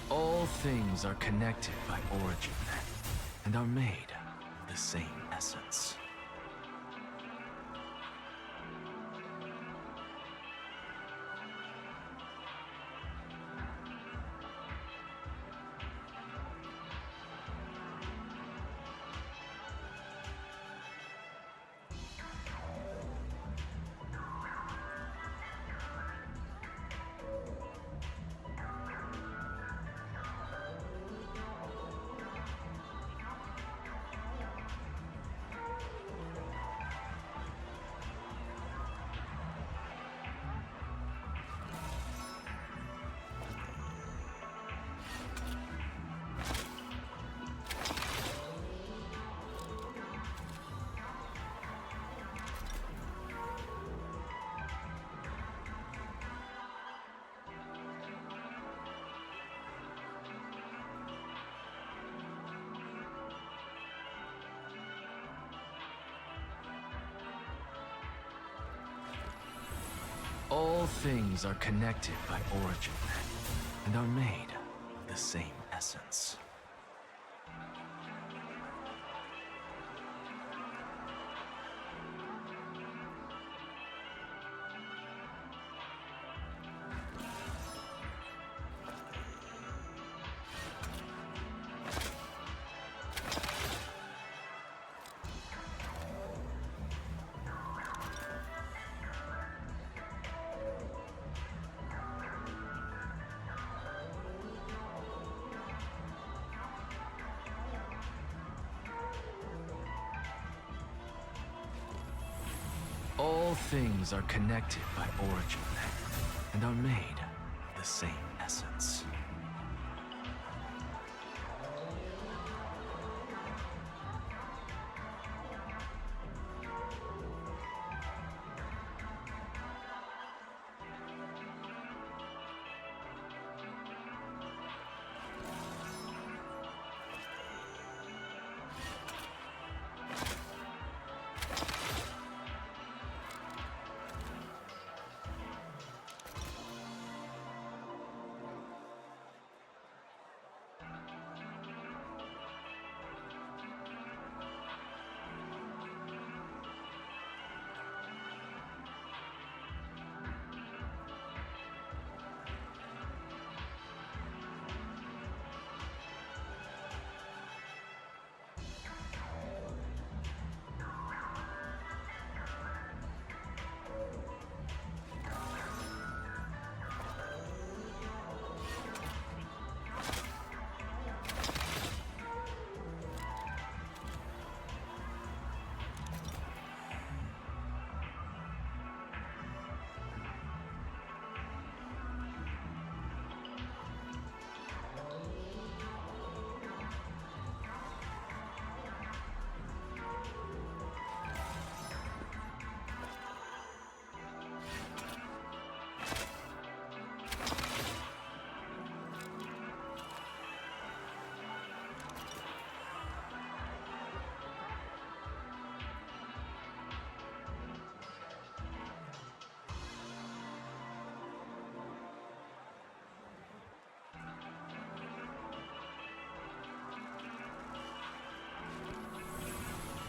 All things are connected by origin and are made of the same essence. All things are connected by origin and are made of the same essence. All things are connected by origin and are made of the same essence.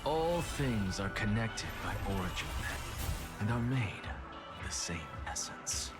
All things are connected by origin and are made of the same essence.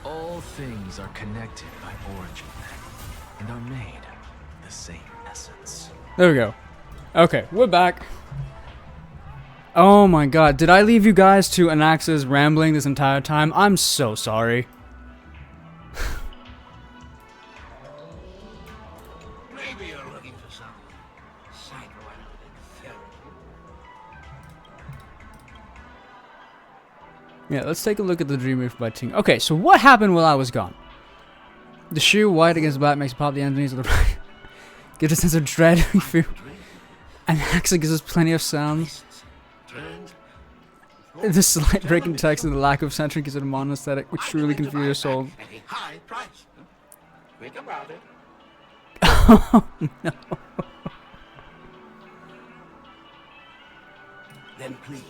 All things are connected by origin and are made of the same essence. There we go. Okay, we're back. Oh my god, did I leave you guys to Anax's rambling this entire time? I'm so sorry. Maybe you're looking for some psychoanalytic therapy. Yeah, let's take a look at the Dreamwave by Ting. Okay, so what happened while I was gone? The sheer white against black makes pop the entities of the right. Gives a sense of dread we feel. Anax gives us plenty of sounds. The slight break in text and the lack of centering gives it a monothetic, which truly confuse your soul. High price. Think about it. Oh no. Then please,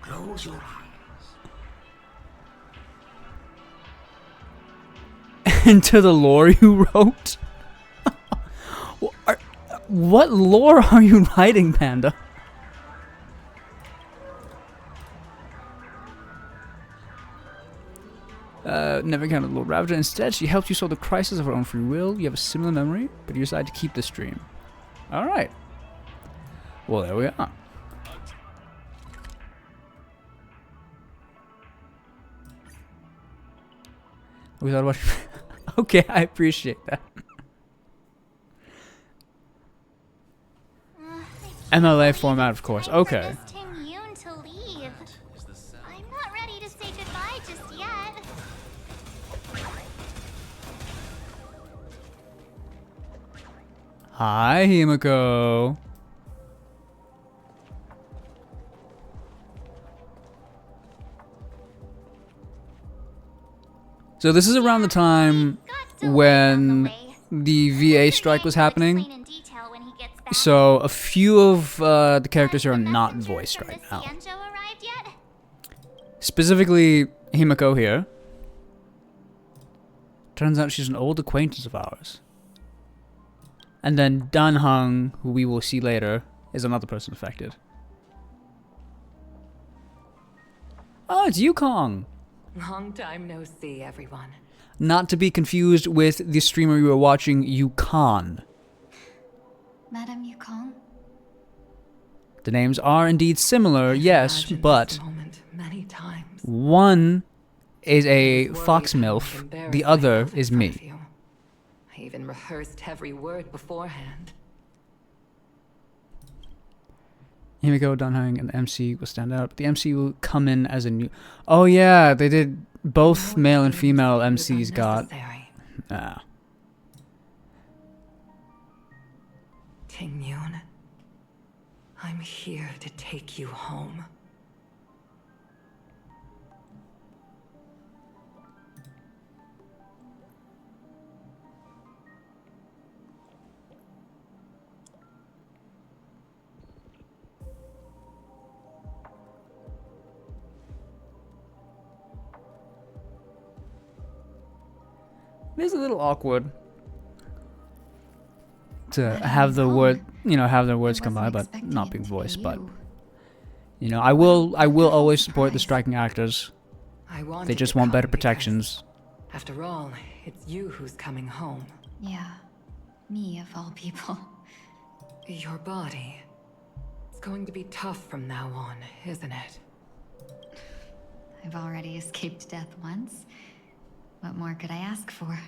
close your eyes. Into the lore you wrote? What lore are you writing, Panda? Never encountered Lord Ravager. Instead, she helps you solve the crisis of her own free will. You have a similar memory, but you decide to keep this dream. Alright. Well, there we are. We thought about. Okay, I appreciate that. MLA format, of course. Okay. Miss Ting Yoon to leave. I'm not ready to say goodbye just yet. Hi, Himiko. So this is around the time when the VA strike was happening. So a few of the characters are not voiced right now. Specifically, Himiko here. Turns out she's an old acquaintance of ours. And then Dan Hung, who we will see later, is another person affected. Oh, it's Yukong! Long time no see, everyone. Not to be confused with the streamer you were watching, Yukon. Madam Yukong? The names are indeed similar, yes, but one is a fox MILF, the other is me. I even rehearsed every word beforehand. Himiko, Dunhang, and the MC will stand out, but the MC will come in as a new... Oh yeah, they did... Both male and female MCs got... Ting Yoon, I'm here to take you home. It is a little awkward to have the word, you know, have their words come by, but not being voiced. But you know, I will always support the striking actors. They just want better protections. After all, it's you who's coming home. Yeah, me of all people. Your body. It's going to be tough from now on, isn't it? I've already escaped death once. What more could I ask for?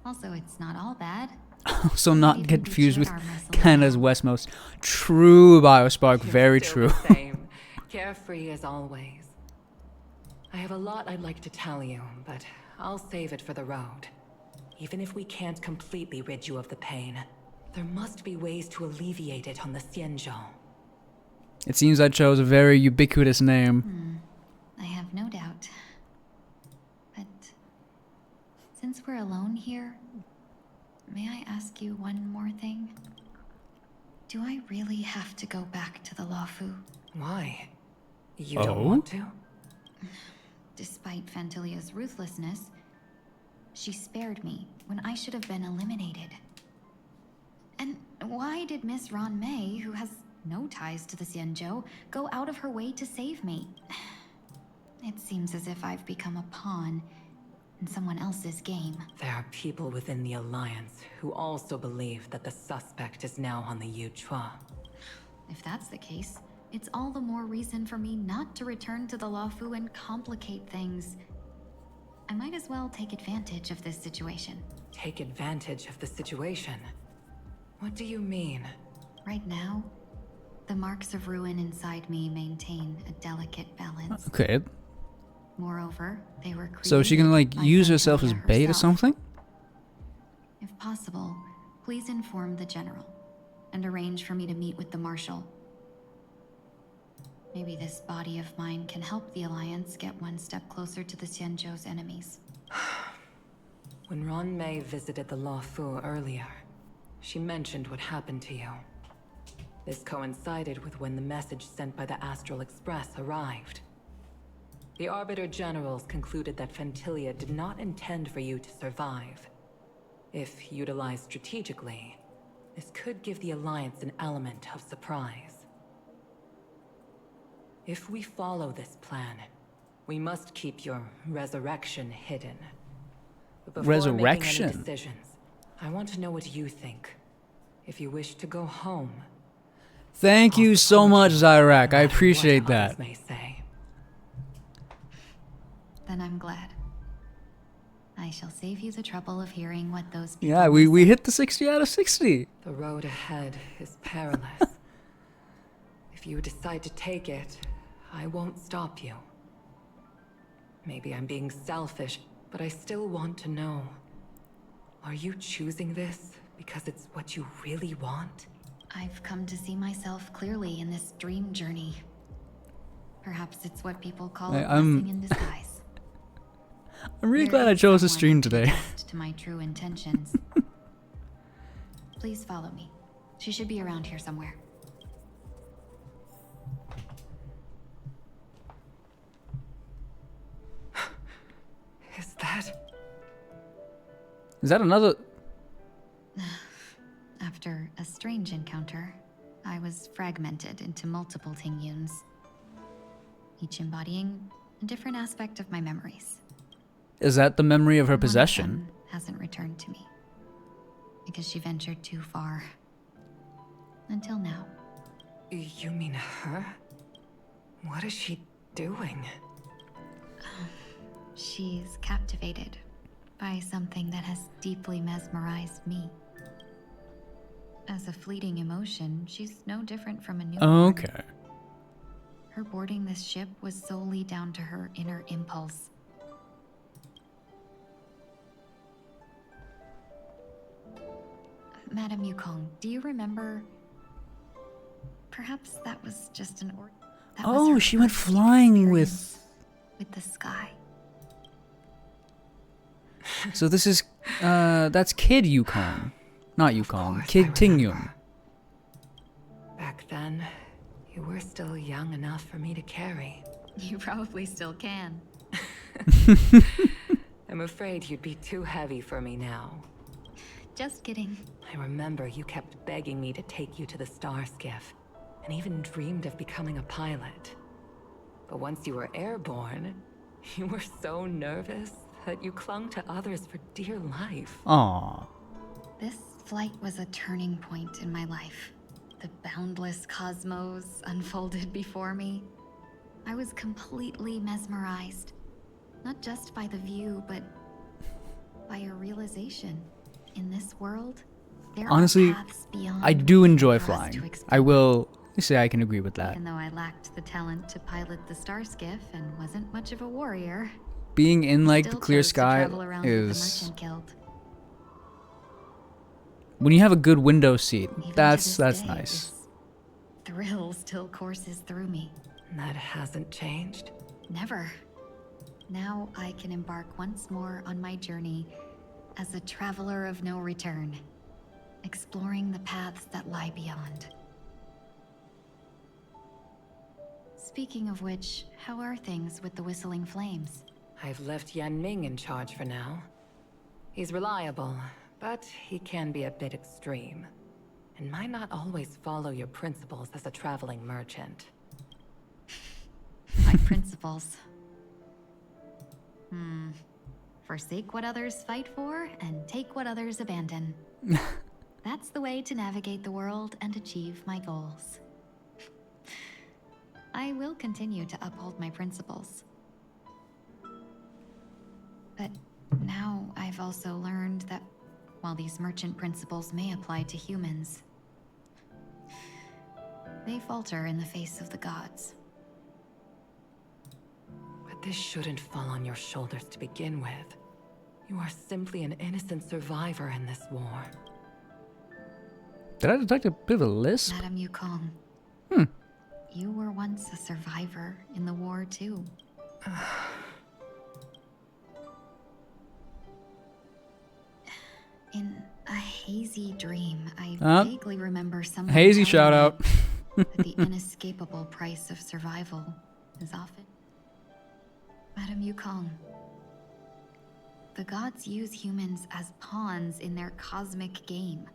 Also, it's not all bad. Also, not get confused with Canada's Westmost. True, Biospark, very true. Same. Carefree as always. I have a lot I'd like to tell you, but I'll save it for the road. Even if we can't completely rid you of the pain, there must be ways to alleviate it on the Xianzhou. It seems I chose a very ubiquitous name. I have no doubt. But since we're alone here, may I ask you one more thing? Do I really have to go back to the Luofu? Why? You don't want to? Despite Fantilia's ruthlessness, she spared me when I should have been eliminated. And why did Miss Ron Mei, who has no ties to the Xianzhou, go out of her way to save me? It seems as if I've become a pawn in someone else's game. There are people within the Alliance who also believe that the suspect is now on the Yuchua. If that's the case, it's all the more reason for me not to return to the Luofu and complicate things. I might as well take advantage of this situation. Take advantage of the situation? What do you mean? Right now, the marks of ruin inside me maintain a delicate balance. Okay. Moreover, they were created So she can like by use herself as Fantalia bait or herself. something? If possible, please inform the general and arrange for me to meet with the marshal. Maybe this body of mine can help the Alliance get one step closer to the Xianzhou's enemies. When Ron Mei visited the Luofu earlier, she mentioned what happened to you. This coincided with when the message sent by the Astral Express arrived. The Arbiter Generals concluded that Fantilia did not intend for you to survive. If utilized strategically, this could give the Alliance an element of surprise. If we follow this plan, we must keep your resurrection hidden. But before Resurrection? making any decisions, I want to know what you think. If you wish to go home, Thank you so much, Zyrak. I appreciate that. may say. Then I'm glad. I shall save you the trouble of hearing what those people Yeah, we hit the 60 out of 60. The road ahead is perilous. If you decide to take it, I won't stop you. Maybe I'm being selfish, but I still want to know. Are you choosing this because it's what you really want? I've come to see myself clearly in this dream journey. Perhaps it's what people call a blessing in disguise. I'm really glad I chose to stream today. To my true intentions. Please follow me. She should be around here somewhere. Is that another? After a strange encounter, I was fragmented into multiple Tingyuns, each embodying a different aspect of my memories. Is that the memory of her One possession? them hasn't returned to me because she ventured too far. Until now. You mean her? What is she doing? She's captivated by something that has deeply mesmerized me. As a fleeting emotion, she's no different from a newborn. Okay. Her boarding this ship was solely down to her inner impulse. Madam Yukong, do you remember? Perhaps that was just an Oh, she went flying with the sky. So this is that's Kid Yukong. Not Yukong. Kid Tingyun. Back then, you were still young enough for me to carry. You probably still can. I'm afraid you'd be too heavy for me now. Just kidding. I remember you kept begging me to take you to the star skiff, and even dreamed of becoming a pilot. But once you were airborne, you were so nervous that you clung to others for dear life. Aww. This flight was a turning point in my life. The boundless cosmos unfolded before me. I was completely mesmerized, not just by the view, but by a realization. In this world, there Honestly, are paths beyond I do enjoy for us flying. to explore. I will say I can agree with that. Even though I lacked the talent to pilot the star skiff and wasn't much of a warrior, Being in like the still clear chose to sky travel around with the is Merchant Guild. when you have a good window seat. Even to That's this day, nice. this thrill still courses through me. That hasn't changed? Never. Now I can embark once more on my journey as a traveler of no return, exploring the paths that lie beyond. Speaking of which, how are things with the Whistling Flames? I've left Yan Ming in charge for now. He's reliable, but he can be a bit extreme, and might not always follow your principles as a traveling merchant. My principles. Forsake what others fight for, and take what others abandon. That's the way to navigate the world and achieve my goals. I will continue to uphold my principles. But now I've also learned that while these merchant principles may apply to humans, they falter in the face of the gods. But this shouldn't fall on your shoulders to begin with. You are simply an innocent survivor in this war. Did I detect a bit of a lisp? Madam Yukong. You were once a survivor in the war too. In a hazy dream, I vaguely remember someone Hazy telling shout me out. that the inescapable price of survival is often... Madam Yukong, the gods use humans as pawns in their cosmic game,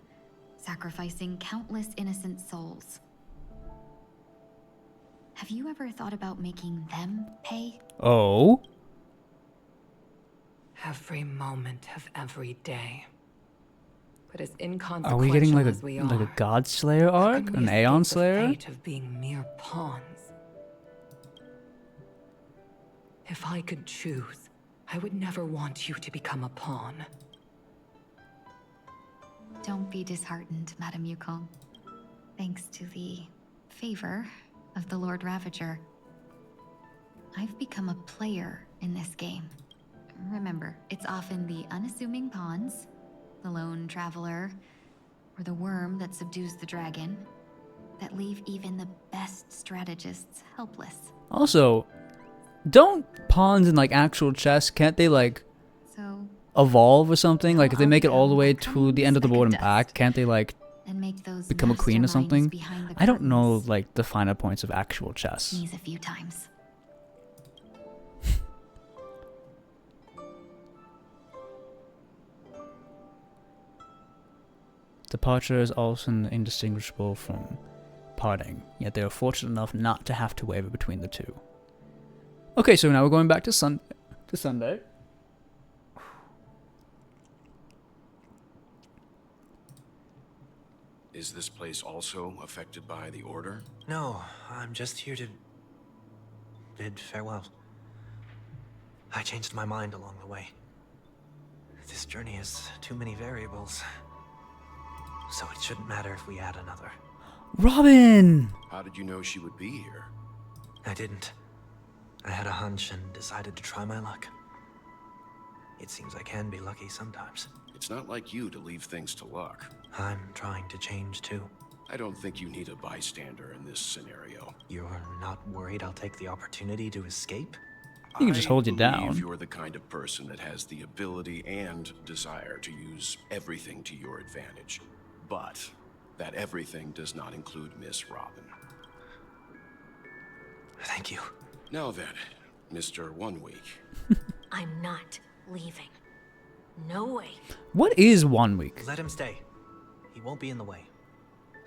sacrificing countless innocent souls. Have you ever thought about making them pay? Oh? Every moment of every day. But as Are inconsequential we getting like as we are, a God Slayer arc? can we An escape Aeon the Slayer? fate of being mere pawns? If I could choose, I would never want you to become a pawn. Don't be disheartened, Madame Yukong. Thanks to the favor of the Lord Ravager, I've become a player in this game. Remember, it's often the unassuming pawns, the lone traveler, or the worm that subdues the dragon, that leave even the best strategists helpless. Also, don't pawns in like actual chess, can't they like So evolve or something? Like if they I'll make it all the become way a to the end of the speck board of and back, can't they like and make those become a queen or masterminds something? behind the I don't know curtains like the finer points of actual chess. sneeze a few times. Departure is often indistinguishable from parting, yet they are fortunate enough not to have to waver between the two. Okay, so now we're going back to Sunday. Is this place also affected by the order? No, I'm just here to bid farewell. I changed my mind along the way. This journey has too many variables, so it shouldn't matter if we add another. Robin! How did you know she would be here? I didn't. I had a hunch and decided to try my luck. It seems I can be lucky sometimes. It's not like you to leave things to luck. I'm trying to change too. I don't think you need a bystander in this scenario. You're not worried I'll take the opportunity to escape? You can just hold you down. I believe you're the kind of person that has the ability and desire to use everything to your advantage. But that everything does not include Miss Robin. Thank you. Now then, Mr. 1 Week. I'm not leaving. No way. What is 1 week? Let him stay. He won't be in the way.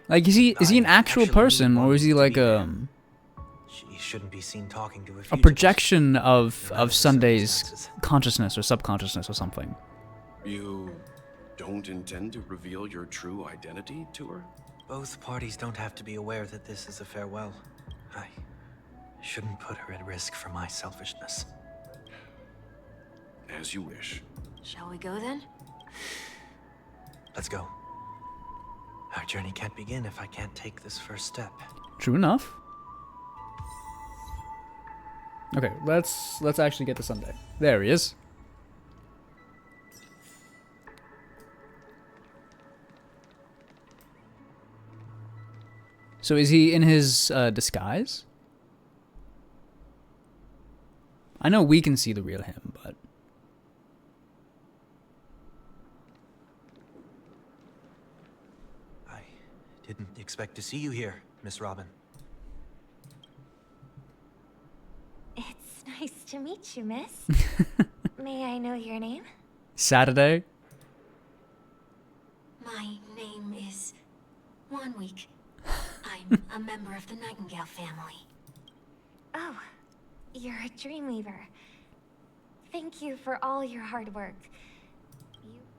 Like is he an actual person or is he like She shouldn't be seen talking to a a fugitive. projection of Sunday's consciousness or subconsciousness or something? You don't intend to reveal your true identity to her? Both parties don't have to be aware that this is a farewell. I shouldn't put her at risk for my selfishness. As you wish. Shall we go then? Let's go. Our journey can't begin if I can't take this first step. True enough. Okay, let's actually get to Sunday. There he is. So is he in his disguise? I know we can see the real him, but I didn't expect to see you here, Miss Robin. It's nice to meet you, miss. May I know your name? Saturday. My name is 1 Week. I'm a member of the Nightingale family. Oh, you're a Dreamweaver. Thank you for all your hard work.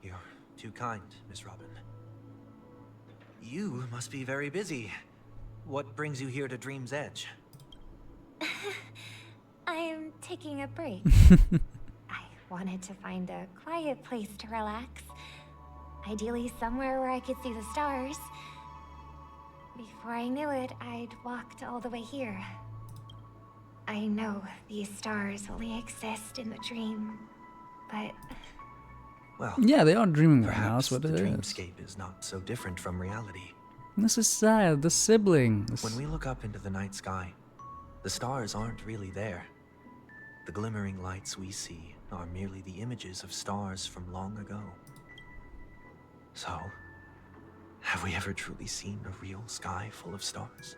You're too kind, Miss Robin. You must be very busy. What brings you here to Dream's Edge? I'm taking a break. I wanted to find a quiet place to relax. Ideally somewhere where I could see the stars. Before I knew it, I'd walked all the way here. I know these stars only exist in the dream, but... Well, yeah, they are dreaming right now. perhaps That's what the it is. dreamscape is not so different from reality. This is sad. The siblings. When we look up into the night sky, the stars aren't really there. The glimmering lights we see are merely the images of stars from long ago. So, have we ever truly seen a real sky full of stars?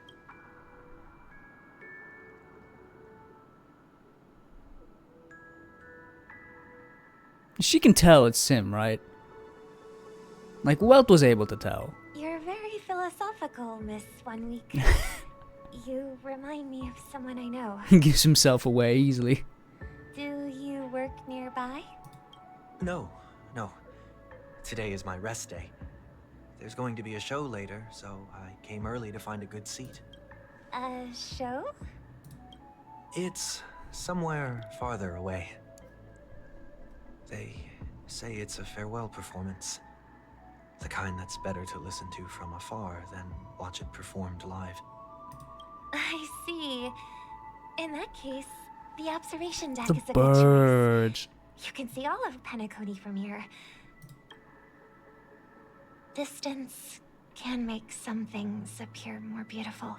She can tell it's Sim, right? Like Welt was able to tell. You're very philosophical, Miss 1 Week. You remind me of someone I know. He gives himself away easily. Do you work nearby? No. Today is my rest day. There's going to be a show later, so I came early to find a good seat. A show? It's somewhere farther away. They say it's a farewell performance. The kind that's better to listen to from afar than watch it performed live. I see. In that case, the observation deck The is a good birds. choice. You can see all of Penacony from here. Distance can make some things appear more beautiful.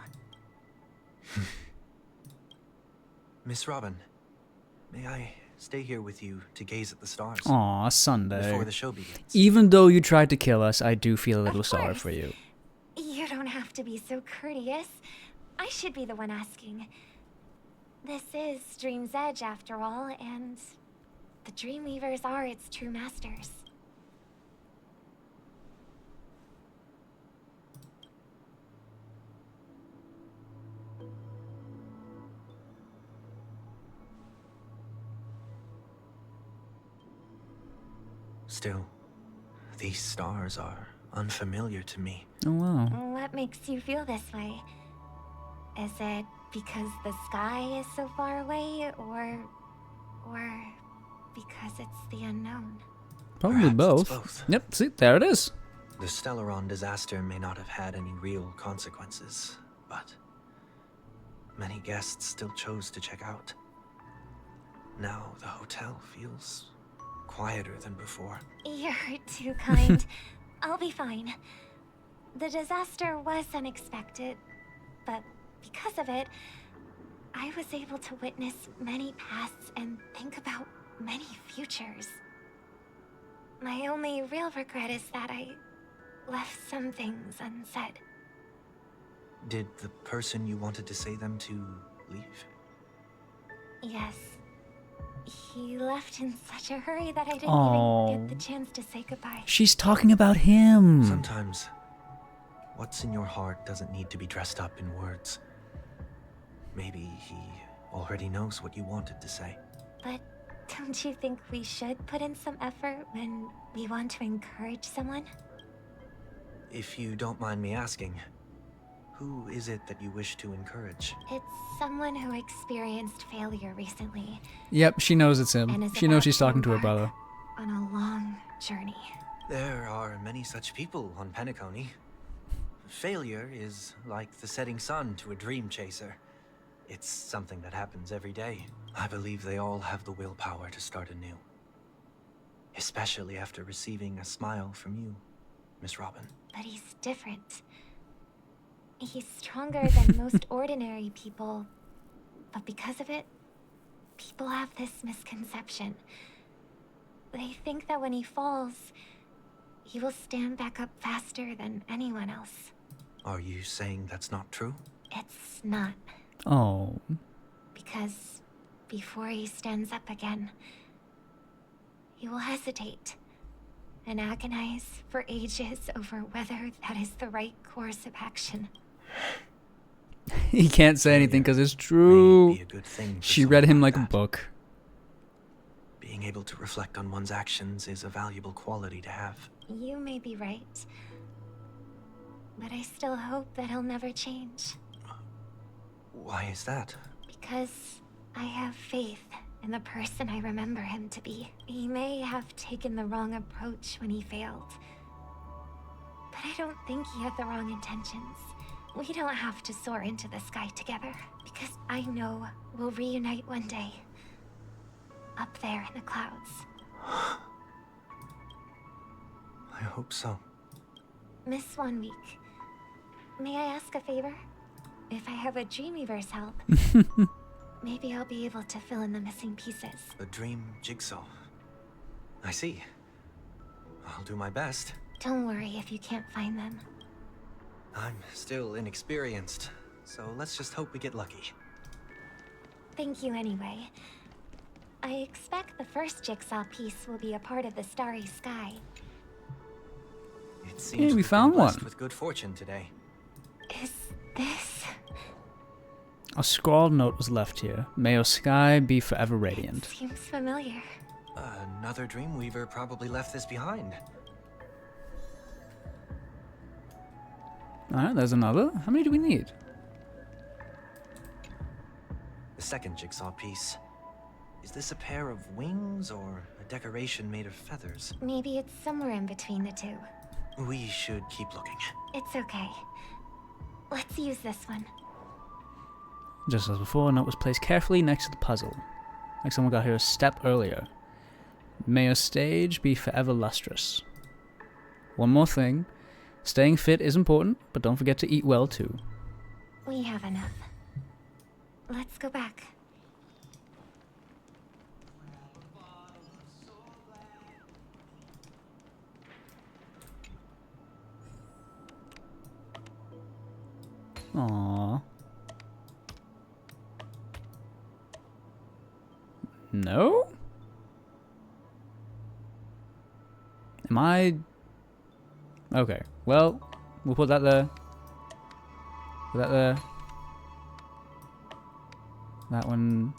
Miss Robin, may I stay here with you to gaze at the stars? Aw, Sunday. Before the show begins. Even though you tried to kill us, I do feel a little sorry for you. You don't have to be so courteous. I should be the one asking. This is Dream's Edge, after all, and the Dreamweavers are its true masters. Still, these stars are unfamiliar to me. Oh, wow. What makes you feel this way? Is it because the sky is so far away, or because it's the unknown? Probably Perhaps both. it's both. Yep, see, there it is. The Stellaron disaster may not have had any real consequences, but many guests still chose to check out. Now the hotel feels quieter than before. You're too kind. I'll be fine. The disaster was unexpected, but because of it, I was able to witness many pasts and think about many futures. My only real regret is that I left some things unsaid. Did the person you wanted to say them to leave? Yes. He left in such a hurry that I didn't Oh. even get the chance to say goodbye. She's talking about him. Sometimes, what's in your heart doesn't need to be dressed up in words. Maybe he already knows what you wanted to say. But don't you think we should put in some effort when we want to encourage someone? If you don't mind me asking, who is it that you wish to encourage? It's someone who experienced failure recently. Yep, she knows it's And him. is She knows about she's to talking to her embark brother. on a long journey. There are many such people on Penacony. Failure is like the setting sun to a dream chaser. It's something that happens every day. I believe they all have the willpower to start anew. Especially after receiving a smile from you, Miss Robin. But he's different. He's stronger than most ordinary people. But because of it, people have this misconception. They think that when he falls, he will stand back up faster than anyone else. Are you saying that's not true? It's not. Oh. Because before he stands up again, he will hesitate and agonize for ages over whether that is the right course of action. He can't say anything because it's true. Be a good thing for She someone read him like like a that. book. Being able to reflect on one's actions is a valuable quality to have. You may be right, but I still hope that he'll never change. Why is that? Because I have faith in the person I remember him to be. He may have taken the wrong approach when he failed, but I don't think he had the wrong intentions. We don't have to soar into the sky together, because I know we'll reunite one day. Up there in the clouds. I hope so. Miss 1 Week, may I ask a favor? If I have a Dreamweaver's help, maybe I'll be able to fill in the missing pieces. A dream jigsaw. I see. I'll do my best. Don't worry if you can't find them. I'm still inexperienced, so let's just hope we get lucky. Thank you anyway. I expect the first jigsaw piece will be a part of the starry sky. It seems Yeah, we we've been found blessed one. with good fortune today. Is this... A scrawled note was left here. May your sky be forever radiant. Seems familiar. Another Dreamweaver probably left this behind. Alright, there's another. How many do we need? The second jigsaw piece. Is this a pair of wings or a decoration made of feathers. Maybe it's somewhere in between the two. We should keep looking. It's okay. Let's use this one. Just as before, a note was placed carefully next to the puzzle. Like someone got here a step earlier. May your stage be forever lustrous. One more thing. Staying fit is important, but don't forget to eat well too. We have enough. Let's go back. Aww. No? Am I... Okay, well, we'll put that there. Put that there. That one...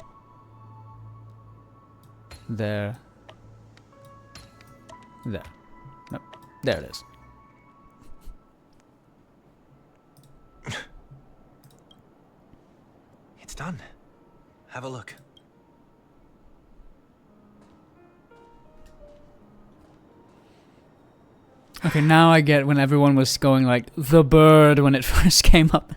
There. There. Nope. There it is. It's done. Have a look. Okay, now I get when everyone was going like, the bird, when it first came up.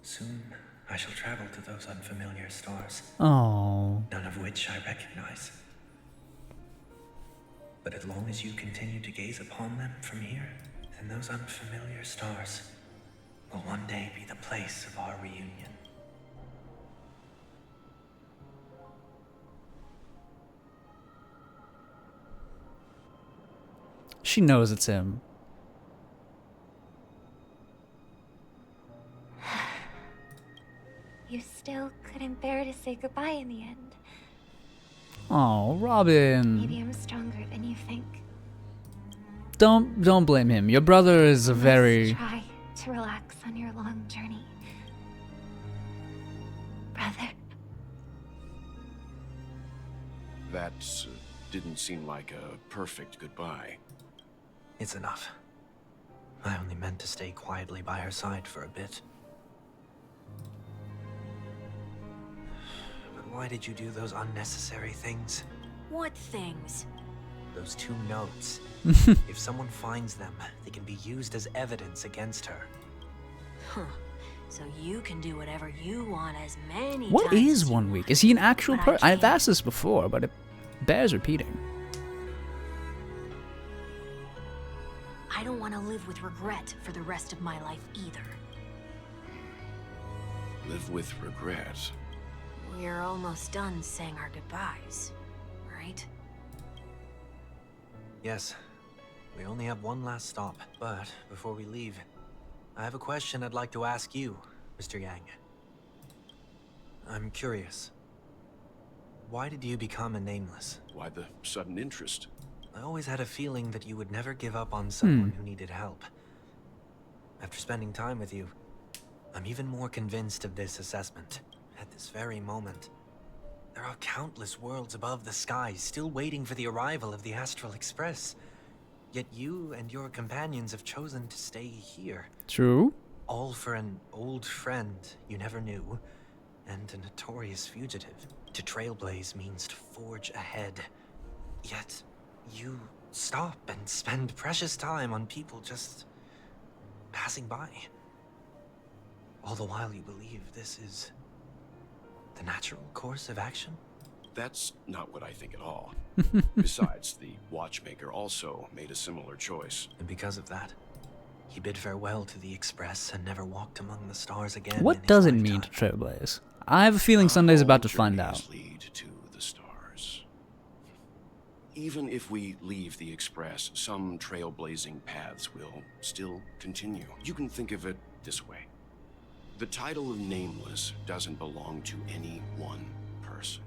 Soon, I shall travel to those unfamiliar stars. Oh. None of which I recognize. But as long as you continue to gaze upon them from here, then those unfamiliar stars will one day be the place of our reunion. She knows it's him. You still couldn't bear to say goodbye in the end. Oh, Robin. Maybe I'm stronger than you think. Don't blame him. Your brother is a very... Try to relax on your long journey. Brother. That didn't seem like a perfect goodbye. It's enough. I only meant to stay quietly by her side for a bit. But why did you do those unnecessary things? What things? Those 2 notes. If someone finds them, they can be used as evidence against her. Huh. So you can do whatever you want as many What times is 1 week? Is he an actual But I person? I've asked this before, but it bears repeating. I don't want to live with regret for the rest of my life either. Live with regret. We're almost done saying our goodbyes, right? Yes. We only have one last stop. But before we leave, I have a question I'd like to ask you, Mr. Yang. I'm curious. Why did you become a nameless? Why the sudden interest? I always had a feeling that you would never give up on someone who needed help. After spending time with you, I'm even more convinced of this assessment. At this very moment, there are countless worlds above the skies still waiting for the arrival of the Astral Express. Yet you and your companions have chosen to stay here. True. All for an old friend you never knew, and a notorious fugitive. To trailblaze means to forge ahead. Yet, you stop and spend precious time on people just passing by. All the while you believe this is the natural course of action? That's not what I think at all. Besides, the watchmaker also made a similar choice. And because of that, he bid farewell to the Express and never walked among the stars again. What does it mean to trailblaze? I have a feeling Sunday's about to find out. Lead to the stars. Even if we leave the Express, some trailblazing paths will still continue. You can think of it this way. The title of Nameless doesn't belong to any one person.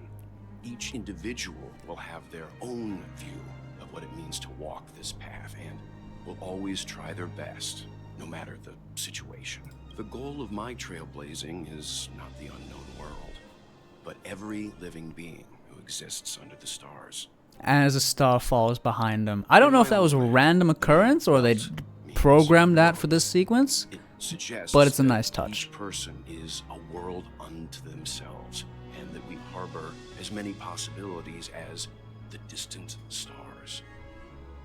Each individual will have their own view of what it means to walk this path and will always try their best, no matter the situation. The goal of my trailblazing is not the unknown world, but every living being who exists under the stars. as a star falls behind him. I don't know if that was a random occurrence or they programmed that for this sequence, but it's a nice touch. Each person is a world unto themselves, and that we harbor as many possibilities as the distant stars.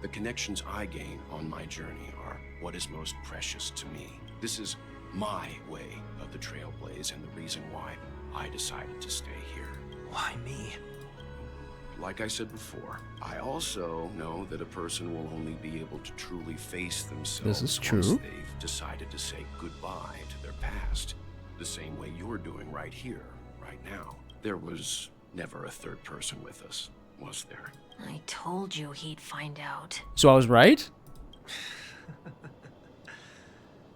The connections I gain on my journey are what is most precious to me. This is my way of the Trailblaze and the reason why I decided to stay here. Why me? Like I said before, I also know that a person will only be able to truly face themselves This is once true. they've decided to say goodbye to their past. The same way you're doing right here, right now. There was never a third person with us, was there? I told you he'd find out. So I was right?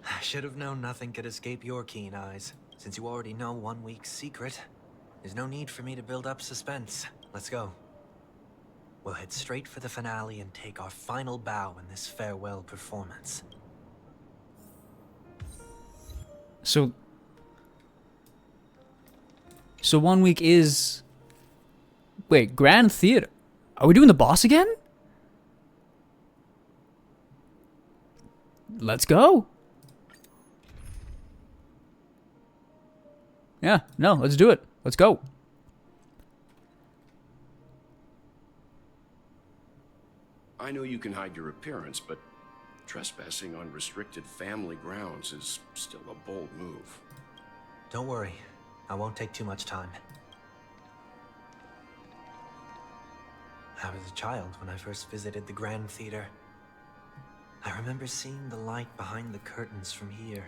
I should have known nothing could escape your keen eyes. Since you already know 1 week's secret, there's no need for me to build up suspense. Let's go. We'll head straight for the finale and take our final bow in this farewell performance. So 1 week is... Wait, Grand Theater. Are we doing the boss again? Let's go. Yeah, no, let's do it. Let's go. I know you can hide your appearance, but trespassing on restricted family grounds is still a bold move. Don't worry, I won't take too much time. I was a child when I first visited the Grand Theater. I remember seeing the light behind the curtains from here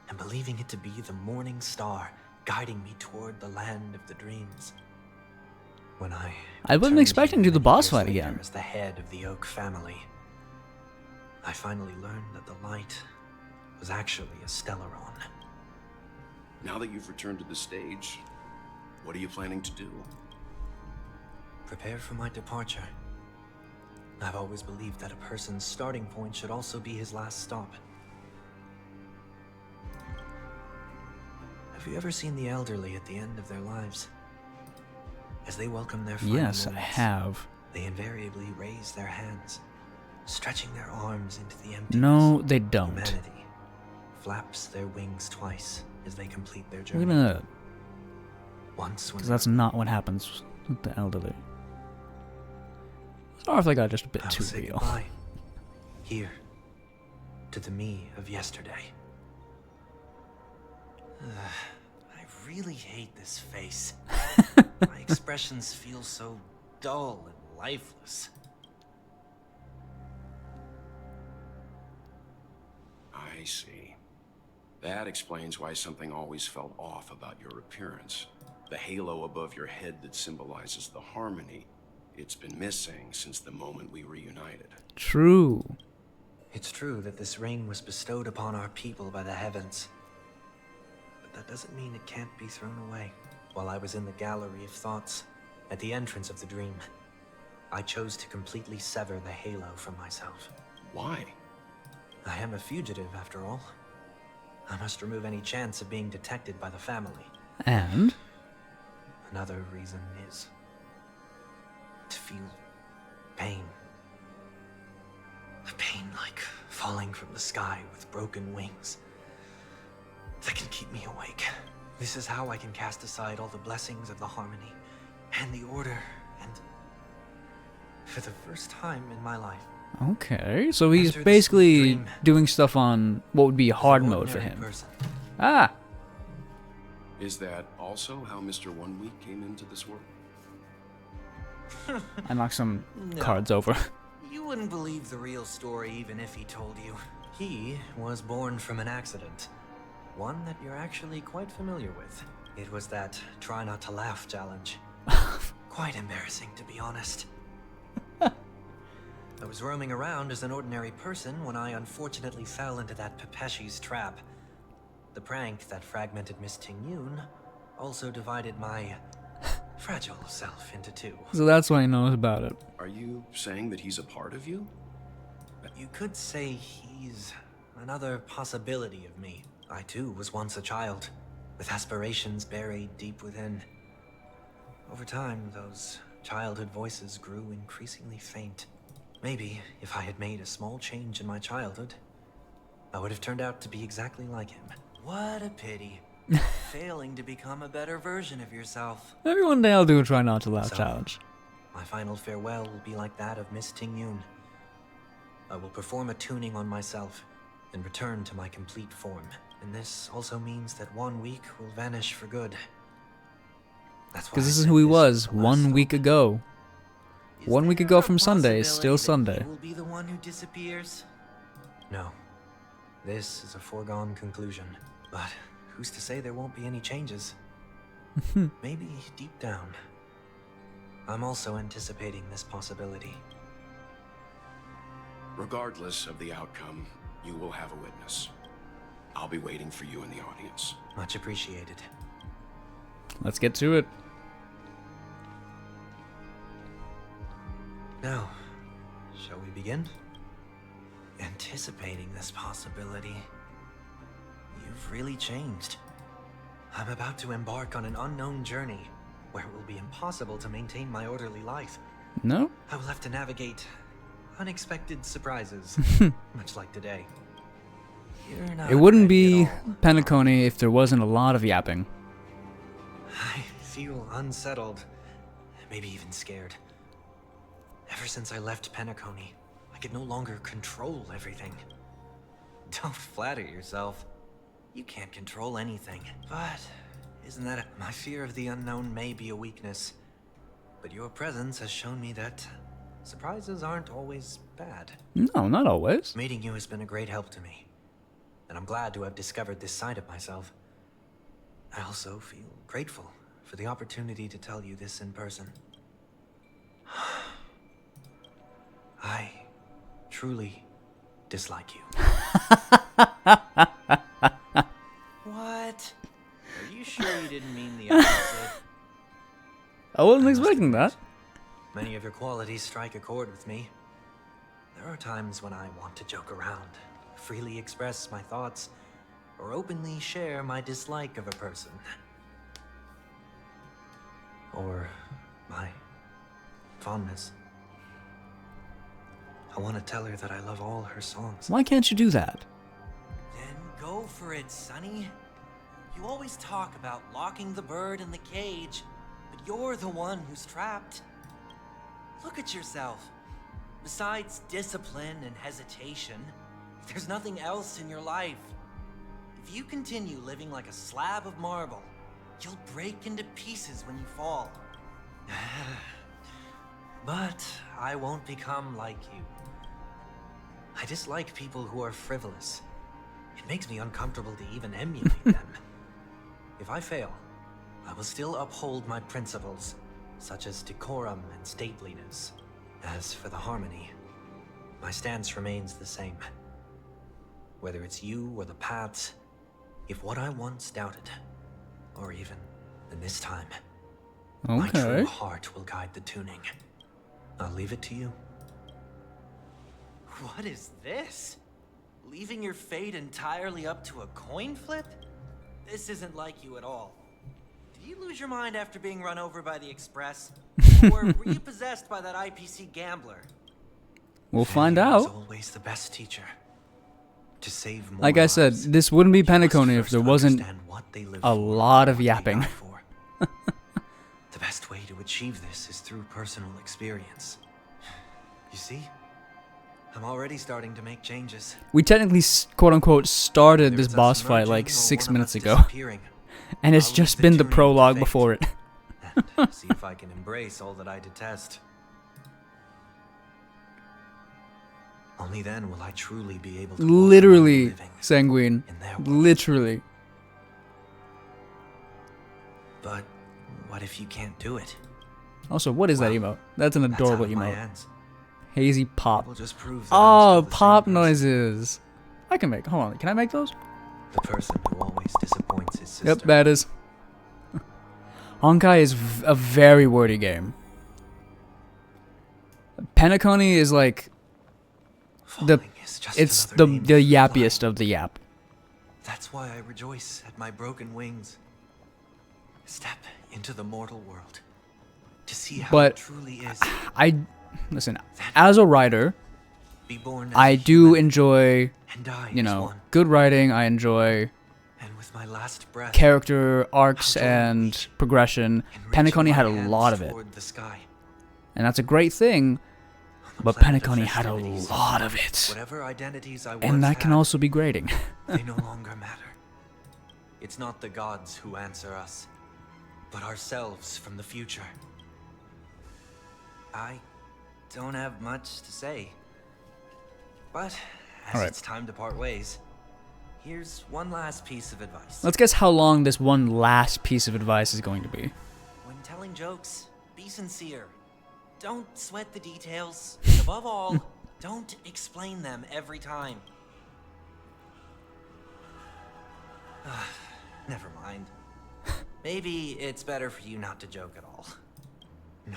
and believing it to be the morning star guiding me toward the land of the dreams. When I wasn't expecting to do the boss fight again. As the head of the Oak family, I finally learned that the light was actually a Stellaron. Now that you've returned to the stage, what are you planning to do? Prepare for my departure. I've always believed that a person's starting point should also be his last stop. Have you ever seen the elderly at the end of their lives? As they welcome their final Yes, I moments, have. they invariably raise their hands, stretching their arms into the emptiness. No, they don't. Humanity flaps their wings twice as they complete their We're journey. gonna... Once when Because that's not what happens with the elderly. Or if they got just a bit I'll too say real. goodbye. Here, to the me of yesterday. I really hate this face. My expressions feel so dull and lifeless. I see. That explains why something always felt off about your appearance. The halo above your head that symbolizes the harmony. It's been missing since the moment we reunited. True. It's true that this ring was bestowed upon our people by the heavens. But that doesn't mean it can't be thrown away. While I was in the gallery of thoughts, at the entrance of the dream, I chose to completely sever the halo from myself. Why? I am a fugitive, after all. I must remove any chance of being detected by the family. And? Another reason is to feel pain. A pain like falling from the sky with broken wings that can keep me awake. This is how I can cast aside all the blessings of the harmony and the order, and for the first time in my life. Okay, so he's Enter this basically dream doing stuff on what would be hard an mode for ordinary him. person. Ah! Is that also how Mr. 1 Week came into this world? I knocked some No. cards over. You wouldn't believe the real story even if he told you. He was born from an accident. One that you're actually quite familiar with. It was that try not to laugh challenge. Quite embarrassing, to be honest. I was roaming around as an ordinary person when I unfortunately fell into that Pepeshi's trap. The prank that fragmented Miss Ting-Yun also divided my fragile self into two. So that's why he knows about it. Are you saying that he's a part of you? You could say he's another possibility of me. I too was once a child, with aspirations buried deep within. Over time, those childhood voices grew increasingly faint. Maybe if I had made a small change in my childhood, I would have turned out to be exactly like him. What a pity. Failing to become a better version of yourself. Maybe one day I'll do a try not to laugh So, challenge. My final farewell will be like that of Miss Ting-Yun. I will perform a tuning on myself and return to my complete form. And this also means that 1 week will vanish for good. That's why Because this I is said who he this was the last 1 week ago. 1 week ago from Sunday is still Sunday. He will be the one who disappears? No. This is a foregone conclusion. But who's to say there won't be any changes? Maybe deep down, I'm also anticipating this possibility. Regardless of the outcome, you will have a witness. I'll be waiting for you in the audience. Much appreciated. Let's get to it. Now, shall we begin? Anticipating this possibility. You've really changed. I'm about to embark on an unknown journey where it will be impossible to maintain my orderly life. No? I will have to navigate unexpected surprises, much like today. You're not It wouldn't ready be at all. Penacony if there wasn't a lot of yapping. I feel unsettled, maybe even scared. Ever since I left Penacony, I could no longer control everything. Don't flatter yourself. You can't control anything. But isn't that my fear of the unknown may be a weakness. But your presence has shown me that surprises aren't always bad. No, not always. Meeting you has been a great help to me. And I'm glad to have discovered this side of myself. I also feel grateful for the opportunity to tell you this in person. I truly dislike you. What? Are you sure you didn't mean the opposite? I wasn't expecting that. Many of your qualities strike a chord with me. There are times when I want to joke around, freely express my thoughts, or openly share my dislike of a person. Or my fondness. I want to tell her that I love all her songs. Why can't you do that? Then go for it, Sonny. You always talk about locking the bird in the cage, but you're the one who's trapped. Look at yourself. Besides discipline and hesitation, there's nothing else in your life. If you continue living like a slab of marble, you'll break into pieces when you fall. But I won't become like you. I dislike people who are frivolous. It makes me uncomfortable to even emulate them. If I fail, I will still uphold my principles, such as decorum and stateliness. As for the harmony, my stance remains the same. Whether it's you or the paths, if what I once doubted, or even in this time, my true heart will guide the tuning. I'll leave it to you. What is this? Leaving your fate entirely up to a coin flip? This isn't like you at all. Did you lose your mind after being run over by the Express? Or were you possessed by that IPC gambler? We'll find Failure is out. always the best teacher. To save more Like I said, lives, this wouldn't be you must Penacony if first there wasn't understand what they live a for lot of and what they yapping. die for. The best way to achieve this is through personal experience. You see? I'm already starting to make changes. We technically, quote-unquote, started Whether this it's boss us fight merging like or 6 one of minutes us ago. disappearing, And it's I'll just leave been the tuning to prologue fate before it. and see if I can embrace all that I detest. Only then will I truly be able to walk among the Literally, living. Sanguine. in their world. Literally. But what if you can't do it? Also, what is that emote? That's an That's out adorable of my emote. hands. Hazy pop. Will just prove that I'm Oh, still the same pop person. noises. I can make. Hold on. Can I make those? The person who always disappoints his sister. Yep, that is. Honkai is a very wordy game. Penacony is like Falling is just it's another the name the for yappiest flying. of the yap. That's why I rejoice at my broken wings. Step into the mortal world. To see how But it truly is. listen, as a writer, Be born as I a do human enjoy, and die you as know, one. good writing. I enjoy And with my last breath, character arcs and progression. Penacony had a lot of it, toward the sky. and that's a great thing. But planet of Penacony had a festivities, lot of it, Whatever identities I once and that can had, also be grating. they no longer matter. It's not the gods who answer us, but ourselves from the future. I don't have much to say. But as All right. it's time to part ways, here's one last piece of advice. Let's guess how long this one last piece of advice is going to be. When telling jokes, be sincere. Don't sweat the details. Above all, don't explain them every time. Never mind. Maybe it's better for you not to joke at all.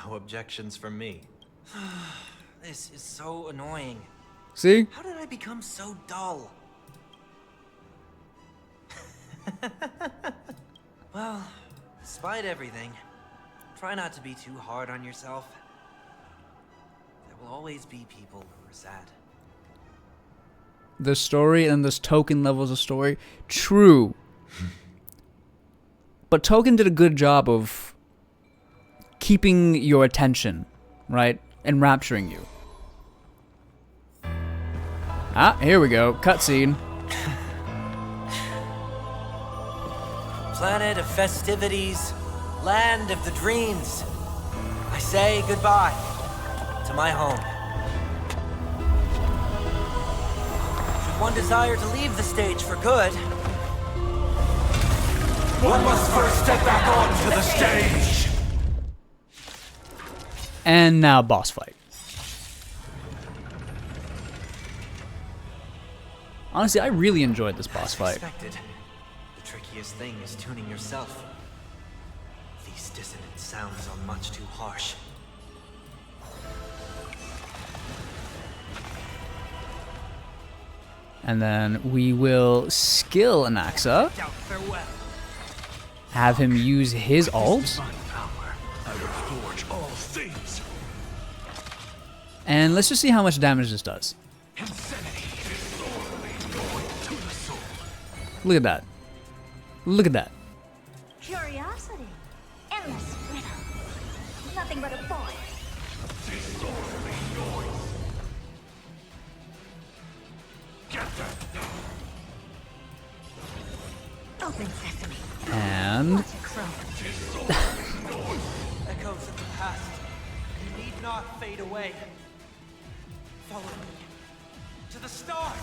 No objections from me. This is so annoying. See? How did I become so dull? Well, despite everything, try not to be too hard on yourself. There will always be people who are sad. The story and there's Token levels of story. True. But Token did a good job of keeping your attention, right? Enrapturing you. Ah, here we go. Cutscene. Planet of festivities, land of the dreams. I say goodbye to my home. Should one desire to leave the stage for good, One must first step back onto the stage. And now boss fight. Honestly, I really enjoyed this boss fight. expected. The trickiest thing is tuning yourself. These dissonant sounds are much too harsh. And then we will skill Anaxa. Farewell. Have him use his ult. I will forge all things. And let's just see how much damage this does. Look at that. Look at that. Curiosity. Endless riddle. Nothing but a boy. Open sesame. And Watch it crow. Echoes of the past. You need not fade away. Follow me to the start.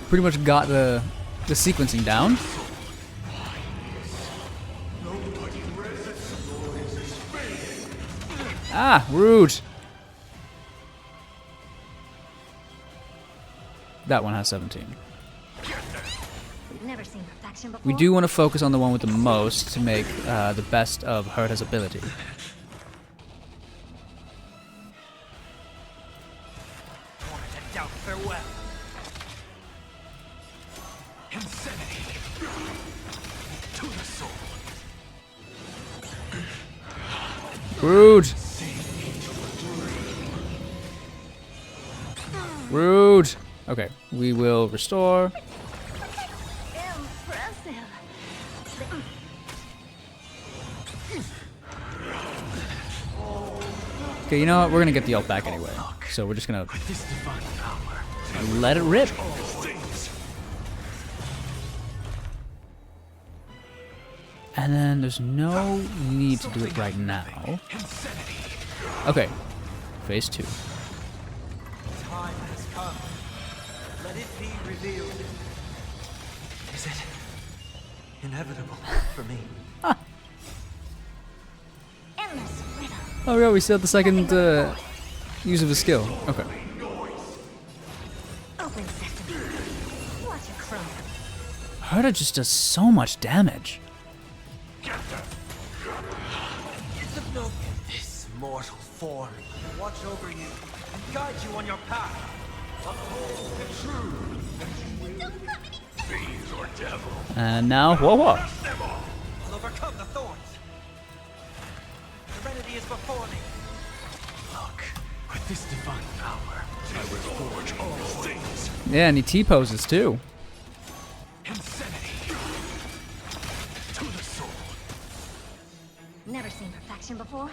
pretty much got the sequencing down. Ah, rude. That one has 17. We've never seen perfection before. We do want to focus on the one with the most to make the best of Herta's ability. Farewell. Insanity to the soul. Rude. Rude. Okay, we will restore. Impressive. Okay, you know what? We're gonna get the ult back anyway. So we're just gonna let it rip. And then there's no need to do it right now. Okay, phase 2. Time has come. Let it be revealed. Is it inevitable for me? Endless riddle. Oh yeah, we still have the second use of the skill. Okay. Open sesame. Watch it crow. Herta just does so much damage. It's of no this mortal form. Watch over you and guide you on your path. Uphold the truth that you will. Fiends or devil. And now, whoa, whoa. All of Yeah, and he T-poses too. Never seen perfection before.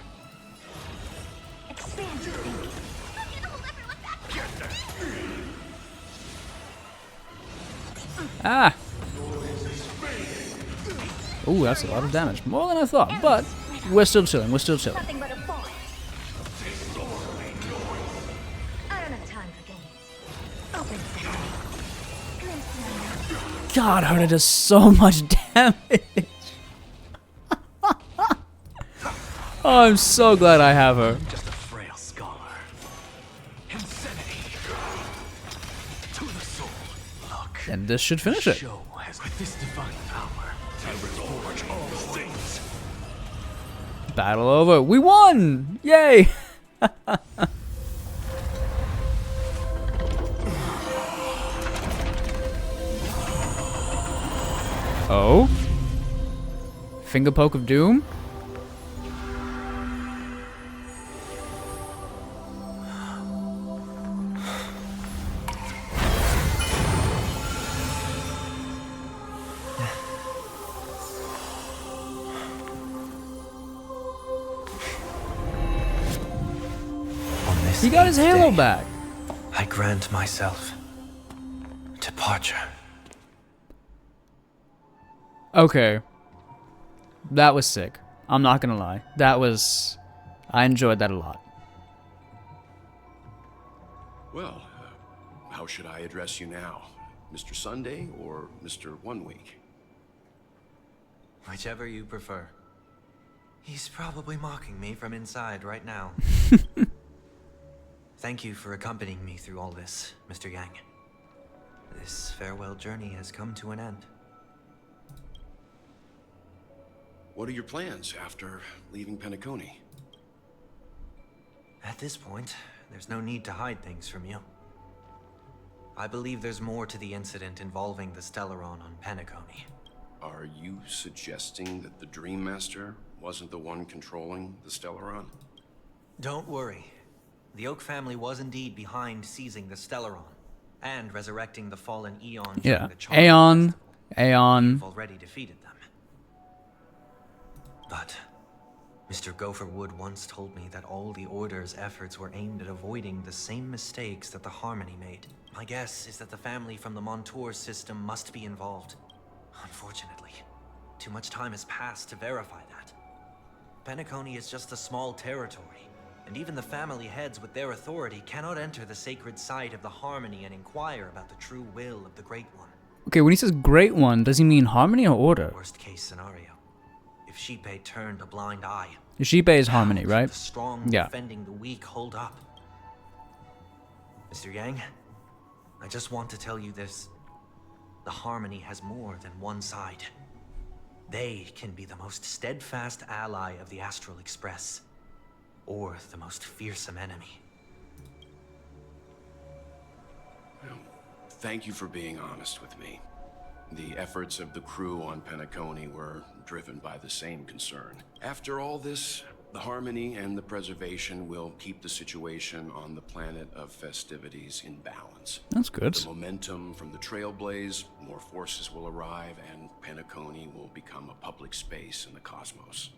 Expand your thinking. Ah! Ooh, that's a lot of damage. More than I thought, but we're still chilling. We're still chilling. Nothing but a boy. I don't have time for games. Open sesame. God, Hoda does so much damage. Oh, I'm so glad I have her. Just a frail scholar. Insanity. To the soul. Look. And this should finish it. Show has with this divine power. I will forge all things. Battle over. We won! Yay! Oh? Finger poke of doom? He got his halo back. I grant myself departure. Okay. That was sick. I'm not gonna lie. I enjoyed that a lot. Well, how should I address you now? Mr. Sunday or Mr. 1 Week? Whichever you prefer. He's probably mocking me from inside right now. Thank you for accompanying me through all this, Mr. Yang. This farewell journey has come to an end. What are your plans after leaving Penacony? At this point, there's no need to hide things from you. I believe there's more to the incident involving the Stellaron on Penacony. Are you suggesting that the Dream Master wasn't the one controlling the Stellaron? Don't worry. The Oak family was indeed behind seizing the Stellaron and resurrecting the fallen Aeon during the Charm Aeon. Festival. Aeon. You've already defeated them. But Mr. Gopherwood once told me that all the Order's efforts were aimed at avoiding the same mistakes that the Harmony made. My guess is that the family from the Montour system must be involved. Unfortunately, too much time has passed to verify that. Penacony is just a small territory, and even the family heads with their authority cannot enter the sacred site of the Harmony and inquire about the true will of the Great One. Okay, when he says Great One, does he mean Harmony or Order? Worst case scenario. If Xipe turned a blind eye. Xipe is Harmony, right? The strong Yeah. defending the weak hold up. Mr. Yang, I just want to tell you this. The Harmony has more than one side. They can be the most steadfast ally of the Astral Express, or the most fearsome enemy. Well, thank you for being honest with me. The efforts of the crew on Penacony were driven by the same concern. After all this, the Harmony and the Preservation will keep the situation on the planet of festivities in balance. That's good. The momentum from the Trailblaze, more forces will arrive, and Penacony will become a public space in the cosmos.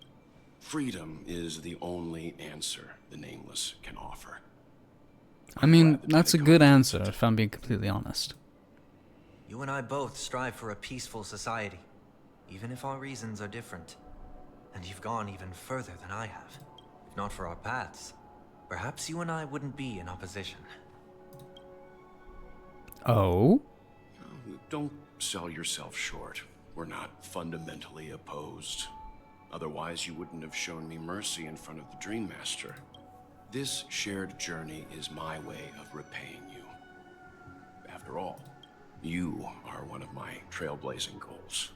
Freedom is the only answer the Nameless can offer. I mean, that's a good answer, if I'm being completely honest. You and I both strive for a peaceful society, even if our reasons are different. And you've gone even further than I have. If not for our paths, perhaps you and I wouldn't be in opposition. Oh? Don't sell yourself short. We're not fundamentally opposed. Otherwise, you wouldn't have shown me mercy in front of the Dream Master. This shared journey is my way of repaying you. After all, you are one of my trailblazing goals.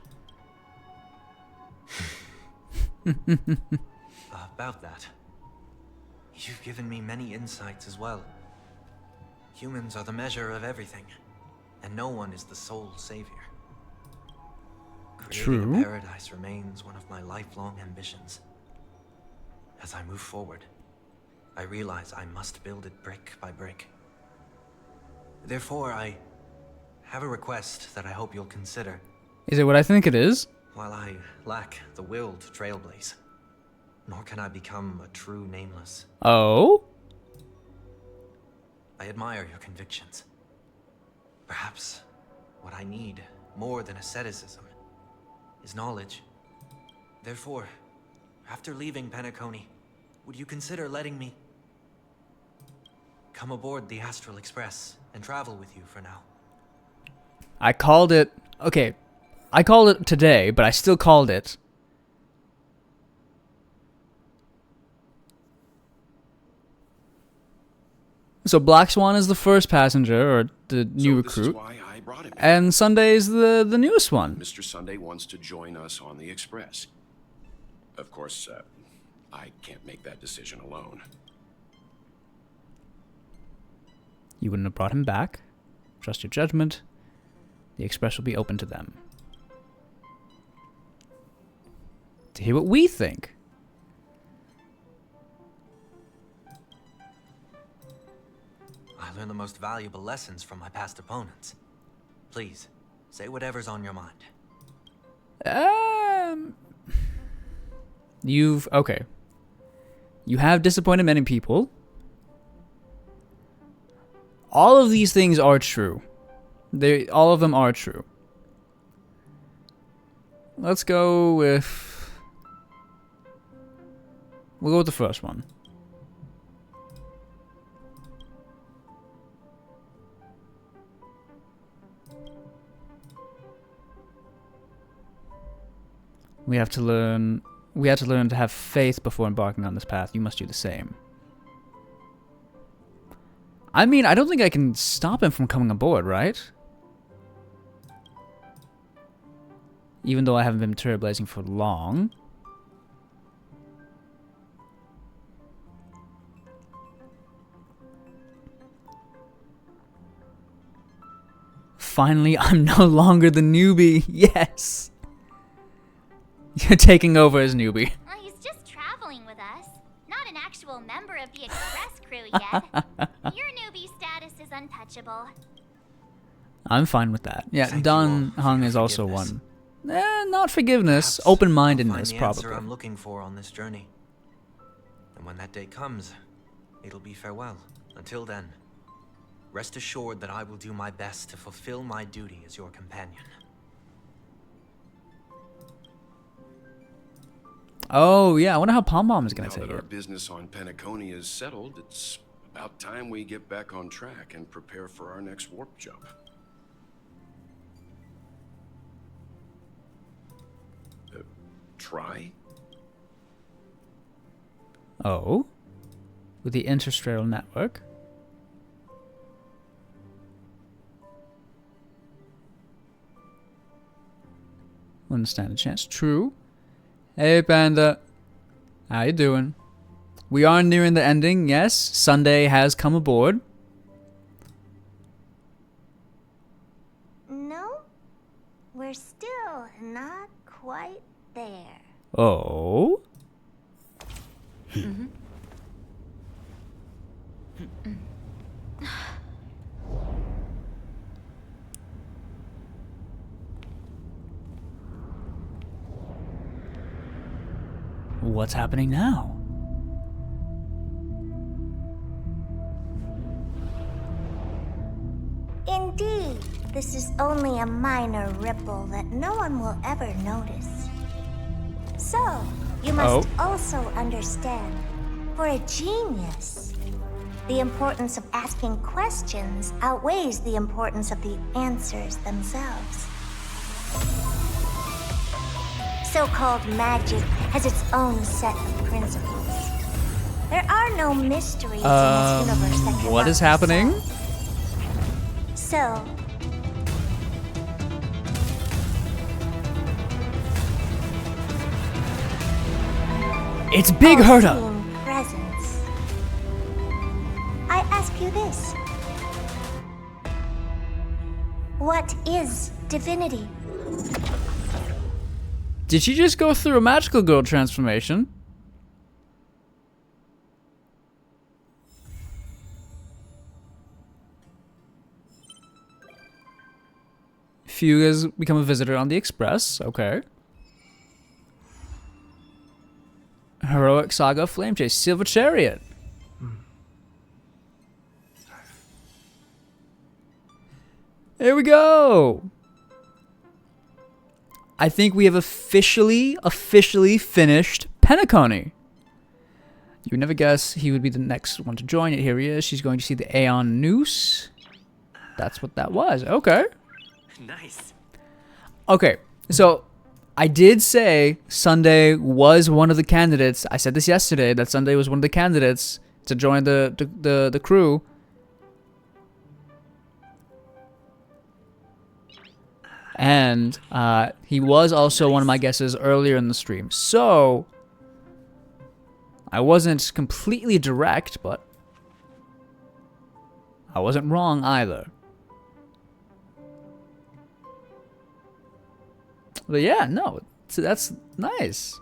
About that, you've given me many insights as well. Humans are the measure of everything, and no one is the sole savior. Creating a paradise remains one of my lifelong ambitions. As I move forward, I realize I must build it brick by brick. Therefore, I have a request that I hope you'll consider. Is it what I think it is? While I lack the will to trailblaze, nor can I become a true nameless. Oh? I admire your convictions. Perhaps what I need more than asceticism is knowledge. Therefore, after leaving Penacony, would you consider letting me come aboard the Astral Express and travel with you for now? I called it... Okay. I called it today, but I still called it. So Black Swan is the first passenger, or the new recruit. This is why I brought him here. And Sunday is the newest one. Mr. Sunday wants to join us on the Express. Of course, I can't make that decision alone. You wouldn't have brought him back. Trust your judgment. The Express will be open to them. To hear what we think. I learned the most valuable lessons from my past opponents. Please, say whatever's on your mind. Okay. You have disappointed many people. All of these things are true. All of them are true. Let's go with... We'll go with the first one. We have to learn to have faith before embarking on this path. You must do the same. I mean, I don't think I can stop him from coming aboard, right? Even though I haven't been trailblazing for long. Finally, I'm no longer the newbie. Yes! You're taking over as newbie. Well, he's just traveling with us. Not an actual member of the Express crew yet. Your newbie status is untouchable. I'm fine with that. Yeah, Thank Don you all Hung for is also forgiveness. one. Not forgiveness, Perhaps I'll open-mindedness, find the answer probably. I'm looking for on this journey. And when that day comes, it'll be farewell. Until then, rest assured that I will do my best to fulfill my duty as your companion. Oh, yeah, I wonder how Pom Pom is going Now to take that our it. business on Penacony is settled, it's about time we get back on track and prepare for our next warp jump. Try? Oh? With the interstellar network? Wouldn't stand a chance. True. Hey, Panda. How you doing? We are nearing the ending, yes. Sunday has come aboard. No, we're still not quite there. Oh? What's happening now? Indeed, this is only a minor ripple that no one will ever notice. So, you must also understand, for a genius, the importance of asking questions outweighs the importance of the answers themselves. So-called magic has its own set of principles. There are no mysteries in this universe that cannot What is be happening? solved. So, It's Big Herda! all-seeing presence. I ask you this. What is divinity? Did she just go through a magical girl transformation? Fugue has become a visitor on the Express. Okay. Heroic Saga of Flame Chase. Silver Chariot. Here we go. I think we have officially finished Penacony. You would never guess he would be the next one to join it. Here he is. She's going to see the Aeon Noose. That's what that was. Okay. Nice. Okay, so I did say Sunday was one of the candidates. I said this yesterday, that Sunday was one of the candidates to join the crew. And he was also one of my guesses earlier in the stream. So I wasn't completely direct, but I wasn't wrong either. But yeah, no, that's nice.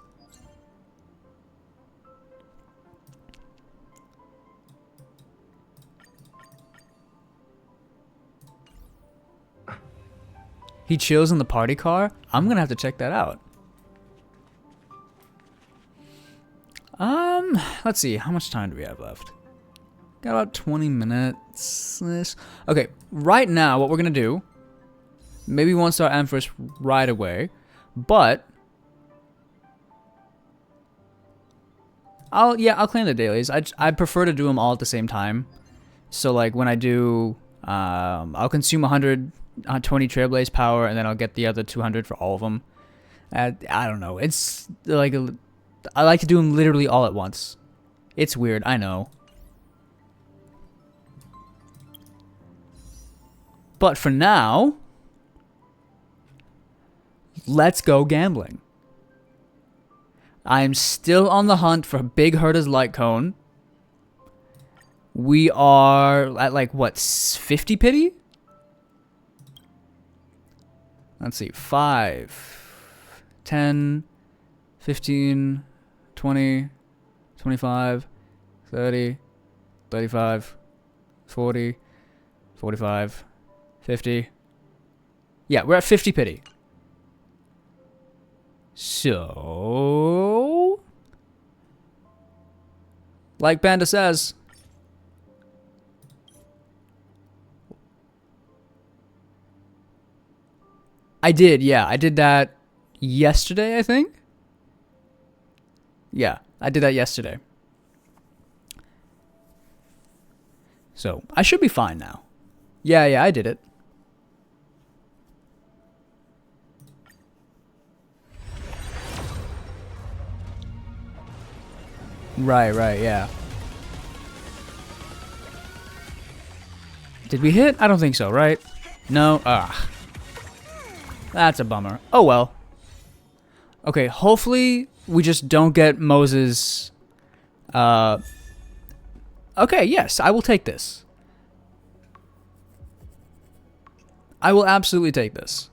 He chills in the party car? I'm gonna have to check that out. Let's see, how much time do we have left? Got about 20 minutes. Okay, right now, what we're gonna do, maybe we won't start Amethyst right away, but I'll claim the dailies. I prefer to do them all at the same time. So like when I do, I'll consume 120 Trailblaze power, and then I'll get the other 200 for all of them. I don't know. It's like I like to do them literally all at once. It's weird, I know. But for now, let's go gambling. I'm still on the hunt for Big Herta's Light Cone. We are at like, what, 50 pity? Let's see, 5, 10, 15, 20, 25, 30, 35, 40, 45, 50. Yeah, we're at 50 pity. So, like Panda says, I did that yesterday, I think. Yeah, I did that yesterday. So, I should be fine now. Yeah, I did it. Right, yeah. Did we hit? I don't think so, right? No? Ah. That's a bummer. Oh well. Okay, hopefully we just don't get Moses. Okay, yes, I will take this. I will absolutely take this.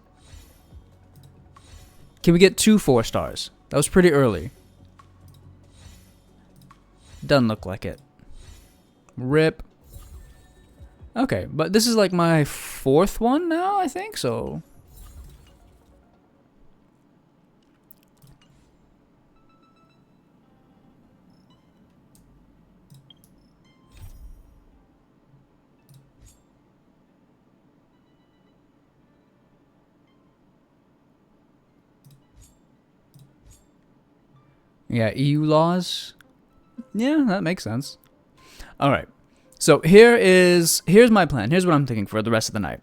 Can we get 2 4 stars? That was pretty early. Doesn't look like it. Rip. Okay, but this is like my 4th one now, I think, so. Yeah, EU laws. Yeah, that makes sense. All right. So here's my plan. Here's what I'm thinking for the rest of the night.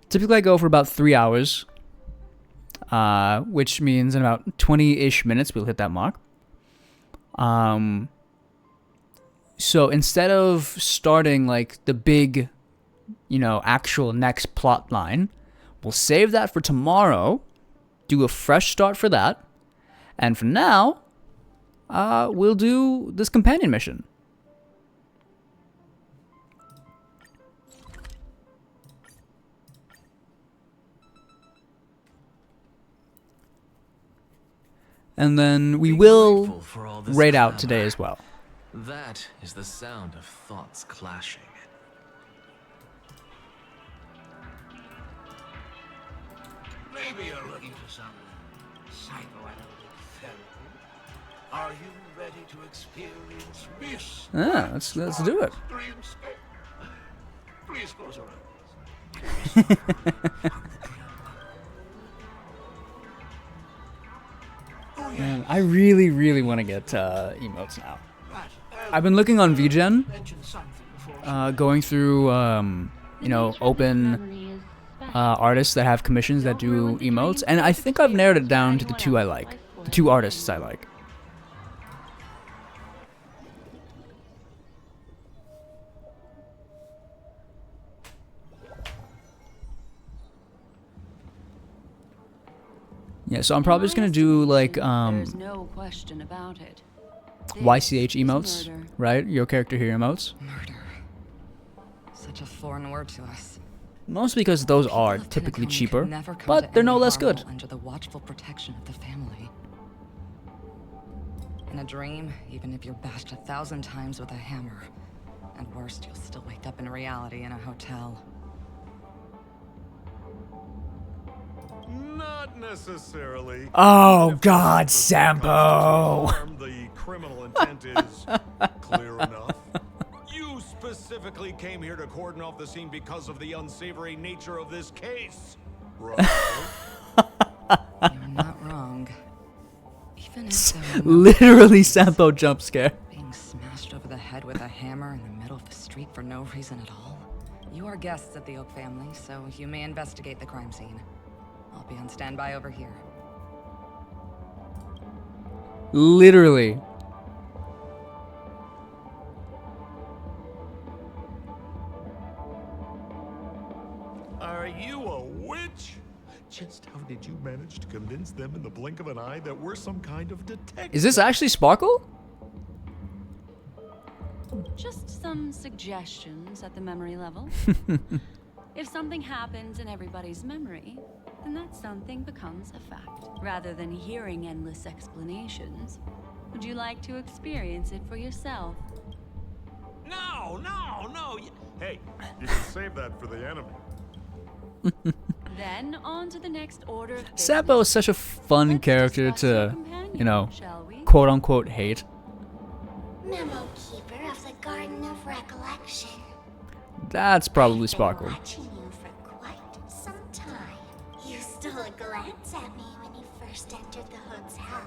Typically I go for about 3 hours, which means in about 20-ish minutes we'll hit that mark. So instead of starting like the big, actual next plot line, we'll save that for tomorrow, do a fresh start for that, and for now, we'll do this companion mission. And then we will raid out today as well. That is the sound of thoughts clashing. Maybe you're looking for some psychoanalytic therapy. Are you ready to experience this? Yeah, let's do it. Dreamscape? Please close your eyes. Man, I really, really want to get emotes now. I've been looking on VGen, going through, you know, open artists that have commissions that do emotes, and I think I've narrowed it down to the two I like, the two artists I like. Yeah, so I'm probably just gonna do like There's no question about it. YCH emotes, right? Your character here emotes. Murder. Such a foreign word to us. Mostly because those are typically cheaper, Never come but to they're no any less harm good. under the watchful protection of the family. In a dream, even if you're bashed 1,000 times with a hammer, and worst, you'll still wake up in reality in a hotel. Not necessarily. Oh God, Sampo! The criminal intent is clear enough. You specifically came here to cordon off the scene because of the unsavory nature of this case, right? You're not wrong. Even if there were no Literally Sampo jump scare. being smashed over the head with a hammer in the middle of the street for no reason at all. You are guests of the Oak family, so you may investigate the crime scene. I'll be on standby over here. Literally. Are you a witch? Just how did you manage to convince them in the blink of an eye that we're some kind of detective? Is this actually Sparkle? Just some suggestions at the memory level. If something happens in everybody's memory, then that something becomes a fact, rather than hearing endless explanations. Would you like to experience it for yourself? No, no, no. Hey, you can save that for the enemy. Then on to the next order of business. Sampo is such a fun character to, you know, quote unquote hate. Memo keeper of the Garden of Recollection. That's probably Sparkle. Watching you for quite some time. You stole a glance at me when you first entered the hotel.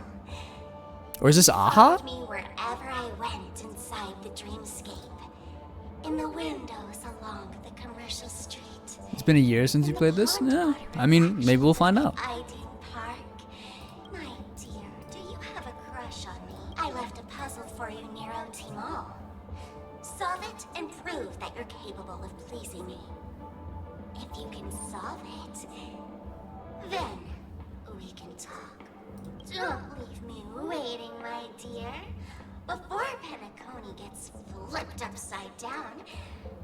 Or is this Aha? Followed me wherever I went inside the dreamscape. In the windows along the commercial street. It's been a year since you played this? Yeah. I mean, maybe we'll find out. Ideal Park. My dear, do you have a crush on me? I left a puzzle for you near OT Mall. Solve it and prove that you're capable of pleasing me. If you can solve it, then we can talk. Don't leave me waiting, my dear. Before Penacony gets flipped upside down,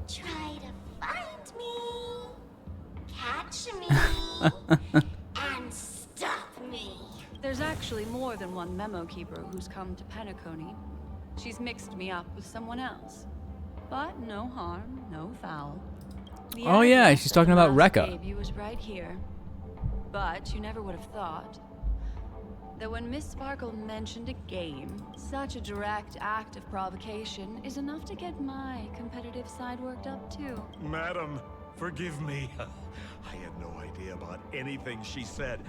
try to find me, catch me, and stop me. There's actually more than one memo keeper who's come to Penacony. She's mixed me up with someone else. But no harm, no foul. The Oh yeah, address she's of talking the about last Rekka. baby was right here. But you never would have thought that when Miss Sparkle mentioned a game, such a direct act of provocation is enough to get my competitive side worked up too. Madam, forgive me. I had no idea about anything she said.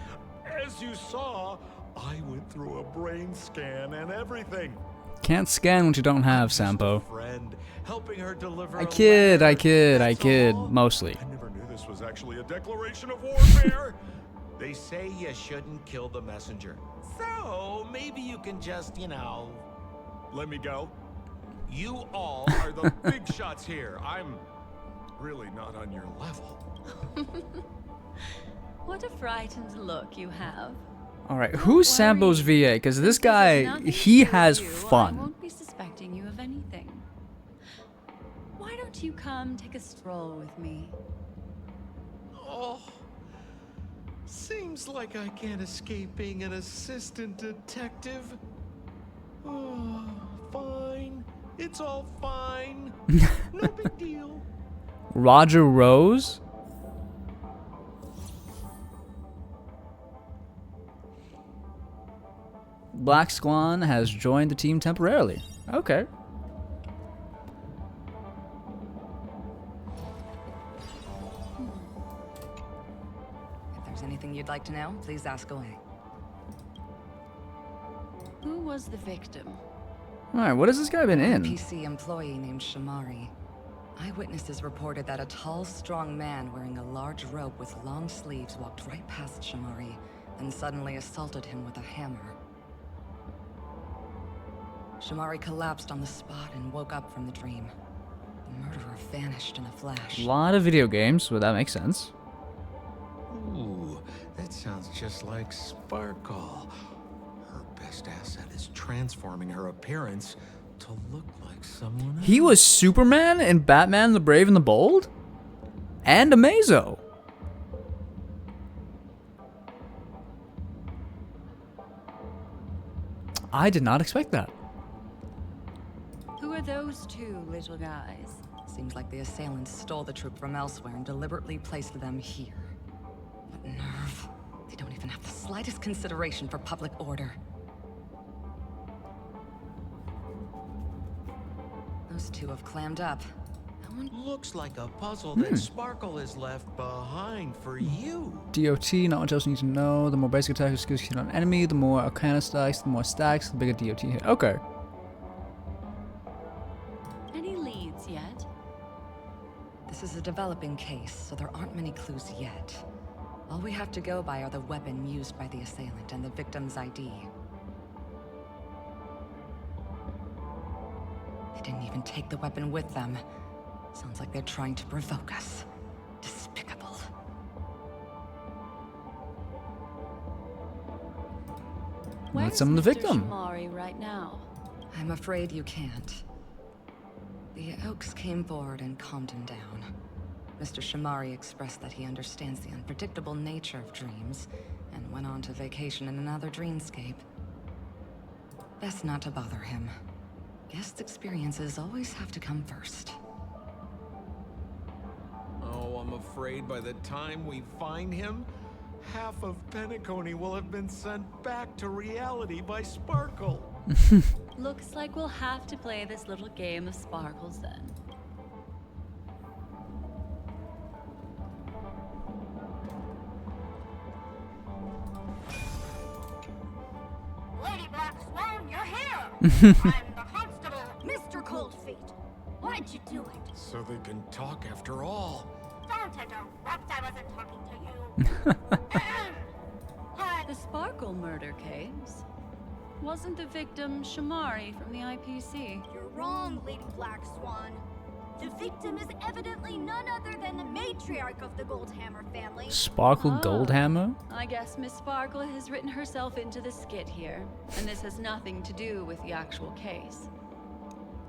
As you saw, I went through a brain scan and everything. Can't scan what you don't have, Sampo. Friend, helping her deliver I kid, mostly. I never knew this was actually a declaration of warfare. They say you shouldn't kill the messenger. So maybe you can just, you know, let me go. You all are the big shots here. I'm really not on your level. What a frightened look you have. Alright, who's Sampo's VA? Because this guy, he has I fun. won't be suspecting you of anything. Why don't you come take a stroll with me? Oh, seems like I can't escape being an assistant detective. Oh, fine. It's all fine. No big deal. Roger Rose? Black Swan has joined the team temporarily. Okay. If there's anything you'd like to know, please ask away. Who was the victim? Alright, what has this guy been in? NPC employee named Shamari. Eyewitnesses reported that a tall, strong man wearing a large robe with long sleeves walked right past Shamari, then suddenly assaulted him with a hammer. Shamari collapsed on the spot and woke up from the dream. The murderer vanished in a flash. A lot of video games, well, that makes sense. Ooh, that sounds just like Sparkle. Her best asset is transforming her appearance to look like someone else. He was Superman in Batman the Brave and the Bold? And Amazo. I did not expect that. Who are those two little guys? Seems like the assailants stole the troop from elsewhere and deliberately placed them here. What nerve. They don't even have the slightest consideration for public order. Those two have clammed up. No one... Looks like a puzzle that Sparkle has left behind for you. DOT, not much else you need to know. The more basic attack skills you hit on enemy, the more Arcana stacks, the more stacks, the bigger DOT hit. Okay. Any leads yet? This is a developing case, so there aren't many clues yet. All we have to go by are the weapon used by the assailant and the victim's ID. They didn't even take the weapon with them. Sounds like they're trying to provoke us. Despicable. Let's summon the victim. Shamari right now? I'm afraid you can't. The Oaks came forward and calmed him down. Mr. Shamari expressed that he understands the unpredictable nature of dreams, and went on to vacation in another dreamscape. Best not to bother him. Guest experiences always have to come first. Oh, I'm afraid by the time we find him, half of Penacony will have been sent back to reality by Sparkle. Looks like we'll have to play this little game of sparkles then. Lady Black Swan, you're here! I'm the constable, Mr. Coldfeet. Why'd you do it? So they can talk after all. Don't interrupt, I wasn't talking to you. The Sparkle murder case? Wasn't the victim Shamari from the IPC? You're wrong, Lady Black Swan. The victim is evidently none other than the matriarch of the Goldhammer family. Sparkle Goldhammer? I guess Miss Sparkle has written herself into the skit here, and this has nothing to do with the actual case.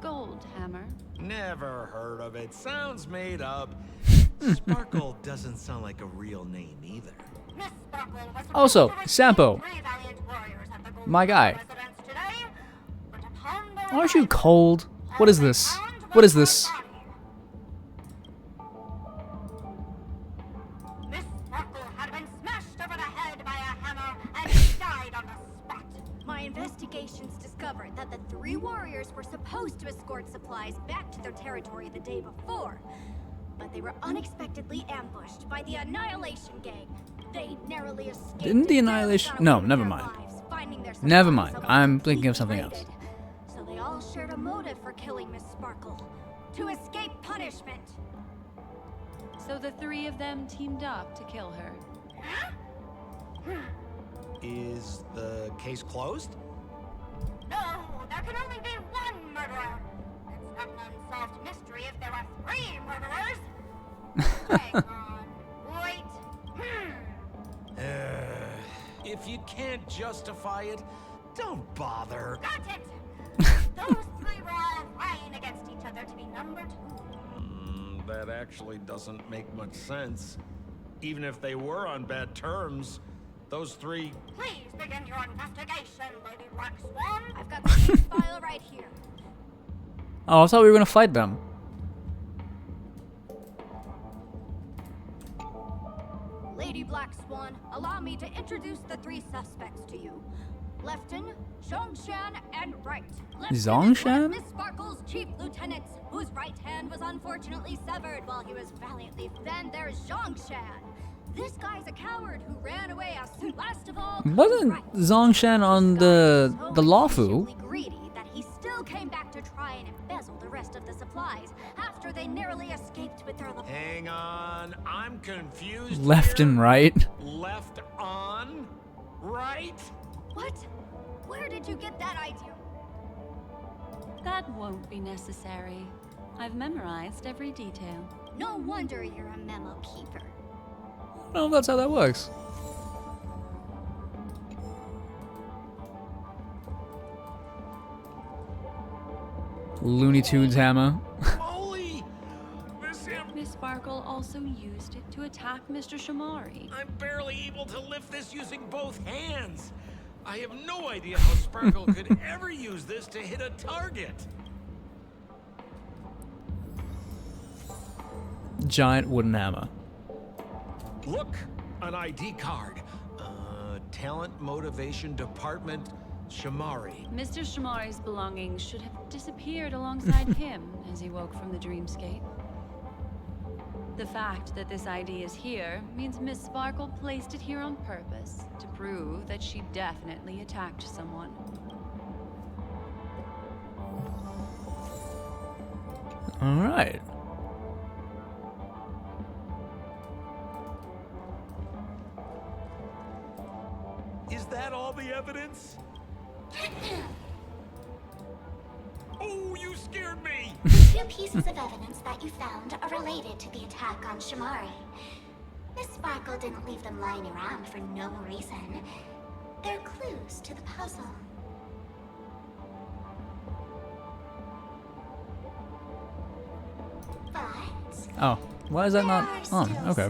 Goldhammer? Never heard of it. Sounds made up. Sparkle doesn't sound like a real name either. Miss Sparkle was Also, Sampo. 3 valiant warriors at the Gold My guy. residence today, but upon their Aren't you cold? What is this? What is this? Miss Sparkle had been smashed over the head by a hammer and died on the spot. My investigations discovered that the 3 warriors were supposed to escort supplies back to their territory the day before, but they were unexpectedly ambushed by the Annihilation Gang. They narrowly escaped. Didn't the Annihilation... No, never mind. Never mind. I'm thinking of something else. So they all shared a motive for killing Miss Sparkle. To escape punishment. So the 3 of them teamed up to kill her. Is the case closed? No, there can only be one murderer. It's not an unsolved mystery if there are 3 murderers. Hang on. Wait. If you can't justify it, don't bother. Got it! Those 3 were all vying against each other to be number 2. That actually doesn't make much sense. Even if they were on bad terms, those 3... Please begin your investigation, Lady Black Swan. I've got the case file right here. Oh, I thought we were gonna fight them. Lady Black Swan, allow me to introduce the 3 suspects to you. Lefton, Zhongshan, and Wright. Zhongshan? Miss Sparkle's chief lieutenants, whose right hand was unfortunately severed while he was valiantly. Then there's Zhongshan. This guy's a coward who ran away as soon last of all. Wasn't Zhongshan on the Lawfu? Greedy that he still came back to try and embezzle the rest of the supplies after they narrowly escaped with their. Hang on, I'm confused. Left and right. Left on, right? What? Where did you get that idea? That won't be necessary. I've memorized every detail. No wonder you're a memo keeper. I don't know if that's how that works. Looney Tunes hammer. Miss Sparkle also used it to attack Mr. Shamari. I'm barely able to lift this using both hands. I have no idea how Sparkle could ever use this to hit a target. Giant wooden hammer. Look, an ID card. Talent Motivation Department, Shamari. Mr. Shamari's belongings should have disappeared alongside him as he woke from the dreamscape. The fact that this ID is here means Miss Sparkle placed it here on purpose to prove that she definitely attacked someone. All right. Is that all the evidence? Oh, you scared me! The two pieces of evidence that you found are related to the attack on Shamari. Miss Sparkle didn't leave them lying around for no reason. They're clues to the puzzle. But Oh, why is that not on? Okay.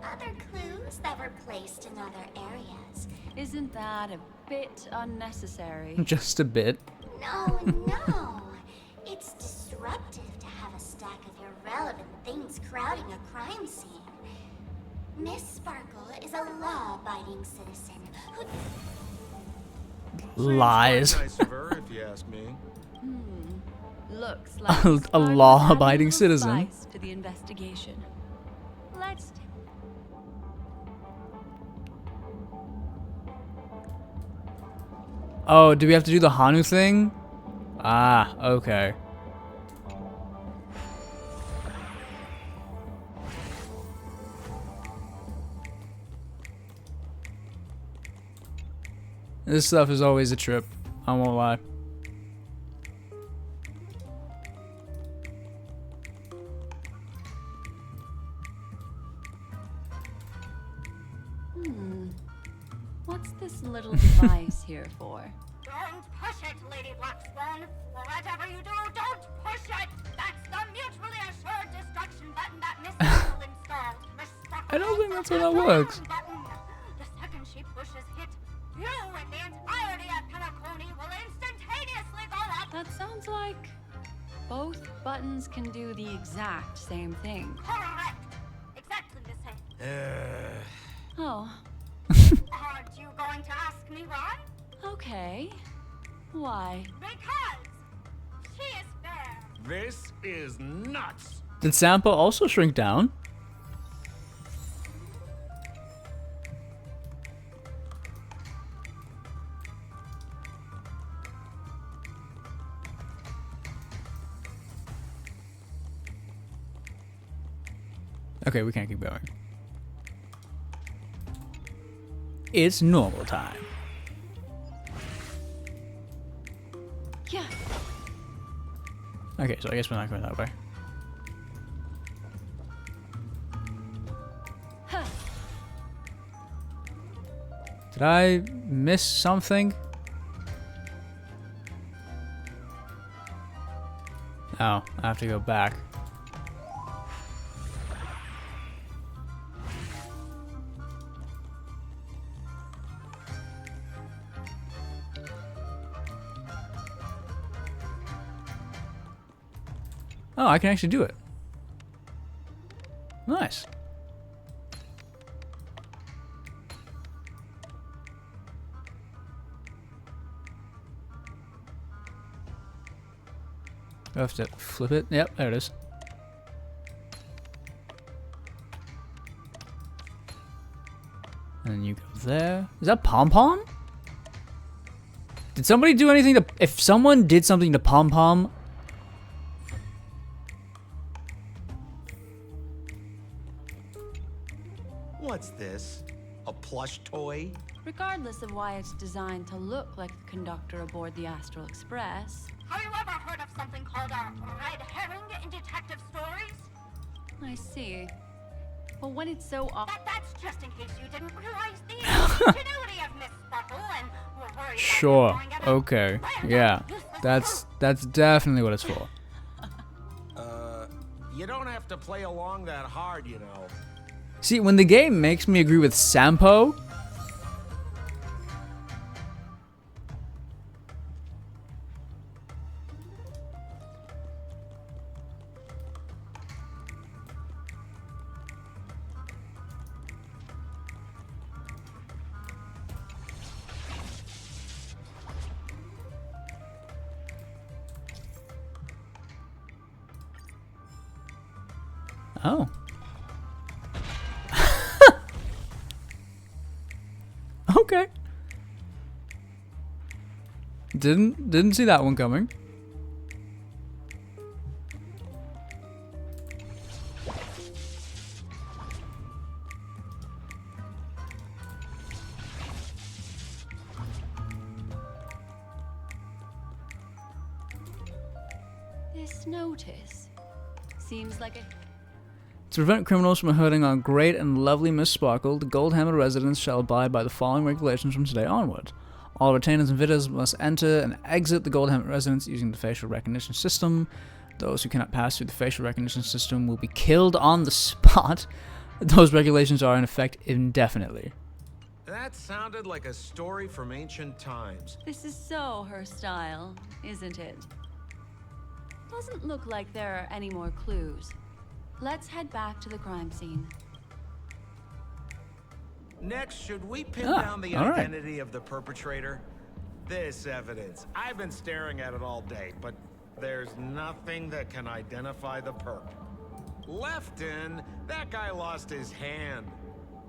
other clues that were placed in other areas. Isn't that a bit unnecessary? Just a bit. No, no. It's disruptive to have a stack of irrelevant things crowding a crime scene. Miss Sparkle is a law-abiding citizen who... Lies. Nice of her, if you ask me. Looks like A law-abiding citizen. to the investigation. Let's take Oh, do we have to do the Hanu thing? Ah, okay. This stuff is always a trip. I won't lie. What's this little device here for? Don't push it, Lady Black Swan. Whatever you do, don't push it. That's the mutually assured destruction button that Miss Sparkle installed. Miss Sparkle I don't think that's how that also works. has a button. The second she pushes it, you and the entirety of Penacony will instantaneously go up. That sounds like both buttons can do the exact same thing. Correct. Exactly the same. Oh, Aren't you going to ask me why? okay. Why? Because she is fair. This is nuts. Did Sampa also shrink down? Okay, we can't keep going. It's normal time. Yeah. Okay, so I guess we're not going that way. Huh. Did I miss something? Oh, I have to go back. Oh, I can actually do it. Nice. I have to flip it. Yep, there it is. And then you go there. Is that Pom Pom? Did somebody do anything to... If someone did something to Pom Pom... What's this? A plush toy? Regardless of why it's designed to look like the conductor aboard the Astral Express. Have you ever heard of something called a red herring in detective stories? I see. Well, when it's so That's just in case you didn't realize the ingenuity of Miss Sparkle and were worried Sure. about going Okay. Yeah. That's definitely what it's for. You don't have to play along that hard, you know. See, when the game makes me agree with Sampo... Oh. Okay. Didn't see that one coming. This notice seems like a... To prevent criminals from hurting our great and lovely Miss Sparkle, the Goldhammer residents shall abide by the following regulations from today onward. All retainers and visitors must enter and exit the Goldhammer residence using the facial recognition system. Those who cannot pass through the facial recognition system will be killed on the spot. Those regulations are in effect indefinitely. That sounded like a story from ancient times. This is so her style, isn't it? Doesn't look like there are any more clues. Let's head back to the crime scene. Next, should we pin Ah, down the all right. identity of the perpetrator? This evidence. I've been staring at it all day, but there's nothing that can identify the perp. Lefton, that guy lost his hand.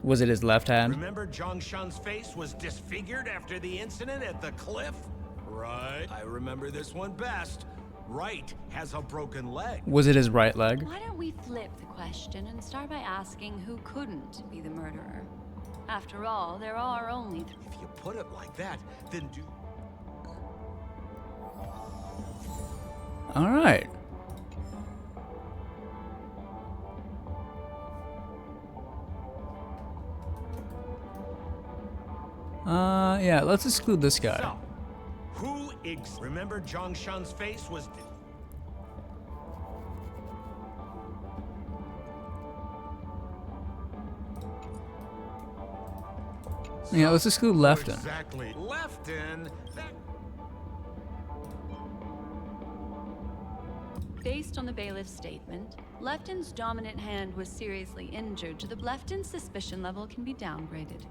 Was it his left hand? Remember Zhongshan's face was disfigured after the incident at the cliff? Right. I remember this one best. Right has a broken leg. Was it his right leg? Why don't we flip the question and start by asking who couldn't be the murderer? After all, there are only If you put it like that, then do... All right. Yeah, let's exclude this guy. So, who remember Zhongshan's face was... Yeah, let's exclude Lefton. Exactly. Lefton, that... Based on the bailiff's statement, Lefton's dominant hand was seriously injured to the Lefton's suspicion level can be downgraded.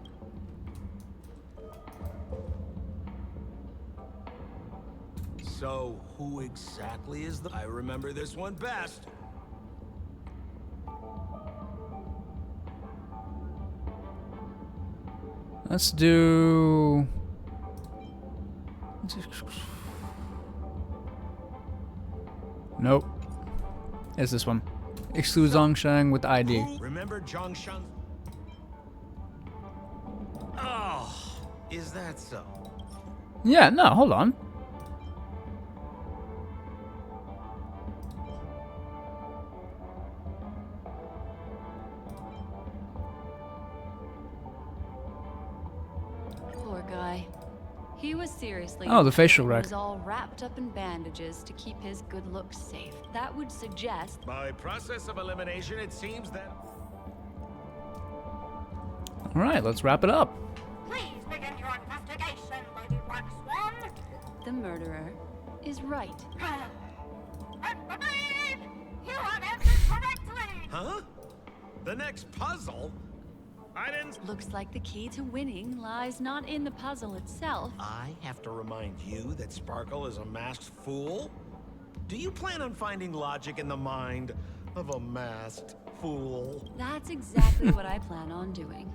So, who exactly is the... I remember this one best. Let's do... Nope. It's this one. Exclude Zhongshan with ID. Remember Zhongshan? Oh, is that so? Yeah, no, hold on. Poor guy. He was seriously Oh, the facial injured and wreck. was all wrapped up in bandages to keep his good looks safe. That would suggest... By process of elimination, it seems that... All right, let's wrap it up. Please begin your investigation, Lady Black Swan. The murderer is right. I believe you have answered correctly. Huh? The next puzzle? I didn't... Looks like the key to winning lies not in the puzzle itself. I have to remind you that Sparkle is a masked fool? Do you plan on finding logic in the mind of a masked fool? That's exactly what I plan on doing.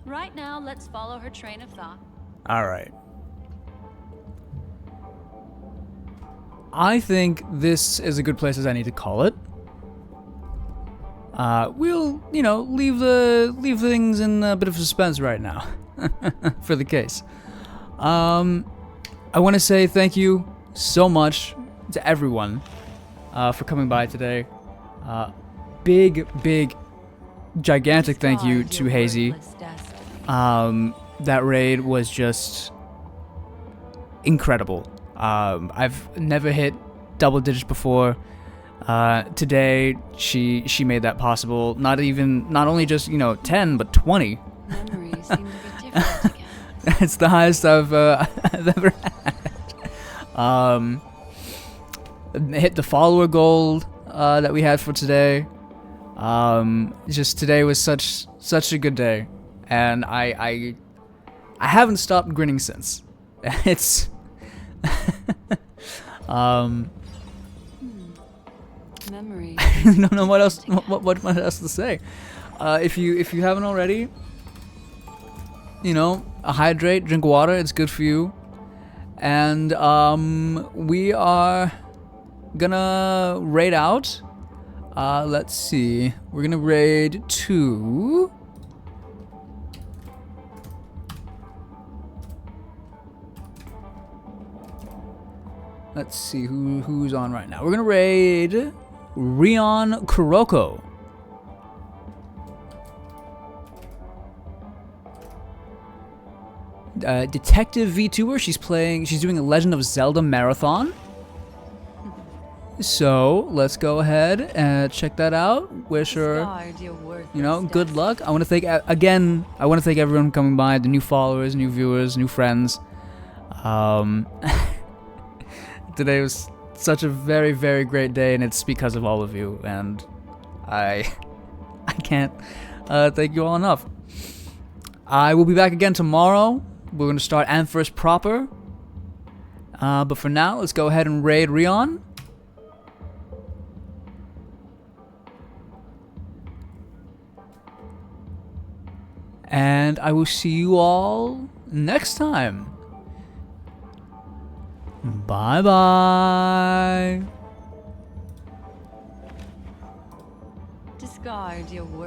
Right now, let's follow her train of thought. All right. I think this is a good place as any to call it. We'll, leave things in a bit of suspense right now for the case. I want to say thank you so much to everyone for coming by today. Big, gigantic thank you to Hazy. That raid was just incredible. I've never hit double digits before. Today she made that possible. Not only just 10, but 20. Memories seem to be different again. It's the highest I've ever had. Hit the follower goal that we had for today. Just today was such a good day, and I haven't stopped grinning since. It's Memory. I don't know what else to say. If you haven't already, hydrate, drink water. It's good for you. And we are gonna raid out. Let's see. We're gonna raid 2. Let's see who's on right now. We're gonna raid Rion Kuroko. Detective VTuber. She's doing a Legend of Zelda marathon. So let's go ahead and check that out. Wish her, good luck. I want to thank everyone coming by, the new followers, new viewers, new friends. Today was such a very, very great day, and it's because of all of you, and I can't thank you all enough. I will be back again tomorrow. We're going to start Amphirst proper. But for now, let's go ahead and raid Rion. And I will see you all next time. Bye-bye. Discard your words.